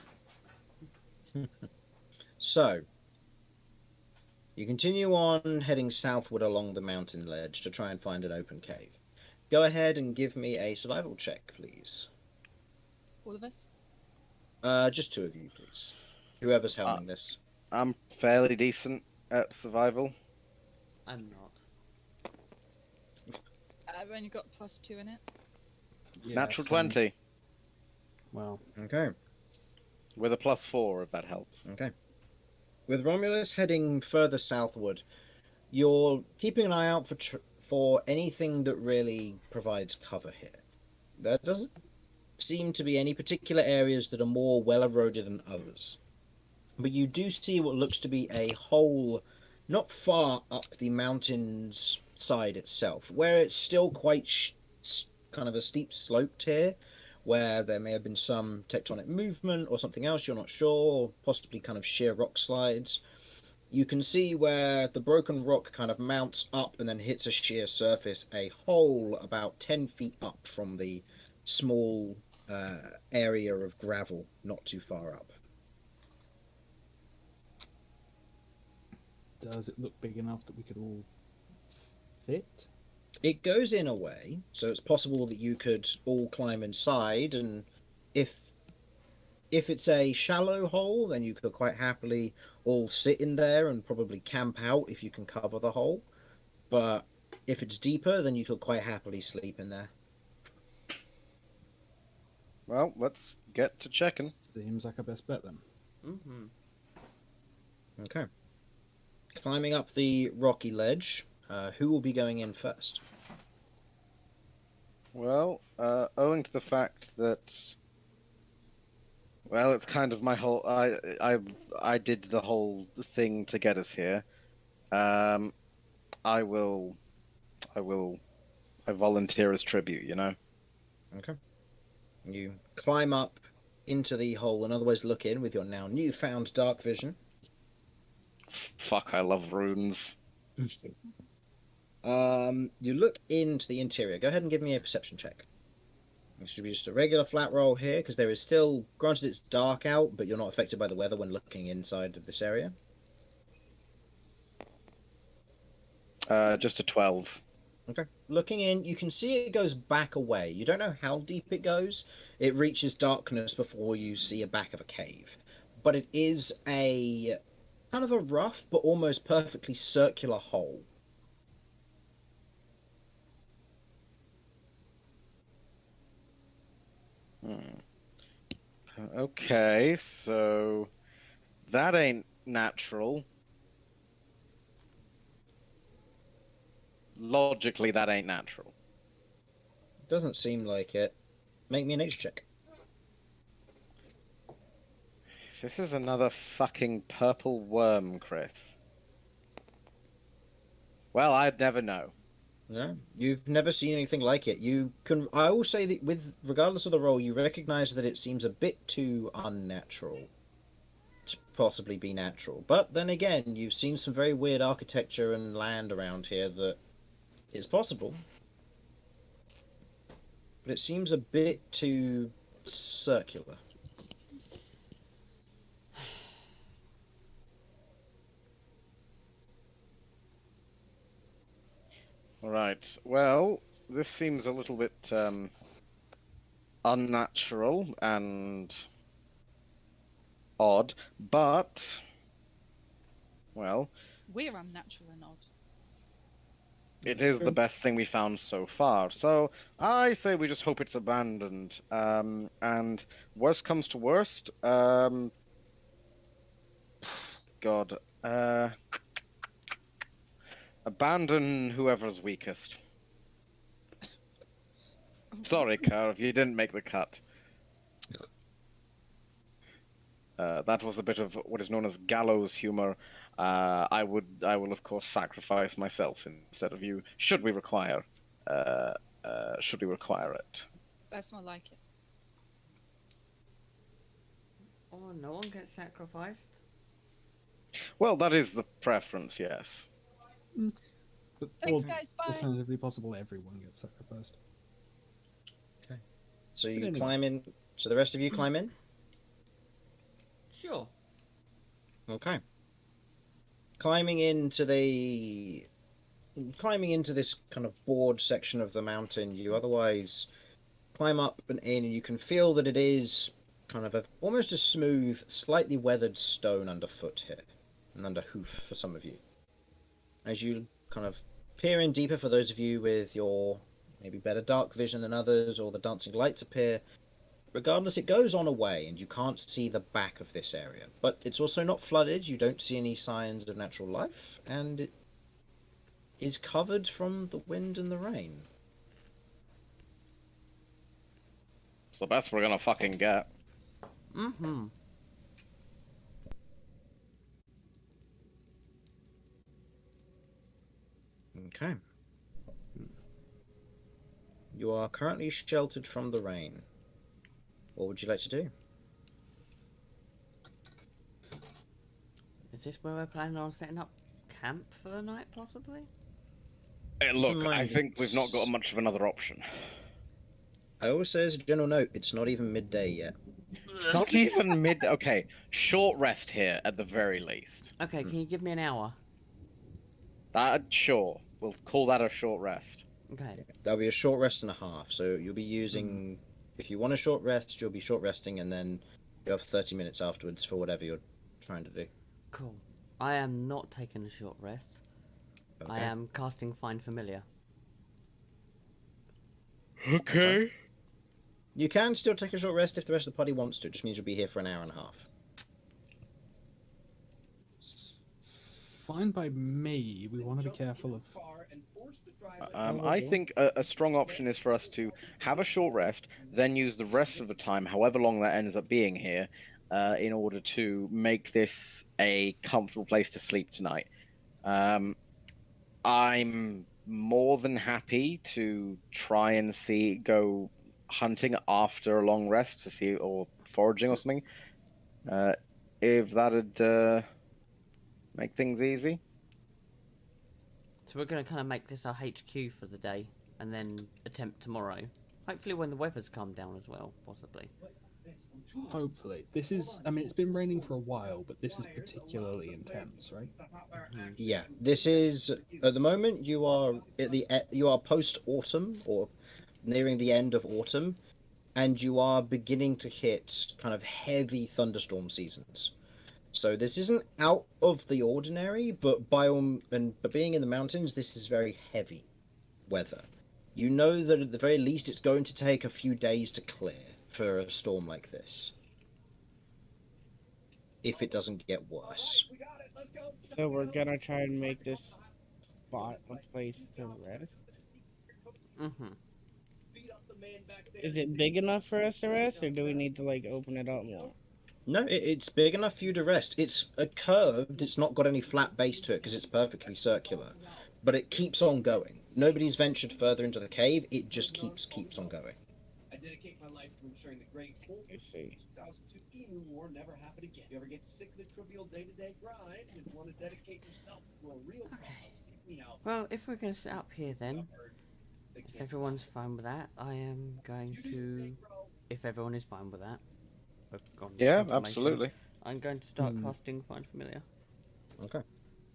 So, you continue on heading southward along the mountain ledge to try and find an open cave. Go ahead and give me a survival check, please. All of us? Just two of you, please. Whoever's helming this. I'm fairly decent at survival. I'm not. I've only got +2 in it. Yeah, Natural same. 20 Well, Okay. with a +4 if that helps. Okay. With Romulus heading further southward, you're keeping an eye out for anything that really provides cover here. There doesn't seem to be any particular areas that are more well eroded than others. But you do see what looks to be a hole not far up the mountain's side itself, where it's still quite kind of a steep slope here, where there may have been some tectonic movement or something else, you're not sure, or possibly kind of sheer rock slides. you can see where the broken rock kind of mounts up and then hits a sheer surface, a hole about 10 feet up from the small area of gravel not too far up. Does it look big enough that we could all fit? It goes in a way, so it's possible that you could all climb inside, and if it's a shallow hole, then you could quite happily all sit in there and probably camp out if you can cover the hole. But if it's deeper, then you could quite happily sleep in there. Well, let's get to checking. Seems like our best bet then. Mm-hmm. Okay. Climbing up the rocky ledge, who will be going in first? Well, owing to the fact that, well, it's kind of my whole. I did the whole thing to get us here. I volunteer as tribute. You know. Okay. You climb up into the hole and otherwise look in with your now newfound dark vision. Fuck! I love runes. You look into the interior. Go ahead and give me a perception check. It should be just a regular flat roll here, because there is still, granted it's dark out, but you're not affected by the weather when looking inside of this area. Just a 12. Okay. Looking in, you can see it goes back away. You don't know how deep it goes. It reaches darkness before you see a back of a cave. But it is a kind of a rough, but almost perfectly circular hole. Okay, so that ain't natural. Logically, that ain't natural. Doesn't seem like it. Make me a nature check. This is another fucking purple worm, Chris. Well, I'd never know. No, you've never seen anything like it. You can. I will say that, with regardless of the role, you recognise that it seems a bit too unnatural to possibly be natural. But then again, you've seen some very weird architecture and land around here that is possible. But it seems a bit too circular. Right. Well, this seems a little bit unnatural and odd, but well, We're unnatural and odd. it is the best thing we found so far. So I say we just hope it's abandoned. And worst comes to worst, God, abandon whoever's weakest. Sorry, Curve, you didn't make the cut. That was a bit of what is known as gallows humor. I will of course sacrifice myself instead of you, should we require it. That's more like it. Oh, no one gets sacrificed. Well, that is the preference, yes. But Thanks, guys. Bye. Alternatively possible, everyone gets sacrificed. So But you anyway. climb in. So the rest of you climb in. Sure. Okay. Climbing into this kind of board section of the mountain, you otherwise climb up and in, and you can feel that it is kind of almost a smooth, slightly weathered stone underfoot here, and under hoof for some of you. As you kind of peer in deeper, for those of you with your maybe better dark vision than others, or the dancing lights appear, regardless, it goes on away and you can't see the back of this area. But it's also not flooded, you don't see any signs of natural life, and it is covered from the wind and the rain. It's the best we're gonna fucking get. Mm-hmm. Okay. You are currently sheltered from the rain. What would you like to do? Is this where we're planning on setting up camp for the night, possibly? Look, I Mind think we've not got it's- much of another option. I always say as a general note, it's not even midday yet. Not even mid. Okay, short rest here at the very least. Okay, can you give me an hour? Sure. We'll call that a short rest. Okay. That'll be a short rest and a half. So you'll be using, if you want a short rest, you'll be short resting, and then you have 30 minutes afterwards for whatever you're trying to do. Cool. I am not taking a short rest. I Okay. am casting Find Familiar. Okay. You can still take a short rest if the rest of the party wants to. It just means you'll be here for an hour and a half. It's fine by me. We want to be careful of. I think a strong option is for us to have a short rest, then use the rest of the time, however long that ends up being here, in order to make this a comfortable place to sleep tonight. I'm more than happy to try and go hunting after a long rest to see, or foraging or something. If that'd make things easy. So we're going to kind of make this our HQ for the day, and then attempt tomorrow. Hopefully when the weather's calmed down as well, possibly. Hopefully, this is. I mean, it's been raining for a while, but this is particularly intense, right? Yeah, this is at the moment you are you are post autumn or nearing the end of autumn, and you are beginning to hit kind of heavy thunderstorm seasons. So this isn't out of the ordinary, but but being in the mountains, this is very heavy weather. You know that at the very least it's going to take a few days to clear for a storm like this. If it doesn't get worse. So we're gonna try and make this spot a place to rest. Mm-hmm. Is it big enough for us to rest, or do we need to like open it up more? No, it's big enough for you to rest. It's a curved, it's not got any flat base to it because it's perfectly circular. But it keeps on going. Nobody's ventured further into the cave, it just keeps on going. I dedicate my life to ensuring the great I see. 2002 Eden War never happen again. If you ever get sick of the trivial day-to-day grind and want to dedicate yourself to a real cause, pick me out. Well, if we're going to set up here then, if everyone's fine with that, I am going to... If everyone is fine with that. on Yeah, confirmation, absolutely. I'm going to start casting Find Familiar. Okay.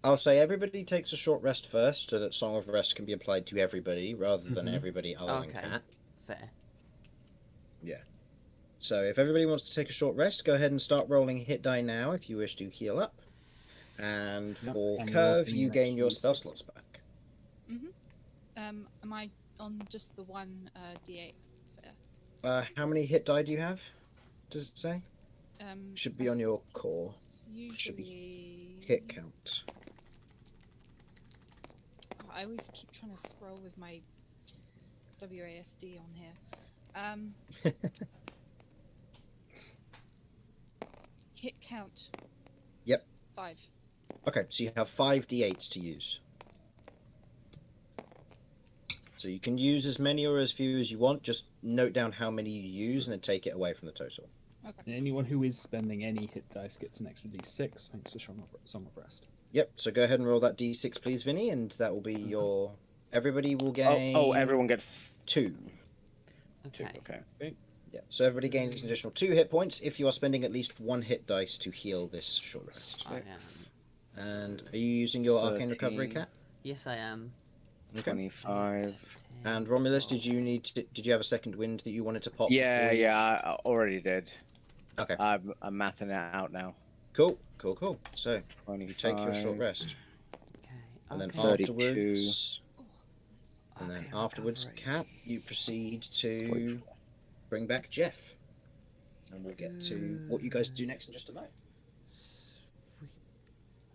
I'll say everybody takes a short rest first, so that Song of Rest can be applied to everybody rather than everybody other than Okay. Cat. Fair. So if everybody wants to take a short rest, go ahead and start rolling hit die now if you wish to heal up. And Yep, for and Curve, you're you in gain your next spell D6. slots back. Am I on just the one D8? Fair. How many hit die do you have? Does it say? Should be I on your think core. it's Should be usually hit count. I always keep trying to scroll with my WASD on here. Hit count. Yep. 5. Okay, so you have 5 d8s to use. So you can use as many or as few as you want. Just note down how many you use and then take it away from the total. And anyone who is spending any hit dice gets an extra d6 thanks to Song of Rest. Yep, so go ahead and roll that d6, please, Vinny, and that will be your... Everybody will gain... Oh, everyone gets 2. Okay. Okay. Yeah, so everybody gains an additional 2 hit points if you are spending at least 1 hit dice to heal this short rest. I am. And are you using your Arcane 13. Recovery, Cat? Yes, I am. Okay. 25. And Romulus, did you have a second wind that you wanted to pop? Yeah, before you- yeah, I already did. Okay. I'm mathing it out now. Cool. So, 25. you take your short rest. Okay. And then okay. 32. afterwards... And then Okay, afterwards, recovery. Cat, you proceed to bring back Jeff. And we'll get to what you guys do next in just a moment. Sweet.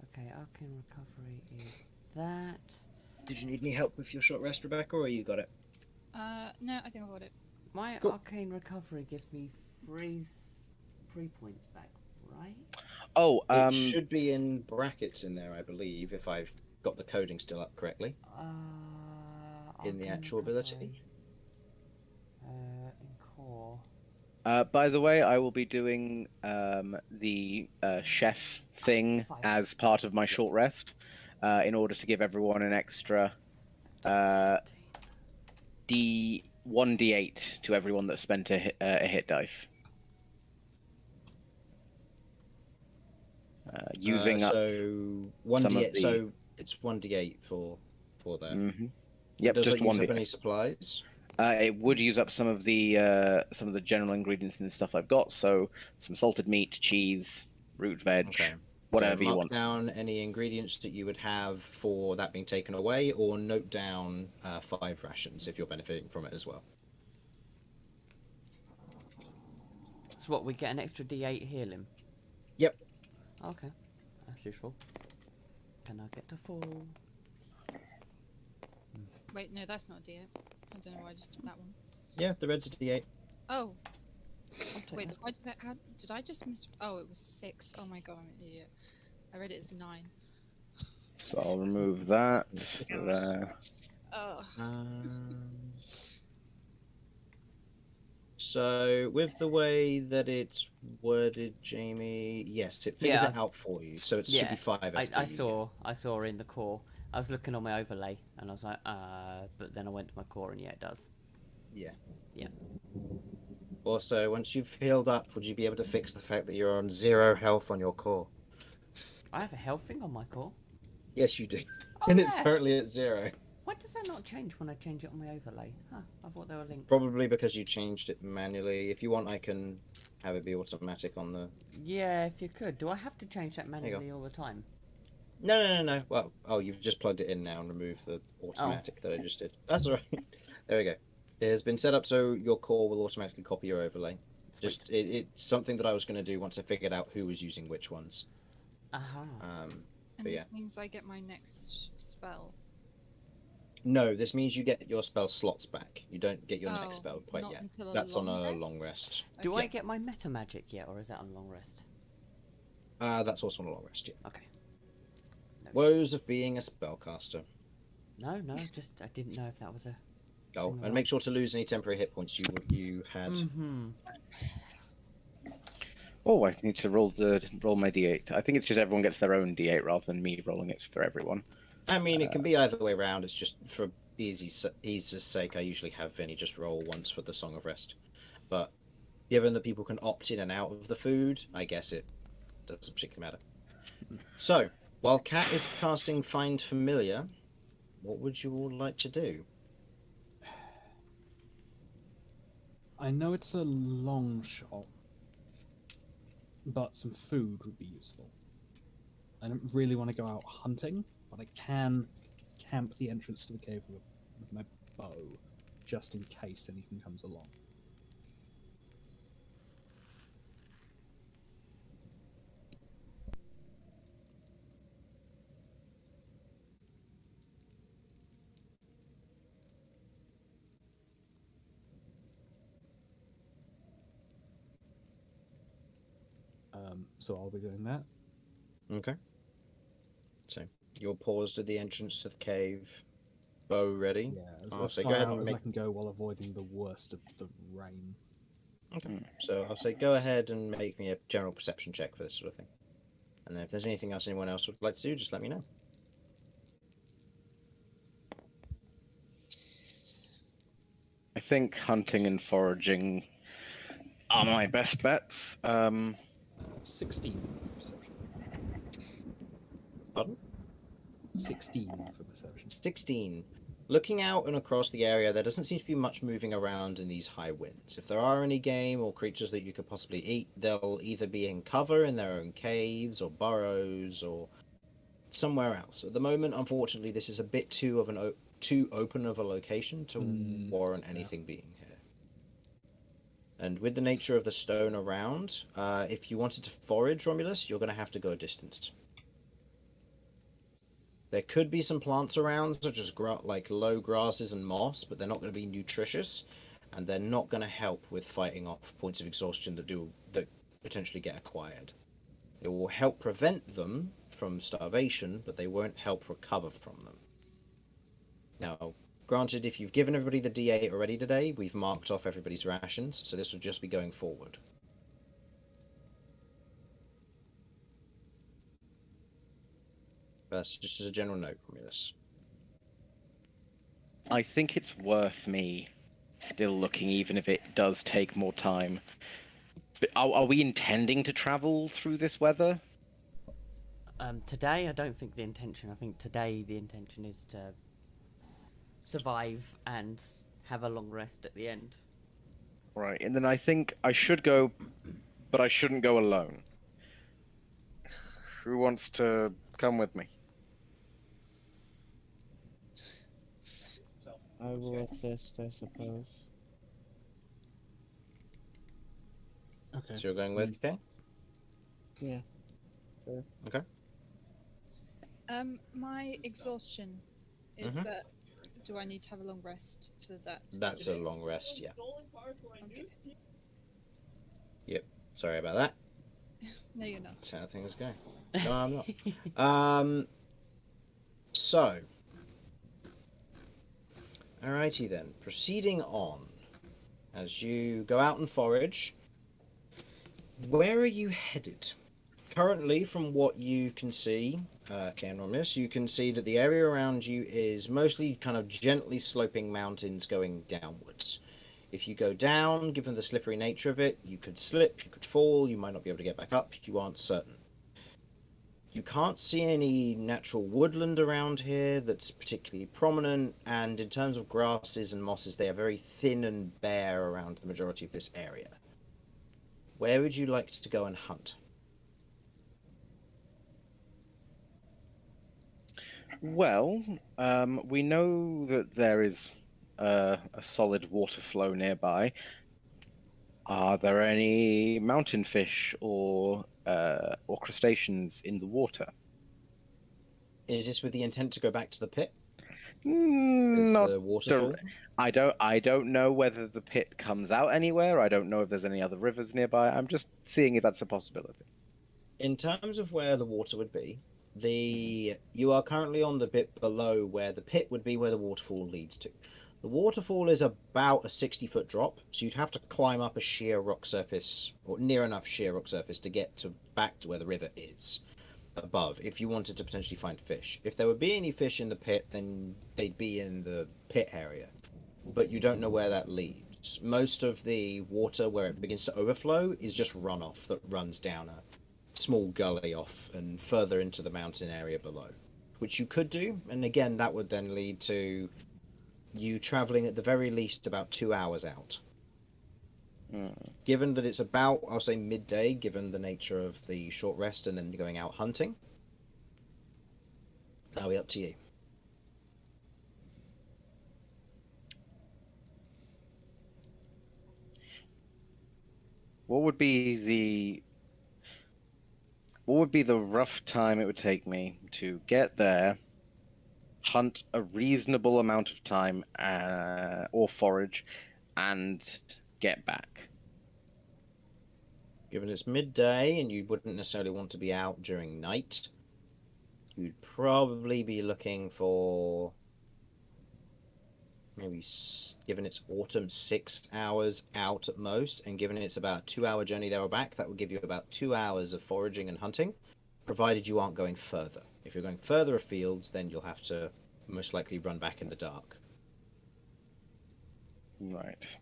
Okay, Arcane Recovery is that. Did you need any help with your short rest, Rebecca, or you got it? No, I think I got it. My Cool. Arcane Recovery gives me 3 points back, right? Oh, It should be in brackets in there, I believe, if I've got the coding still up correctly. In the Arcane actual ability? Recovery. In core. By the way, I will be doing the chef thing Five. as part of my short rest, in order to give everyone an extra uh, 17. D1d8 to everyone that spent a hit dice. Using up so one some of d8. the. So it's 1d8 for that. Mhm. Yep, Does just that use one up d8. any supplies? It would use up some of the general ingredients and stuff I've got. So some salted meat, cheese, root veg, Okay. whatever So you mark want. down any ingredients that you would have for that being taken away, or note down 5 rations if you're benefiting from it as well. So what, we get an extra D8 healing? Yep. Okay, that's useful. Can I get to 4? Wait, no, that's not a D8. I don't know why I just took that one. Yeah, the red's a d8. Oh, I'll take wait, that. why did I just miss? Oh, it was 6. Oh my god, I'm an idiot. I read it as 9. So I'll remove that there. Oh. So with the way that it's worded, Jamie, yes, it figures Yeah, it out for you. So it should Yeah, be 5 SP. I saw her in the core. I was looking on my overlay, and I was like, but then I went to my core, and yeah, it does. Yeah. Yeah. Also, once you've healed up, would you be able to fix the fact that you're on 0 health on your core? I have a health thing on my core. Yes, you do. Oh, And it's yeah. currently at 0. Why does that not change when I change it on my overlay? Huh, I thought they were linked. Probably because you changed it manually. If you want, I can have it be automatic on the... Yeah, if you could. Do I have to change that you go. manually all the time? No. Well, oh, you've just plugged it in now and removed the automatic that I just did. That's all right. There we go. It has been set up so your core will automatically copy your overlay. Just it's something that I was going to do once I figured out who was using which ones. Aha. And But this yeah. means I get my next spell. No, this means you get your spell slots back. You don't get your next Oh, spell quite not yet. until a That's on long a rest? long rest. Do Okay. I get my meta magic yet, or is that on long rest? That's also on a long rest, yeah. Okay. No, Woes of being a spellcaster. no, just I didn't know if that was a. Oh, Thing and make sure to lose any temporary hit points you had. Mm-hmm. Oh, I need to roll my d8. I think it's just everyone gets their own d8 rather than me rolling it for everyone. I mean, it can be either way around. It's just for ease's sake, I usually have Vinny just roll once for the Song of Rest. But given that people can opt in and out of the food, I guess it doesn't particularly matter. So, while Kat is casting Find Familiar, what would you all like to do? I know it's a long shot, but some food would be useful. I don't really want to go out hunting, but I can camp the entrance to the cave with my bow, just in case anything comes along. So I'll be doing that. Okay. So, you're paused at the entrance to the cave, bow ready. Yeah, as So far go ahead out and as make... I can go while avoiding the worst of the rain. Okay. So I'll say go ahead and make me a general perception check for this sort of thing. And then if there's anything else anyone else would like to do, just let me know. I think hunting and foraging are my best bets. 16 for perception. Pardon? 16 for perception. 16. Looking out and across the area, there doesn't seem to be much moving around in these high winds. If there are any game or creatures that you could possibly eat, they'll either be in cover in their own caves or burrows or somewhere else. At the moment, unfortunately, this is a bit too open of a location to warrant anything being here. And with the nature of the stone around, if you wanted to forage, Romulus, you're going to have to go a distance. There could be some plants around, such as like low grasses and moss, but they're not going to be nutritious, and they're not going to help with fighting off points of exhaustion that potentially get acquired. It will help prevent them from starvation, but they won't help recover from them. Now, Granted, if you've given everybody the D8 already today, we've marked off everybody's rations, so this will just be going forward. That's just as a general note, Romulus. I think it's worth me still looking, even if it does take more time. But are we intending to travel through this weather? Today, I don't think the intention. I think today the intention is to survive and have a long rest at the end. Right, and then I think I should go, but I shouldn't go alone. Who wants to come with me? I will assist, I suppose. Okay. So you're going with, okay? Yeah. Sure. Okay. My exhaustion is Mhm. that. Do I need to have a long rest for that? That's a long rest, yeah. Okay. Yep. Sorry about that. No, you're not. That's how things go. No, I'm not. So. Alrighty then. Proceeding on. As you go out and forage, where are you headed? Currently, from what you can see, Romulus, you can see that the area around you is mostly kind of gently sloping mountains going downwards. If you go down, given the slippery nature of it, you could slip, you could fall, you might not be able to get back up, you aren't certain. You can't see any natural woodland around here that's particularly prominent, and in terms of grasses and mosses, they are very thin and bare around the majority of this area. Where would you like to go and hunt? Well, we know that there is a solid water flow nearby. Are there any mountain fish or crustaceans in the water? Is this with the intent to go back to the pit? Not the waterfall? I don't know whether the pit comes out anywhere. I don't know if there's any other rivers nearby. I'm just seeing if that's a possibility. In terms of where the water would be, you are currently on the bit below where the pit would be, where the waterfall leads to. The waterfall is about a 60-foot drop, so you'd have to climb up a sheer rock surface, or near enough sheer rock surface, to get back to where the river is above, if you wanted to potentially find fish. If there would be any fish in the pit, then they'd be in the pit area, but you don't know where that leads. Most of the water, where it begins to overflow, is just runoff that runs down a small gully off and further into the mountain area below, which you could do, and again that would then lead to you traveling at the very least about 2 hours out. Given that it's about, I'll say, midday, given the nature of the short rest and then going out hunting, that'll be up to you. What would be the rough time it would take me to get there, hunt a reasonable amount of time, or forage, and get back? Given it's midday and you wouldn't necessarily want to be out during night, you'd probably be looking for maybe, given it's autumn, 6 hours out at most, and given it's about a 2-hour journey there or back, that would give you about 2 hours of foraging and hunting, provided you aren't going further. If you're going further afields, then you'll have to most likely run back in the dark. Right.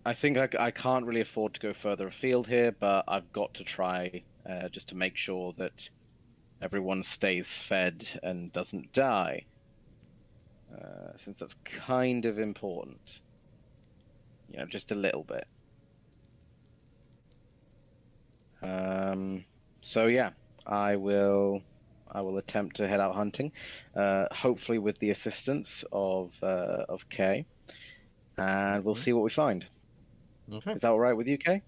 I think I can't really afford to go further afield here, but I've got to try just to make sure that everyone stays fed and doesn't die. Since that's kind of important. You know, just a little bit. So yeah, I will attempt to head out hunting, hopefully with the assistance of Kay, and we'll see what we find. Okay. Is that all right with you, Kay?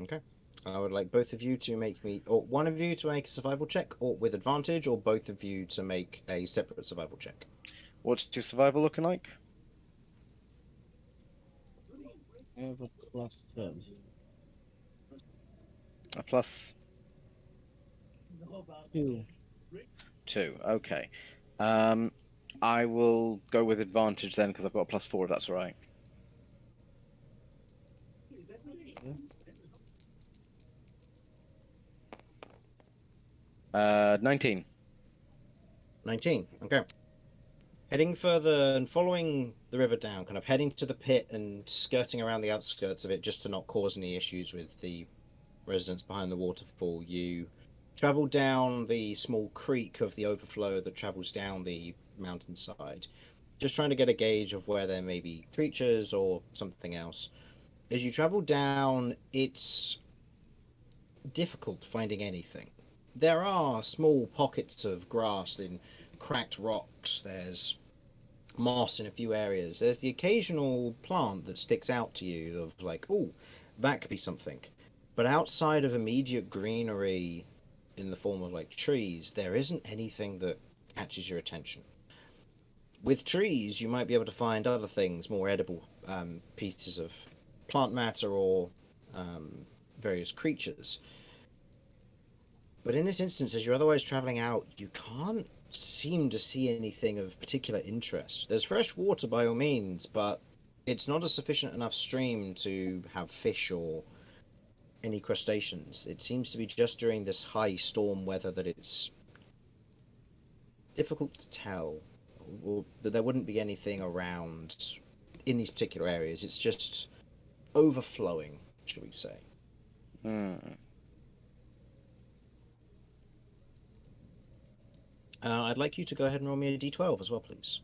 Okay. I would like both of you to make me, or one of you to make a survival check, or with advantage, or both of you to make a separate survival check. What's your survival looking like? I have a +10. A plus. 2. 2. Okay. I will go with advantage then because I've got a +4. If that's all right. 19. 19. Okay. Heading further and following the river down, kind of heading to the pit and skirting around the outskirts of it just to not cause any issues with the residents behind the waterfall, you travel down the small creek of the overflow that travels down the mountainside, just trying to get a gauge of where there may be creatures or something else. As you travel down, it's difficult finding anything. There are small pockets of grass in cracked rocks. There's moss in a few areas. There's the occasional plant that sticks out to you of like, oh, that could be something. But outside of immediate greenery in the form of like trees, there isn't anything that catches your attention. With trees, you might be able to find other things, more edible pieces of plant matter or various creatures. But in this instance, as you're otherwise traveling out, you can't seem to see anything of particular interest. There's fresh water by all means, but it's not a sufficient enough stream to have fish or any crustaceans. It seems to be just during this high storm weather that it's difficult to tell, or that there wouldn't be anything around in these particular areas. It's just overflowing, shall we say. I'd like you to go ahead and roll me a d12 as well, please.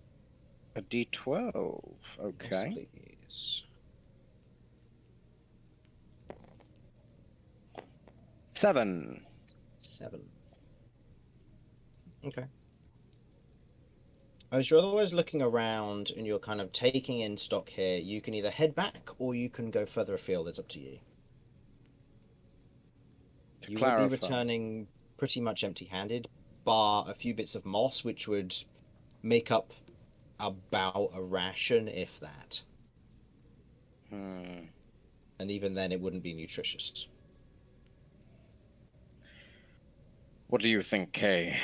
A d12. Okay. Yes, please. 7. 7. Okay. As you're otherwise looking around and you're kind of taking in stock here, you can either head back or you can go further afield. It's up to you. You will be returning pretty much empty-handed, bar a few bits of moss, which would make up about a ration, if that. And even then, it wouldn't be nutritious. What do you think, Kay?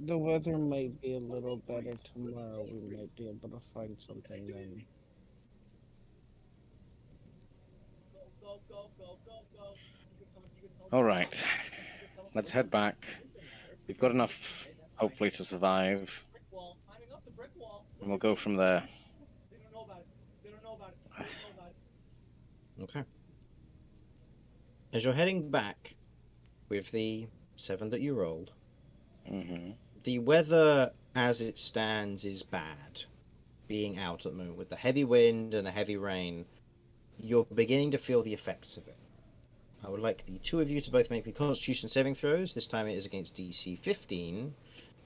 The weather might be a little better tomorrow. We might be able to find something then. All right. Let's head back. We've got enough, hopefully, to survive. And we'll go from there. Okay. As you're heading back with the 7 that you rolled, the weather as it stands is bad. Being out at the moment with the heavy wind and the heavy rain, you're beginning to feel the effects of it. I would like the two of you to both make me Constitution saving throws. This time it is against DC 15,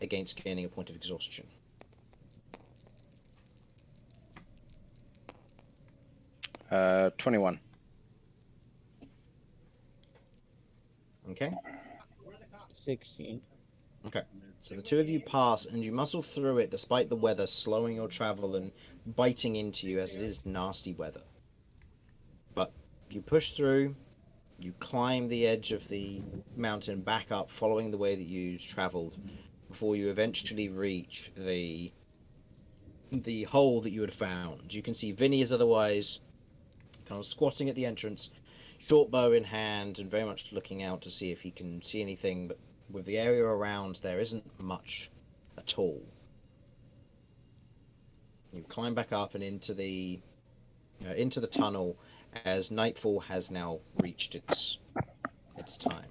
against gaining a point of exhaustion. 21. Okay. 16. Okay. So the two of you pass, and you muscle through it despite the weather slowing your travel and biting into you as it is nasty weather. But you push through, you climb the edge of the mountain back up, following the way that you traveled, before you eventually reach the hole that you had found. You can see Vinny is otherwise kind of squatting at the entrance, short bow in hand, and very much looking out to see if he can see anything, but with the area around, there isn't much at all. You climb back up and into the tunnel as nightfall has now reached its time.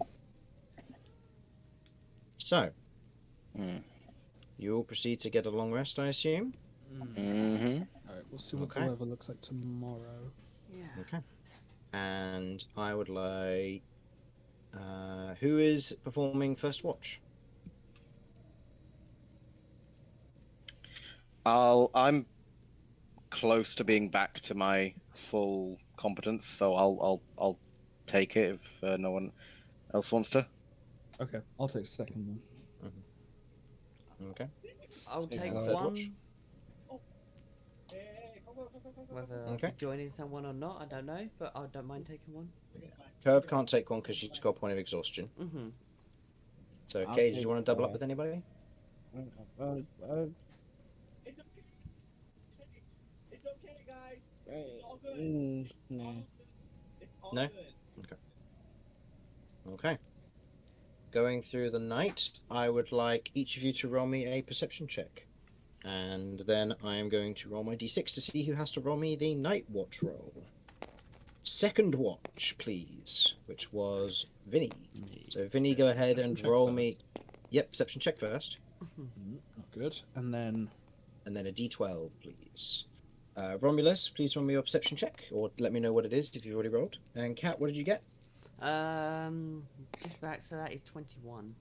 So, you will proceed to get a long rest, I assume? Alright, we'll see what the weather looks like tomorrow. Yeah. Okay. And I would like... who is performing first watch? I'm close to being back to my full competence, so I'll take it if no one. else wants to? Okay, I'll take second then. Okay. I'll Yeah, take third one. watch. Whether I'll Okay. be joining someone or not, I don't know, but I don't mind taking one. Curve can't take one because she's got a point of exhaustion. Mm-hmm. So, I'll Kay, did take you want to double up one. with anybody? It's okay, guys. No. It's all No? good. Okay. Going through the night, I would like each of you to roll me a perception check. And then I am going to roll my d6 to see who has to roll me the night watch roll. Second watch, please, which was Vinny. So, Vinny, go ahead Perception and check roll first. me. Yep, perception check first. Not good. And then And then a d12, please. Romulus, please roll me your perception check, or let me know what it is if you've already rolled. And Kat, what did you get? Just back, so that is 21.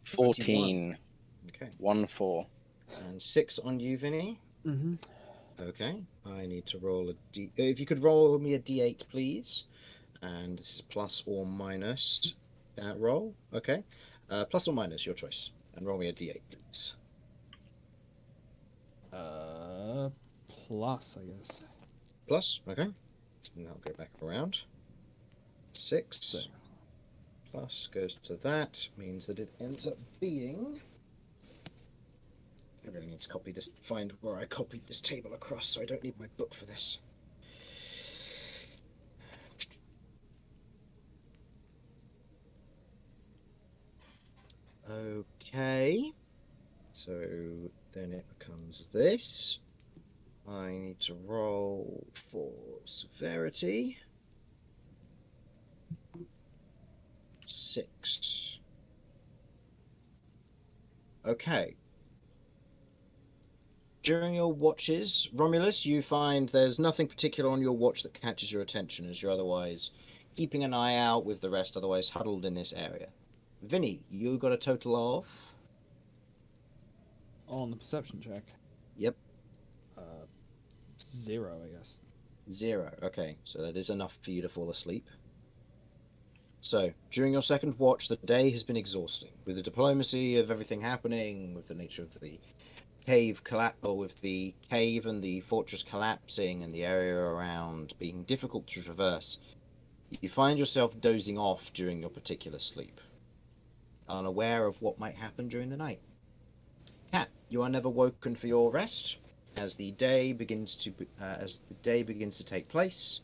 14. Okay. 1-4. And 6 on you, Vinny. Mm-hmm. Okay. I need to roll a d. If you could roll me a d8, please. And this is plus or minus that roll. Okay. Plus or minus, your choice. And roll me a d8, please. Plus, I guess. Plus, okay. And I'll go back around. 6. 6. Plus goes to that, means that it ends up being. I really need to copy this, find where I copied this table across, so I don't need my book for this. Okay. So then it becomes this. I need to roll for severity. 6. Okay. During your watches, Romulus, you find there's nothing particular on your watch that catches your attention, as you're otherwise keeping an eye out with the rest, otherwise huddled in this area. Vinny, you got a total of? On the perception check. Yep. 0, I guess. 0. Okay, so that is enough for you to fall asleep. So, during your second watch, the day has been exhausting. With the diplomacy of everything happening, with the nature of the cave or with the cave and the fortress collapsing and the area around being difficult to traverse, you find yourself dozing off during your particular sleep, unaware of what might happen during the night. Cat, you are never woken for your rest. As the day begins to take place,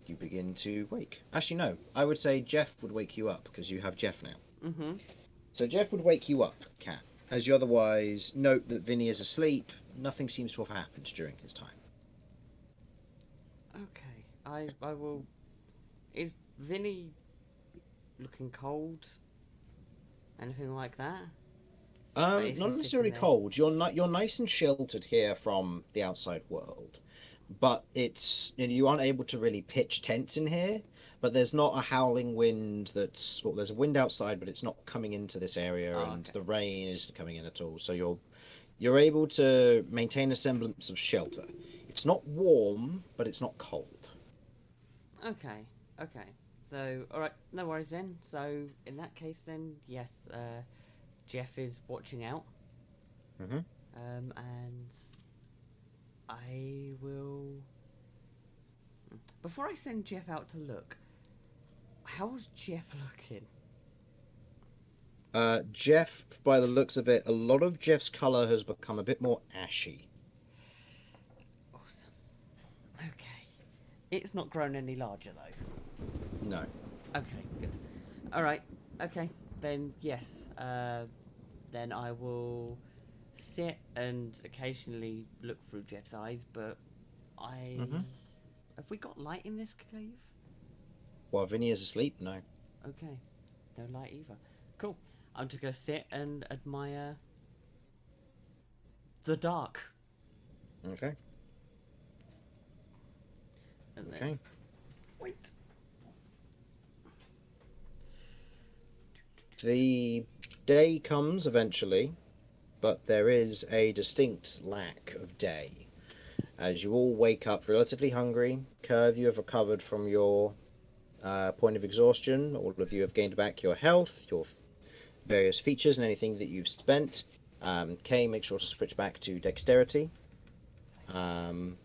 you begin to wake. Actually, no. I would say Jeff would wake you up because you have Jeff now. Mm-hmm. So Jeff would wake you up, Cat. As you otherwise note that Vinny is asleep, nothing seems to have happened during his time. Okay. I will. Is Vinny looking cold? Anything like that? But is he Not necessarily sitting there? cold. You're nice and sheltered here from the outside world, but you aren't able to really pitch tents in here. But there's not a howling wind there's a wind outside, but it's not coming into this area, Oh, and okay. the rain isn't coming in at all. So you're able to maintain a semblance of shelter. It's not warm, but it's not cold. Okay. Okay. So, all right. No worries then. So, in that case, then yes, Jeff is watching out. Mm-hmm. And I will. Before I send Jeff out to look, how's Jeff looking? Jeff, by the looks of it, a lot of Jeff's color has become a bit more ashy. Awesome. Okay. It's not grown any larger though. No. Okay, good. All right. Okay. Then yes. Then I will sit and occasionally look through Jeff's eyes. But have we got light in this cave? While Vinny is asleep, no. Okay. No light either. Cool. I'm just gonna sit and admire the dark. Okay. And then Okay. wait. The day comes eventually, but there is a distinct lack of day. As you all wake up relatively hungry, Curve, you have recovered from your point of exhaustion. All of you have gained back your health, your various features, and anything that you've spent. Kay, make sure to switch back to dexterity. And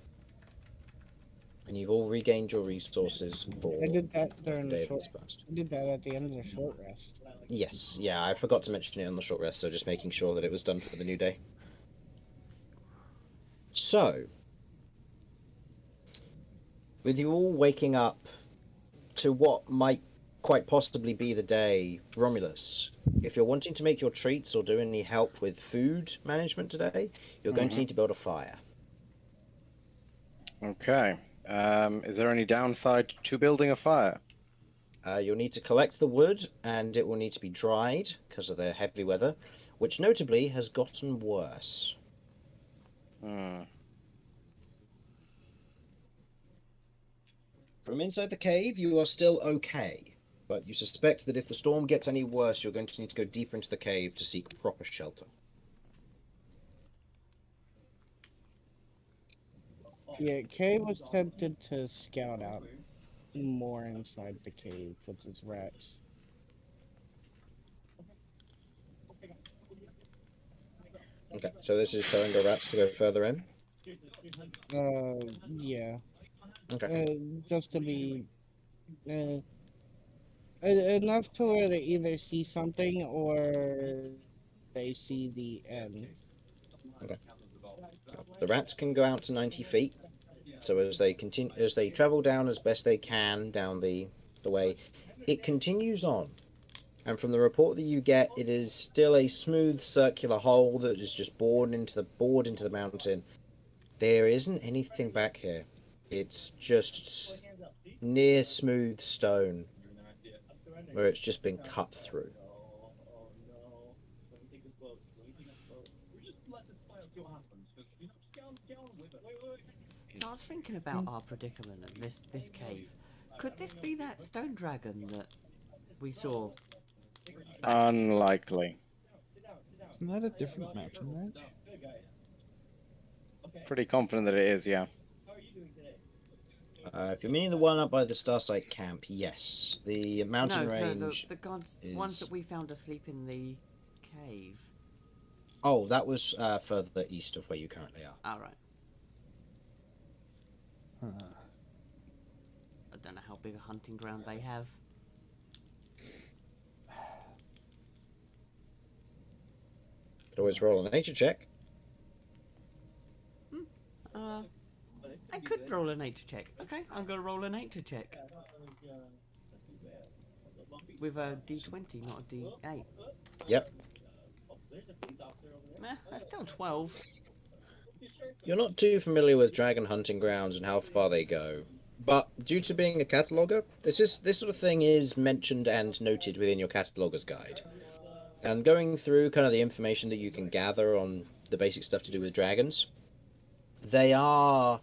you've all regained your resources for I did that during the day the of short. this past. I did that at the end of the short rest. Yes, yeah, I forgot to mention it on the short rest, so just making sure that it was done for the new day. So, with you all waking up to what might quite possibly be the day, Romulus, if you're wanting to make your treats or do any help with food management today, you're going to need to build a fire. Okay. Is there any downside to building a fire? You'll need to collect the wood, and it will need to be dried because of the heavy weather, which notably has gotten worse. Hmm. From inside the cave, you are still okay, but you suspect that if the storm gets any worse, you're going to need to go deeper into the cave to seek proper shelter. Yeah, Kay was tempted to scout out more inside the cave with its rats. Okay, so this is telling the rats to go further in? Yeah. Okay. Just to be, enough to where they either see something or they see the end. Okay. The rats can go out to 90 feet, so as they travel down as best they can down the way, it continues on. And from the report that you get, it is still a smooth circular hole that is just bored into the mountain. There isn't anything back here. It's just near smooth stone, where it's just been cut through. So I was thinking about our predicament and this cave. Could this be that stone dragon that we saw? Unlikely. Isn't that a different mountain range? Pretty confident that it is, yeah. If you're meaning the one up by the Starsight camp, yes. The mountain range. No, the gods, is... ones that we found asleep in the cave. Oh, that was further east of where you currently are. All right. I don't know how big a hunting ground they have. Could always roll a nature check. I could roll a nature check. Okay, I'm gonna roll a nature check. With a D20, not a D8. Yep. Meh, that's still 12. You're not too familiar with dragon hunting grounds and how far they go, but due to being a cataloger, this sort of thing is mentioned and noted within your cataloger's guide. And going through kind of the information that you can gather on the basic stuff to do with dragons, they are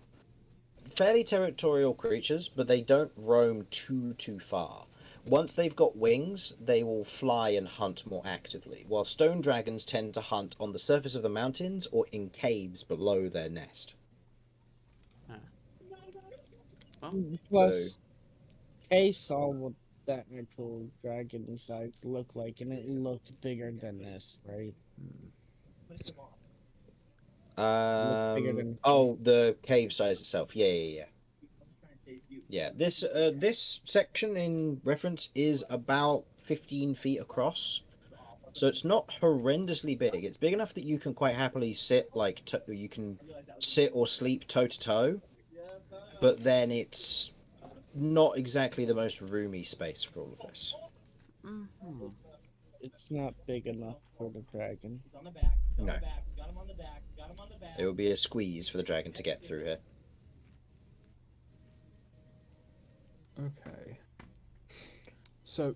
fairly territorial creatures, but they don't roam too far. Once they've got wings, they will fly and hunt more actively, while stone dragons tend to hunt on the surface of the mountains or in caves below their nest. Plus, So, Kay saw what that actual dragon size looked like, and it looked bigger than this, right? oh, the cave size itself. Yeah. Yeah, this section in reference is about 15 feet across, so it's not horrendously big. It's big enough that you can quite happily sit you can sit or sleep toe to toe, but then it's not exactly the most roomy space for all of this. Mm-hmm. It's not big enough for the dragon. No, it would be a squeeze for the dragon to get through here. Okay. So,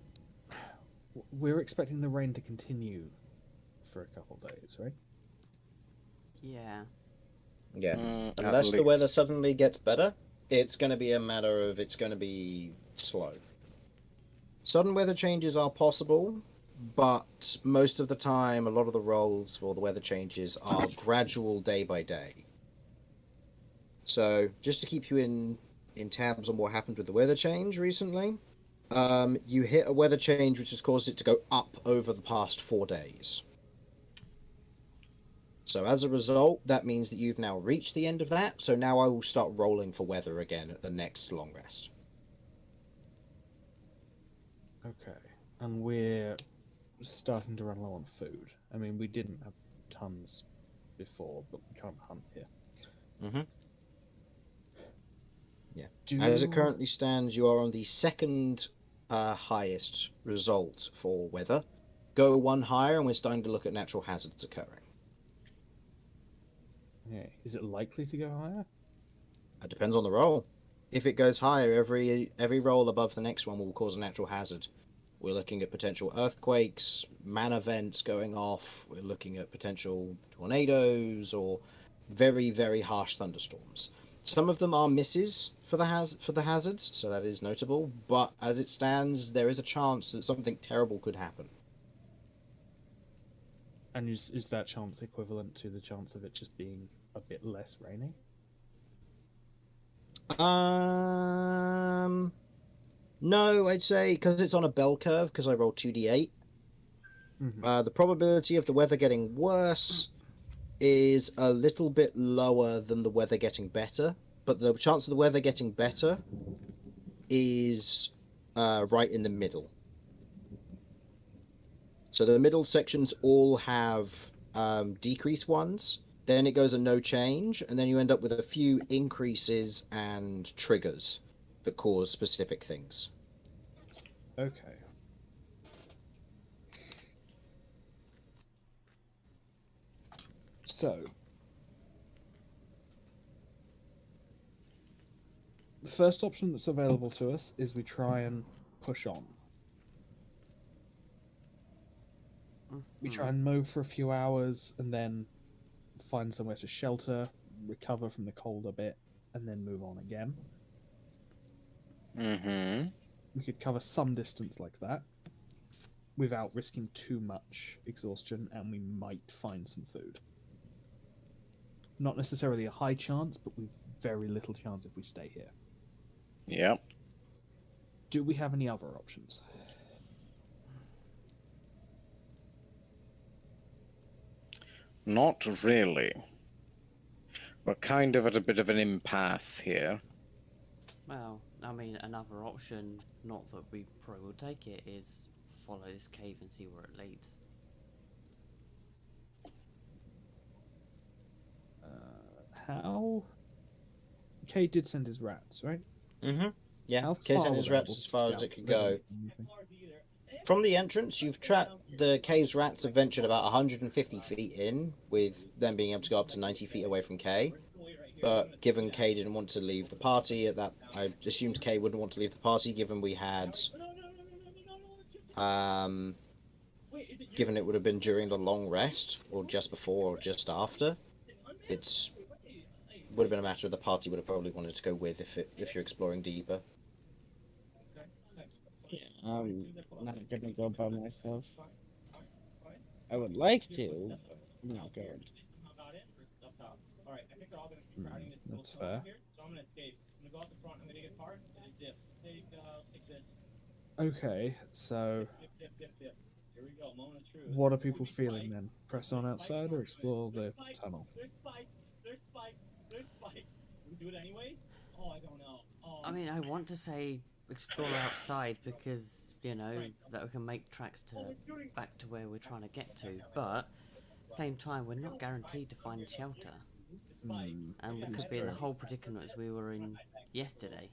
we're expecting the rain to continue for a couple days, right? Yeah. Yeah, At unless the least. weather suddenly gets better, it's going to be a matter of it's going to be slow. Sudden weather changes are possible, but most of the time, a lot of the rolls for the weather changes are gradual day by day. So, just to keep you in tabs on what happened with the weather change recently, You hit a weather change which has caused it to go up over the past 4 days. So as a result, that means that you've now reached the end of that. So now I will start rolling for weather again at the next long rest. Okay. And we're starting to run low on food. I mean, we didn't have tons before, but we can't hunt here. Mm-hmm. Yeah. As it currently stands, you are on the second highest result for weather. Go one higher, and we're starting to look at natural hazards occurring. Yeah. Is it likely to go higher? It depends on the roll. If it goes higher, every roll above the next one will cause a natural hazard. We're looking at potential earthquakes, man events going off. We're looking at potential tornadoes or very, very harsh thunderstorms. Some of them are misses for the hazards, so that is notable. But as it stands, there is a chance that something terrible could happen. And is that chance equivalent to the chance of it just being a bit less rainy? No, I'd say because it's on a bell curve, because I rolled 2d8. Mm-hmm. The probability of the weather getting worse is a little bit lower than the weather getting better, but the chance of the weather getting better is right in the middle. So the middle sections all have decrease ones, then it goes a no change, and then you end up with a few increases and triggers that cause specific things. Okay. So, the first option that's available to us is we try and push on. We try and move for a few hours and then find somewhere to shelter, recover from the cold a bit, and then move on again. Mm-hmm. We could cover some distance like that without risking too much exhaustion, and we might find some food. Not necessarily a high chance, but with very little chance if we stay here. Yep. Do we have any other options? Not really. We're kind of at a bit of an impasse here. Well, I mean, another option, not that we probably will take it, is follow this cave and see where it leads. How? Kay did send his rats, right? Mm-hmm. Yeah, How Kay far sent his were they rats able as to far as scout? it could They go. didn't do anything. From the entrance, you've trapped the Kay's rats have ventured about 150 feet in, with them being able to go up to 90 feet away from Kay. But given Kay didn't want to leave the party, I assumed Kay wouldn't want to leave the party, given we had, given it would have been during the long rest, or just before, or just after. Would have been a matter of the party would have probably wanted to go with if you're exploring deeper. Yeah, I'm not gonna go by myself. I would like to, I'm not going. That's fair. Okay, so what are people feeling then? Press on outside or explore the tunnel? I mean, I want to say explore outside because, you know, that we can make tracks back to where we're trying to get to, but same time, we're not guaranteed to find shelter. And we could be in the whole predicament as we were in yesterday.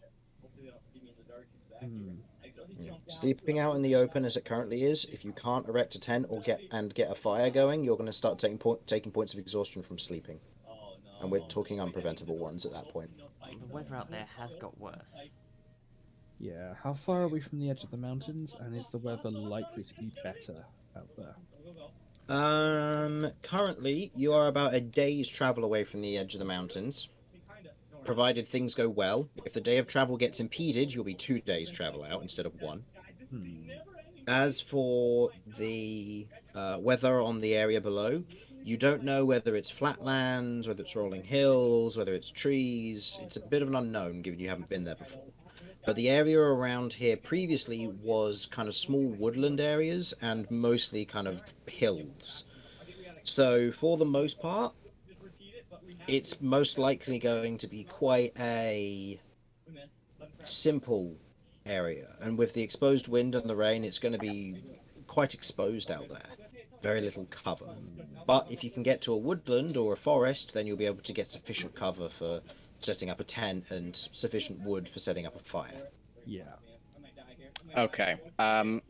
Yeah. Sleeping out in the open as it currently is, if you can't erect a tent or get a fire going, you're going to start taking points of exhaustion from sleeping. And we're talking unpreventable ones at that point. The weather out there has got worse. Yeah, how far are we from the edge of the mountains, and is the weather likely to be better out there? Currently, you are about a day's travel away from the edge of the mountains, provided things go well. If the day of travel gets impeded, you'll be 2 days travel out instead of 1. As for the weather on the area below, you don't know whether it's flatlands, whether it's rolling hills, whether it's trees. It's a bit of an unknown, given you haven't been there before. But the area around here previously was kind of small woodland areas and mostly kind of hills. So for the most part, it's most likely going to be quite a simple area. And with the exposed wind and the rain, it's going to be quite exposed out there. Very little cover. But if you can get to a woodland or a forest, then you'll be able to get sufficient cover for setting up a tent and sufficient wood for setting up a fire. Yeah. Okay. I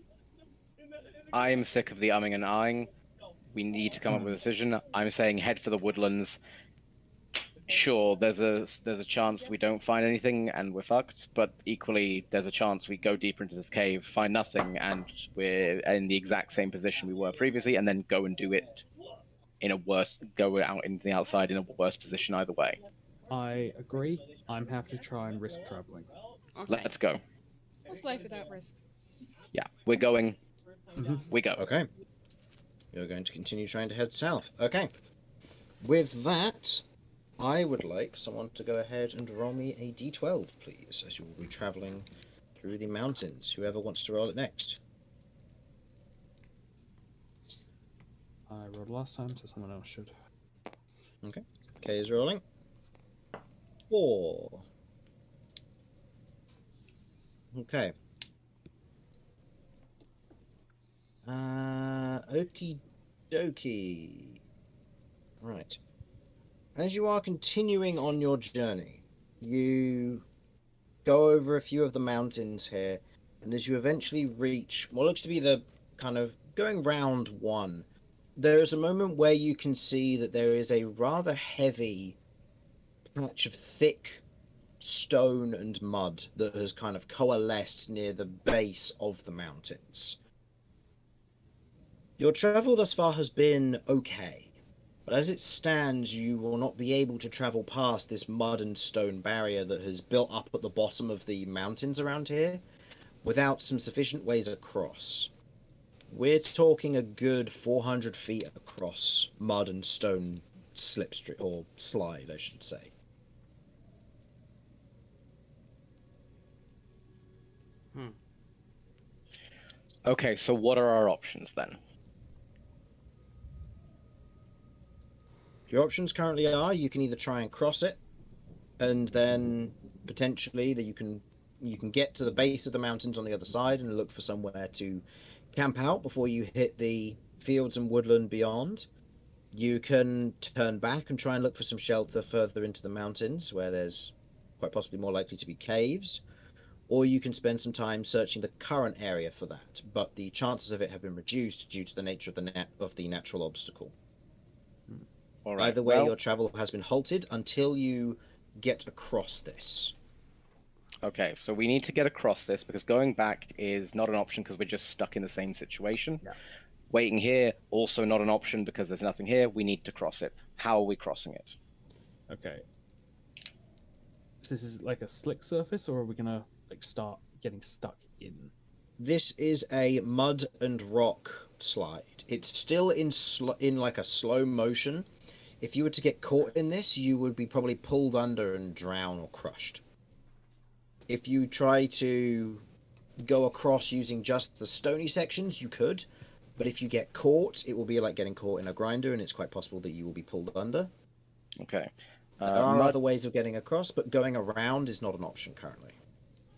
am sick of the umming and ahhing. We need to come up with a decision. I'm saying head for the woodlands. Sure, there's a chance we don't find anything and we're fucked, but equally there's a chance we go deeper into this cave, find nothing, and we're in the exact same position we were previously, and then go and do it go out into the outside in a worse position either way. I agree. I'm happy to try and risk traveling. Okay. Let's go. What's life without risks? Yeah, we're going. Mhm. We go. Okay. You're going to continue trying to head south. Okay. With that, I would like someone to go ahead and roll me a d12, please, as you will be traveling through the mountains. Whoever wants to roll it next. I rolled last time, so someone else should. Okay. Kay is rolling. 4. Okay. Okie dokie. Right. As you are continuing on your journey, you go over a few of the mountains here, and as you eventually reach what looks to be the kind of going round one, there is a moment where you can see that there is a rather heavy patch of thick stone and mud that has kind of coalesced near the base of the mountains. Your travel thus far has been okay, but as it stands, you will not be able to travel past this mud and stone barrier that has built up at the bottom of the mountains around here without some sufficient ways across. We're talking a good 400 feet across mud and stone slipstream, or slide, I should say. Okay, so what are our options then? Your options currently are you can either try and cross it, and then potentially that you can get to the base of the mountains on the other side and look for somewhere to camp out before you hit the fields and woodland beyond. You can turn back and try and look for some shelter further into the mountains where there's quite possibly more likely to be caves, or you can spend some time searching the current area for that, but the chances of it have been reduced due to the nature of the natural obstacle. All right. Either way, well, your travel has been halted until you get across this. Okay, so we need to get across this because going back is not an option because we're just stuck in the same situation. Yeah. Waiting here, also not an option because there's nothing here. We need to cross it. How are we crossing it? Okay. So this is like a slick surface, or are we gonna like start getting stuck in? This is a mud and rock slide. It's still in like a slow motion. If you were to get caught in this, you would be probably pulled under and drown or crushed. If you try to go across using just the stony sections, you could. But if you get caught, it will be like getting caught in a grinder, and it's quite possible that you will be pulled under. Okay. There are other ways of getting across, but going around is not an option currently.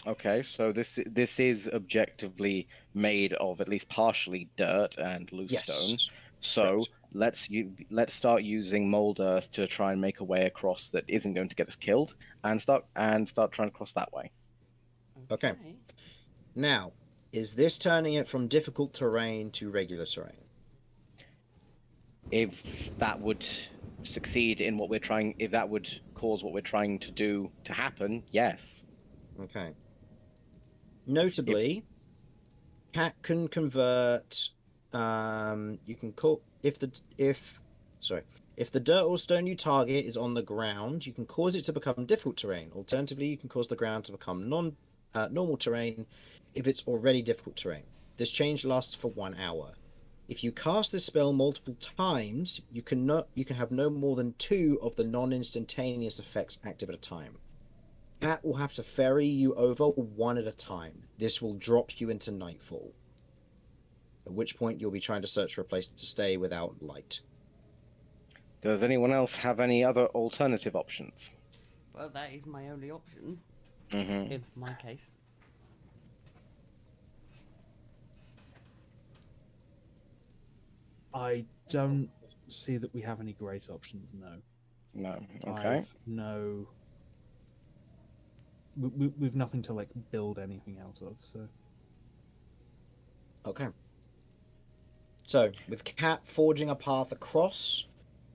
Okay, so this is objectively made of at least partially dirt and loose stone. So correct. let's start using mold earth to try and make a way across that isn't going to get us killed, and start trying to cross that way. Okay. Now, is this turning it from difficult terrain to regular terrain? If that would succeed in what we're trying, if that would cause what we're trying to do to happen, yes. Okay. Notably, Cat can convert. You can call if the dirt or stone you target is on the ground, you can cause it to become difficult terrain. Alternatively, you can cause the ground to become normal terrain if it's already difficult terrain. This change lasts for 1 hour. If you cast this spell multiple times, you can have no more than 2 of the non-instantaneous effects active at a time. Cat will have to ferry you over one at a time. This will drop you into nightfall. At which point you'll be trying to search for a place to stay without light. Does anyone else have any other alternative options? Well, that is my only option Mm-hmm. in my case. I don't see that we have any great options. No. No. Okay. We've nothing to like build anything out of. So Okay. So, with Cat forging a path across,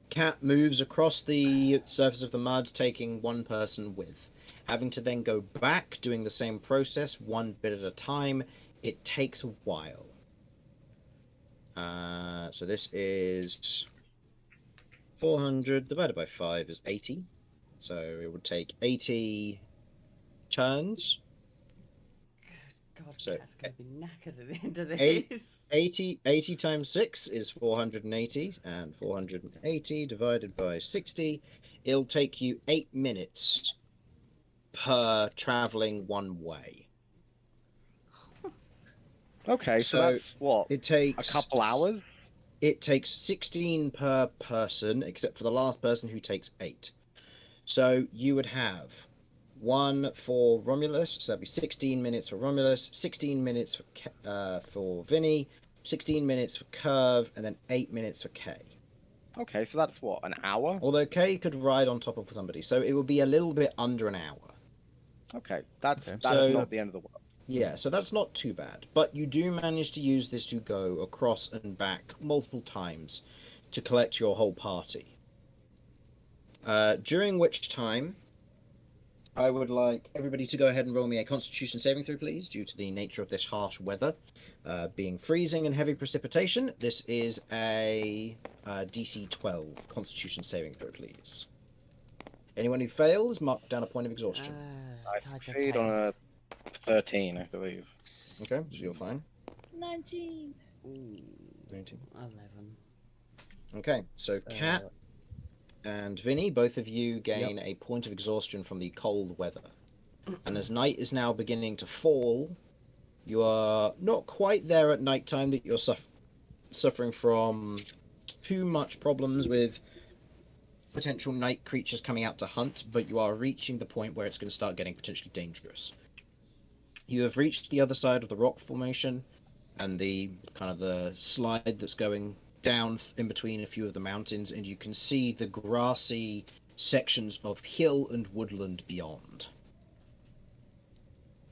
Cat moves across the surface of the mud, taking one person with. Having to then go back, doing the same process, one bit at a time, it takes a while. So this is 400 divided by 5 is 80. So it would take 80 turns. God, So, Cat's gonna be knackered at the end of eight- this. 80 times 6 is 480, and 480 divided by 60, it'll take you 8 minutes per traveling one way. Okay, so So that's what? It takes A couple hours? It takes 16 per person, except for the last person who takes 8. So you would have one for Romulus, so that'd be 16 minutes for Romulus, 16 minutes for Vinny, 16 minutes for Curve, and then 8 minutes for Kay. Okay, so that's what, an hour? Although Kay could ride on top of somebody, so it would be a little bit under an hour. Okay, that's Okay. that's So- not the end of the world. Yeah, so that's not too bad. But you do manage to use this to go across and back multiple times to collect your whole party. During which time, I would like everybody to go ahead and roll me a Constitution saving throw, please, due to the nature of this harsh weather. Being freezing and heavy precipitation, this is a DC 12 Constitution saving throw, please. Anyone who fails, mark down a point of exhaustion. I Tides of succeed on a chaos. 13, I believe. Okay, so you're fine. 19. Ooh, 19. 11. Okay, so Cat and Vinny, both of you gain a point of exhaustion from the cold weather. And as night is now beginning to fall, you are not quite there at nighttime that you're suffering from too much problems with potential night creatures coming out to hunt, but you are reaching the point where it's going to start getting potentially dangerous. You have reached the other side of the rock formation and the kind of the slide that's going down in between a few of the mountains, and you can see the grassy sections of hill and woodland beyond.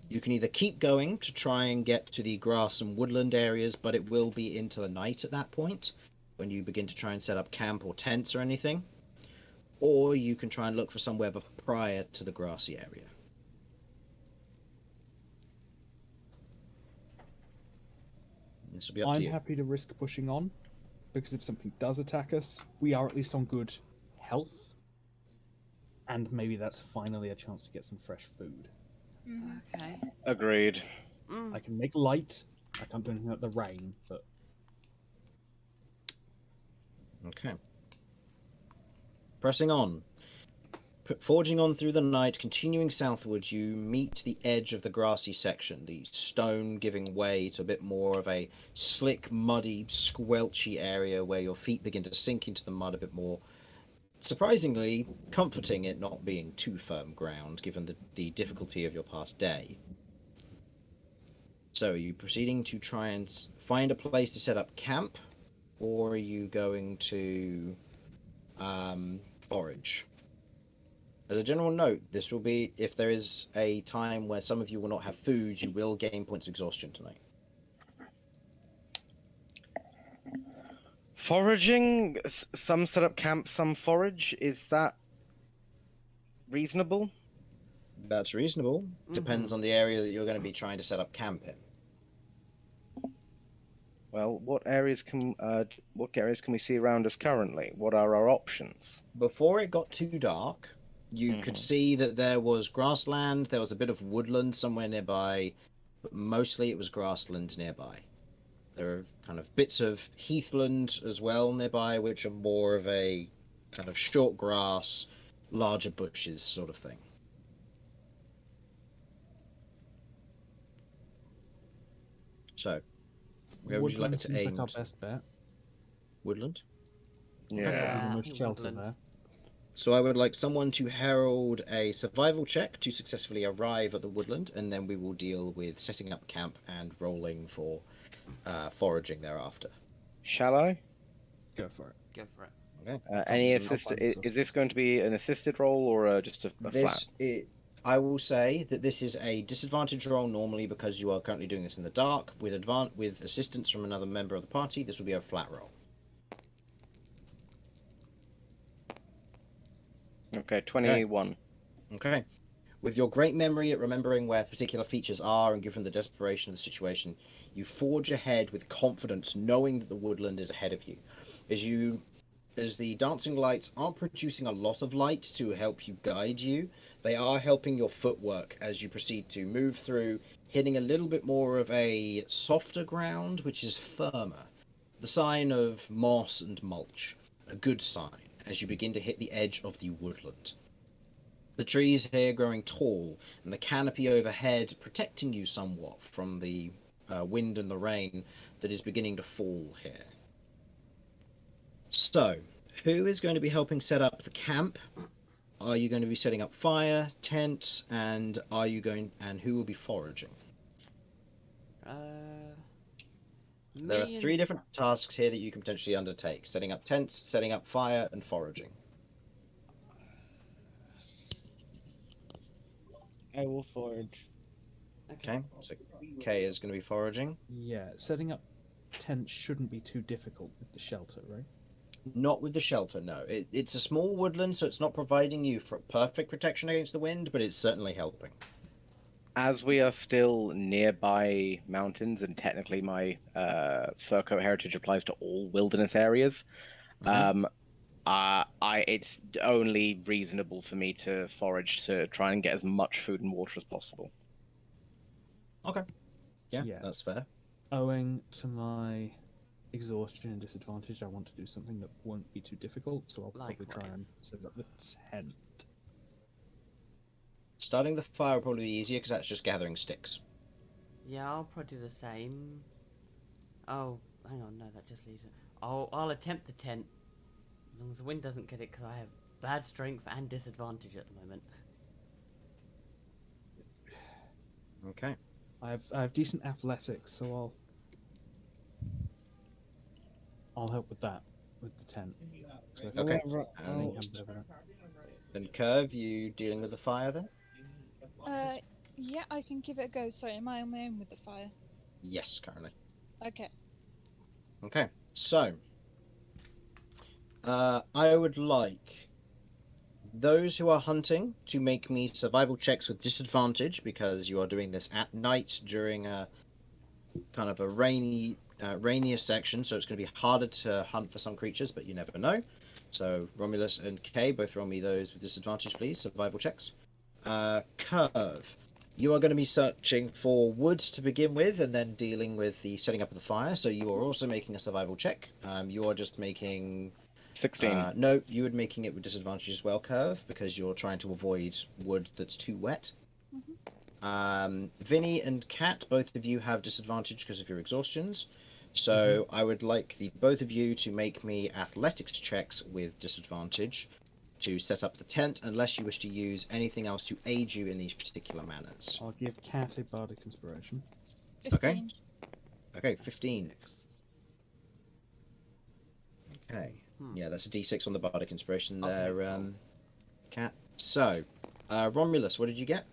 You can either keep going to try and get to the grass and woodland areas, but it will be into the night at that point when you begin to try and set up camp or tents or anything. Or you can try and look for somewhere prior to the grassy area. This will be up to I'm you. happy to risk pushing on, because if something does attack us, we are at least on good health, and maybe that's finally a chance to get some fresh food. Okay. Agreed. Mm. I can make light. I can't do anything about the rain, but Okay. Pressing on. Forging on through the night, continuing southwards, you meet the edge of the grassy section, the stone giving way to a bit more of a slick, muddy, squelchy area where your feet begin to sink into the mud a bit more. Surprisingly comforting it not being too firm ground, given the difficulty of your past day. So, are you proceeding to try and find a place to set up camp, or are you going to forage? As a general note, this will be, if there is a time where some of you will not have food, you will gain points of exhaustion tonight. Foraging, some set up camp, some forage. Is that reasonable? That's reasonable. Depends on the area that you're going to be trying to set up camp in. Well, what areas can we see around us currently? What are our options? Before it got too dark, you could see that there was grassland, there was a bit of woodland somewhere nearby, but mostly it was grassland nearby. There are kind of bits of heathland as well nearby, which are more of a kind of short grass, larger bushes sort of thing. So, where would you Woodland like to seems aim? like our to? best bet. Woodland. Probably Yeah. the I most think shelter woodland. there. So I would like someone to herald a survival check to successfully arrive at the woodland, and then we will deal with setting up camp and rolling for foraging thereafter. Shall I? Go for it. Go for it. Okay. Any I'll find assist? the Is this going to be an assisted roll or just a flat? I will say that this is a disadvantage roll normally because you are currently doing this in the dark. With assistance from another member of the party, this will be a flat roll. Okay, 21. Okay. With your great memory at remembering where particular features are and given the desperation of the situation, you forge ahead with confidence, knowing that the woodland is ahead of you. As the dancing lights aren't producing a lot of light to help you guide you, they are helping your footwork as you proceed to move through, hitting a little bit more of a softer ground, which is firmer. The sign of moss and mulch. A good sign as you begin to hit the edge of the woodland. The trees here growing tall, and the canopy overhead protecting you somewhat from the wind and the rain that is beginning to fall here. So, who is going to be helping set up the camp? Are you going to be setting up fire, tents, and who will be foraging? There are Me 3 and- different tasks here that you can potentially undertake: setting up tents, setting up fire, and foraging. I will forage. Okay, so Kay is going to be foraging. Yeah, setting up tents shouldn't be too difficult with the shelter, right? Not with the shelter, no. It's a small woodland, so it's not providing you for perfect protection against the wind, but it's certainly helping. As we are still nearby mountains, and technically my fur coat heritage applies to all wilderness areas, it's only reasonable for me to forage to try and get as much food and water as possible. Okay. Yeah, Yeah. that's fair. Owing to my exhaustion and disadvantage, I want to do something that won't be too difficult, so I'll probably try and Likewise. set up the tent. Starting the fire will probably be easier because that's just gathering sticks. Yeah, I'll probably do the same. Oh, hang on, no, that just leaves it. I'll attempt the tent. As long as the wind doesn't get it, because I have bad strength and disadvantage at the moment. Okay. I have decent athletics, so I'll help with that, with the tent. So if Okay. Whatever, And- hand over that. Then Curve, you dealing with the fire then? Yeah, I can give it a go. Sorry, am I on my own with the fire? Yes, currently. Okay. Okay, so I would like those who are hunting to make me survival checks with disadvantage because you are doing this at night during a kind of a rainier section, so it's going to be harder to hunt for some creatures, but you never know. So Romulus and Kay, both roll me those with disadvantage, please. Survival checks. Curve. You are going to be searching for wood to begin with, and then dealing with the setting up of the fire. So you are also making a survival check. You are just making 16. no, you would making it with disadvantage as well, Curve, because you're trying to avoid wood that's too wet. Vinny and Kat, both of you have disadvantage because of your exhaustions. So I would like the both of you to make me athletics checks with disadvantage to set up the tent, unless you wish to use anything else to aid you in these particular manners. I'll give Cat a bardic inspiration. 15. Okay, 15. Okay. Yeah, that's a D6 on the bardic inspiration Okay, there, cool. Kat. So, Romulus, what did you get?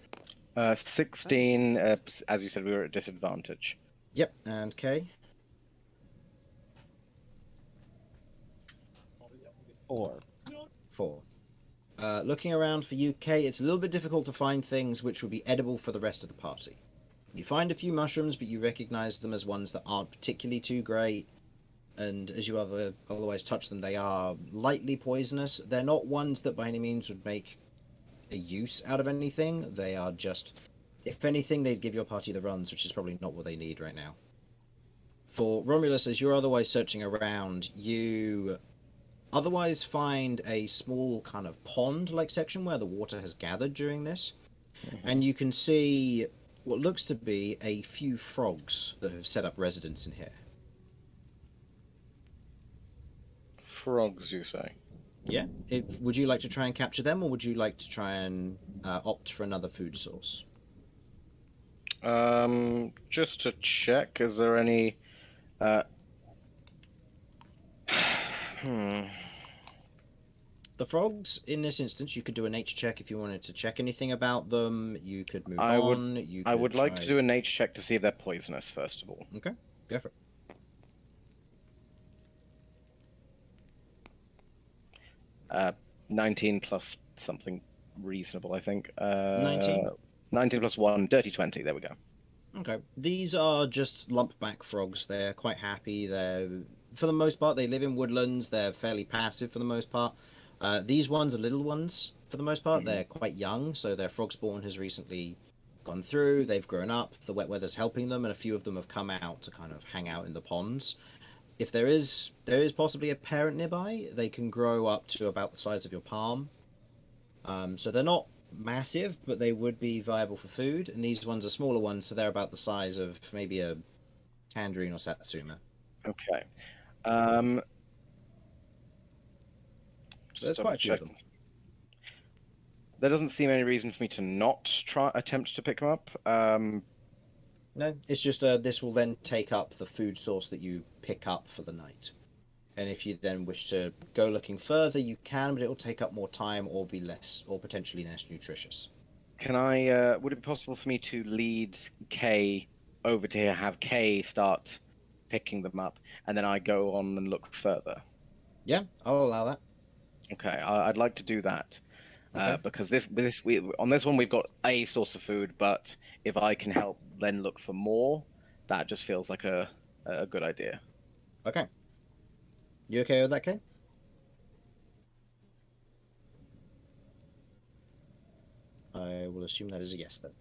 16, as you said, we were at disadvantage. Yep, and Kay? 4. 4. Looking around for UK, it's a little bit difficult to find things which will be edible for the rest of the party. You find a few mushrooms, but you recognize them as ones that aren't particularly too great, and as you otherwise touch them, they are lightly poisonous. They're not ones that by any means would make a use out of anything. They are just, if anything, they'd give your party the runs, which is probably not what they need right now. For Romulus, as you're otherwise searching around, you otherwise find a small kind of pond-like section where the water has gathered during this. And you can see what looks to be a few frogs that have set up residence in here. Frogs, you say? Yeah. Would you like to try and capture them, or would you like to try and opt for another food source? Just to check, is there any? Hmm. The frogs, in this instance, you could do a nature check if you wanted to check anything about them. You could move I would- on. You I could would like try- to do a nature check to see if they're poisonous first of all. Okay, go for it. 19 plus something reasonable, I think. 19? 19 plus 1, dirty 20. There we go. Okay. These are just lumpback frogs. They're quite happy. For the most part, they live in woodlands. They're fairly passive for the most part. These ones are little ones for the most part. They're quite young, so their frog spawn has recently gone through. They've grown up. The wet weather's helping them, and a few of them have come out to kind of hang out in the ponds. If there is possibly a parent nearby, they can grow up to about the size of your palm. So they're not massive, but they would be viable for food. And these ones are smaller ones, so they're about the size of maybe a tangerine or satsuma. Okay. So there's quite a few of them. There doesn't seem any reason for me to not attempt to pick them up. No, it's just this will then take up the food source that you pick up for the night. And if you then wish to go looking further, you can, but it will take up more time or be less, or potentially less nutritious. Can I? Would it be possible for me to lead Kay over to here, have Kay start picking them up, and then I go on and look further? Yeah, I'll allow that. Okay, I'd like to do that. Okay. Because on this one we've got a source of food, but if I can help then look for more, that just feels like a good idea. Okay. You okay with that, Kay? I will assume that is a yes then.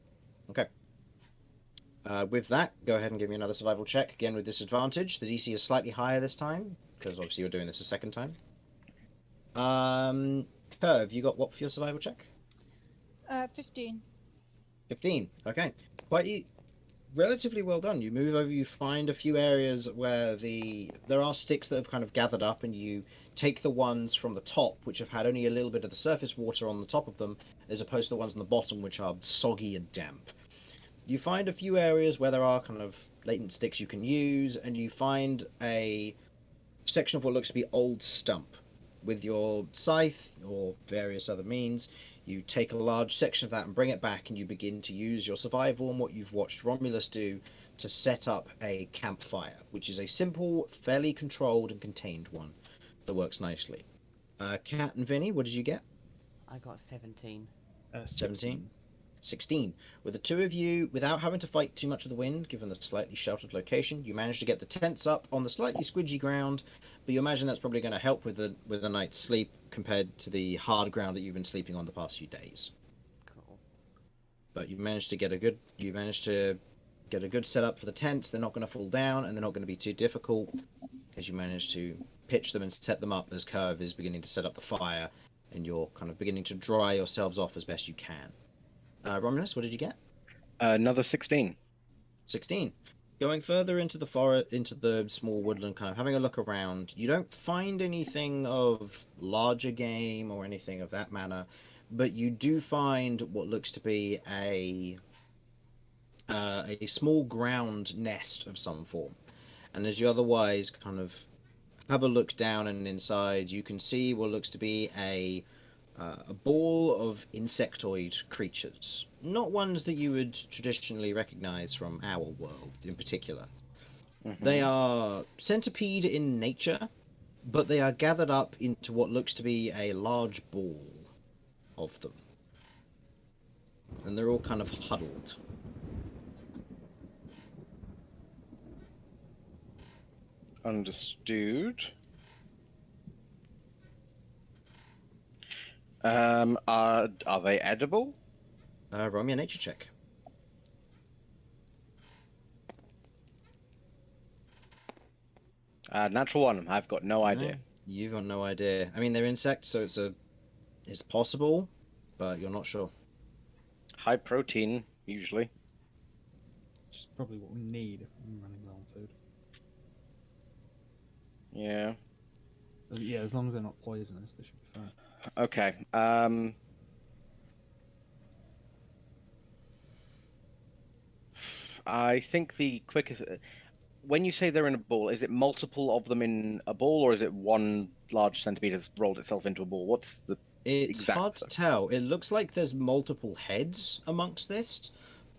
Okay. With that, go ahead and give me another survival check, again with disadvantage. The DC is slightly higher this time, because obviously you're doing this a second time. Curve, you got what for your survival check? 15. 15. Okay. Relatively well done. You move over, you find a few areas where there are sticks that have kind of gathered up, and you take the ones from the top, which have had only a little bit of the surface water on the top of them, as opposed to the ones on the bottom, which are soggy and damp. You find a few areas where there are kind of latent sticks you can use, and you find a section of what looks to be old stump. With your scythe or various other means, you take a large section of that and bring it back, and you begin to use your survival and what you've watched Romulus do to set up a campfire, which is a simple, fairly controlled and contained one that works nicely. Kat and Vinny, what did you get? I got 17. 17. 16. With the two of you, without having to fight too much of the wind, given the slightly sheltered location, you managed to get the tents up on the slightly squidgy ground, but you imagine that's probably going to help with the night's sleep compared to the hard ground that you've been sleeping on the past few days. Cool. But you managed to get a good setup for the tents. They're not going to fall down, and they're not going to be too difficult, as you managed to pitch them and set them up as Curve is beginning to set up the fire, and you're kind of beginning to dry yourselves off as best you can. Romulus, what did you get? Another 16. 16. Going further into the forest, into the small woodland, kind of having a look around, you don't find anything of larger game or anything of that manner, but you do find what looks to be a small ground nest of some form. And as you otherwise kind of have a look down and inside, you can see what looks to be a ball of insectoid creatures. Not ones that you would traditionally recognize from our world in particular. Mm-hmm. They are centipede in nature, but they are gathered up into what looks to be a large ball of them. And they're all kind of huddled. Understood. Are they edible? Roll me a nature check. Natural 1. I've got no idea. You've got no idea. I mean, they're insects, so it's possible, but you're not sure. High protein, usually. probably what we need if we're running low on food. Yeah. Yeah, as long as they're not poisonous, they should be fine. Okay. I think the quickest. When you say they're in a ball, is it multiple of them in a ball, or is it one large centipede has rolled itself into a ball? What's the It's exact? hard to tell. It looks like there's multiple heads amongst this,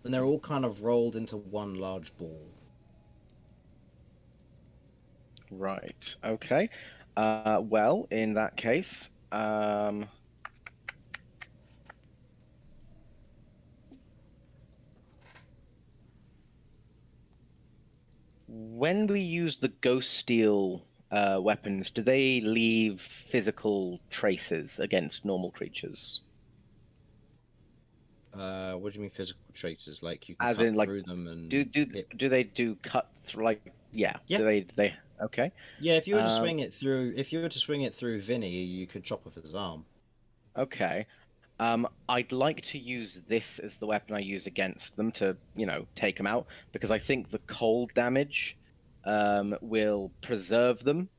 and they're all kind of rolled into one large ball. Right. Okay. Well, in that case, when we use the ghost steel weapons, do they leave physical traces against normal creatures? What do you mean physical traces? Like you can As cut in, like, through them and do they do cut through? Like, yeah. Yeah. Do they? Okay. Yeah, if you were to swing it through Vinny, you could chop off his arm. Okay. I'd like to use this as the weapon I use against them to, take them out, because I think the cold damage will preserve them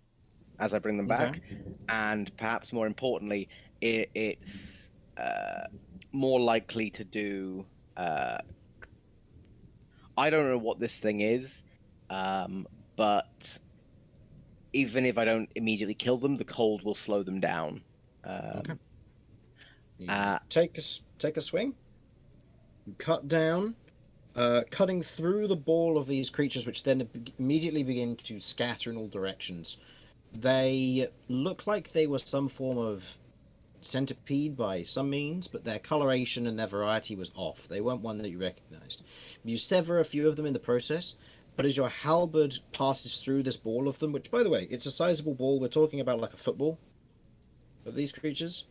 as I bring them back, and perhaps more importantly, it's more likely to do. I don't know what this thing is, but even if I don't immediately kill them, the cold will slow them down. Okay. Take a swing. You cut down, cutting through the ball of these creatures, which then immediately begin to scatter in all directions. They look like they were some form of centipede by some means, but their coloration and their variety was off. They weren't one that you recognized. You sever a few of them in the process, but as your halberd passes through this ball of them, which, by the way, it's a sizable ball, we're talking about like a football of these creatures.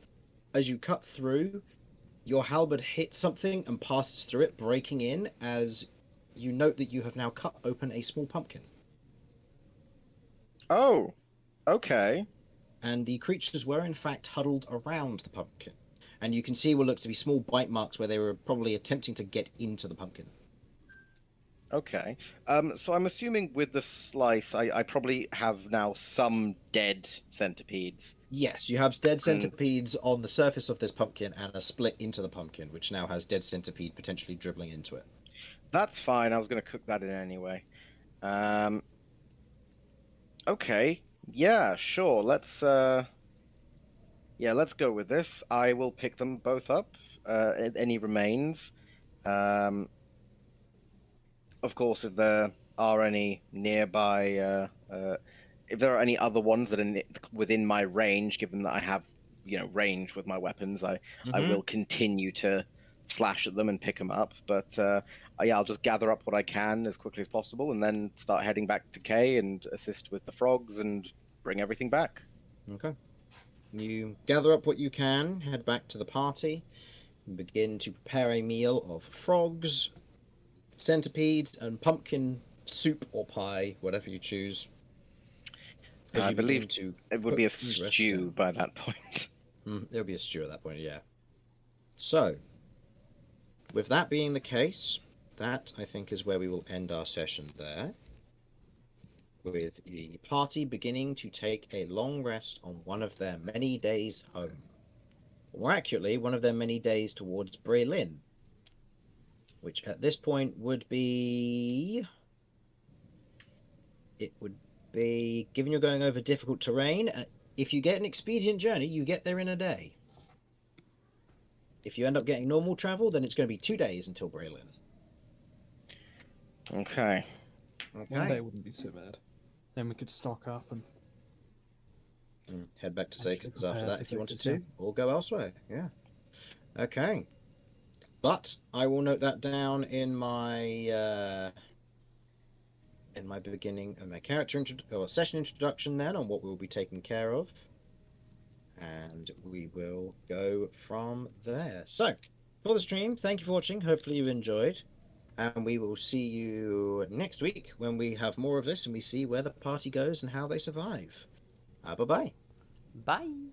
As you cut through, your halberd hits something and passes through it, breaking in as you note that you have now cut open a small pumpkin. Oh, okay. And the creatures were in fact huddled around the pumpkin. And you can see what look to be small bite marks where they were probably attempting to get into the pumpkin. Okay. So I'm assuming with the slice, I probably have now some dead centipedes. Yes, you have dead centipedes on the surface of this pumpkin and a split into the pumpkin, which now has dead centipede potentially dribbling into it. That's fine. I was going to cook that in anyway. Okay. Yeah, sure. Let's go with this. I will pick them both up. Any remains. Of course, if there are any nearby, if there are any other ones that are within my range, given that I have, range with my weapons, I will continue to slash at them and pick them up. But yeah, I'll just gather up what I can as quickly as possible, and then start heading back to Kay and assist with the frogs and bring everything back. Okay. You gather up what you can, head back to the party, and begin to prepare a meal of frogs, centipedes, and pumpkin soup or pie, whatever you choose. I believe it would be a stew by that point. There'll be a stew at that point, yeah. So, with that being the case, that, I think, is where we will end our session there. With the party beginning to take a long rest on one of their many days home. More accurately, one of their many days towards Breilin. Which at this point would be... It would be, given you're going over difficult terrain, if you get an expedient journey, you get there in a day. If you end up getting normal travel, then it's going to be 2 days until Breilin. Okay. 1 day wouldn't be so bad. Then we could stock up and head back to Sacred's after that if you wanted Sacred's, to, or go elsewhere. Yeah. Okay. But I will note that down in my beginning of my character or session introduction then on what we'll be taking care of, and we will go from there. So, for the stream, thank you for watching. Hopefully you enjoyed. And we will see you next week when we have more of this and we see where the party goes and how they survive. Bye-bye. Bye.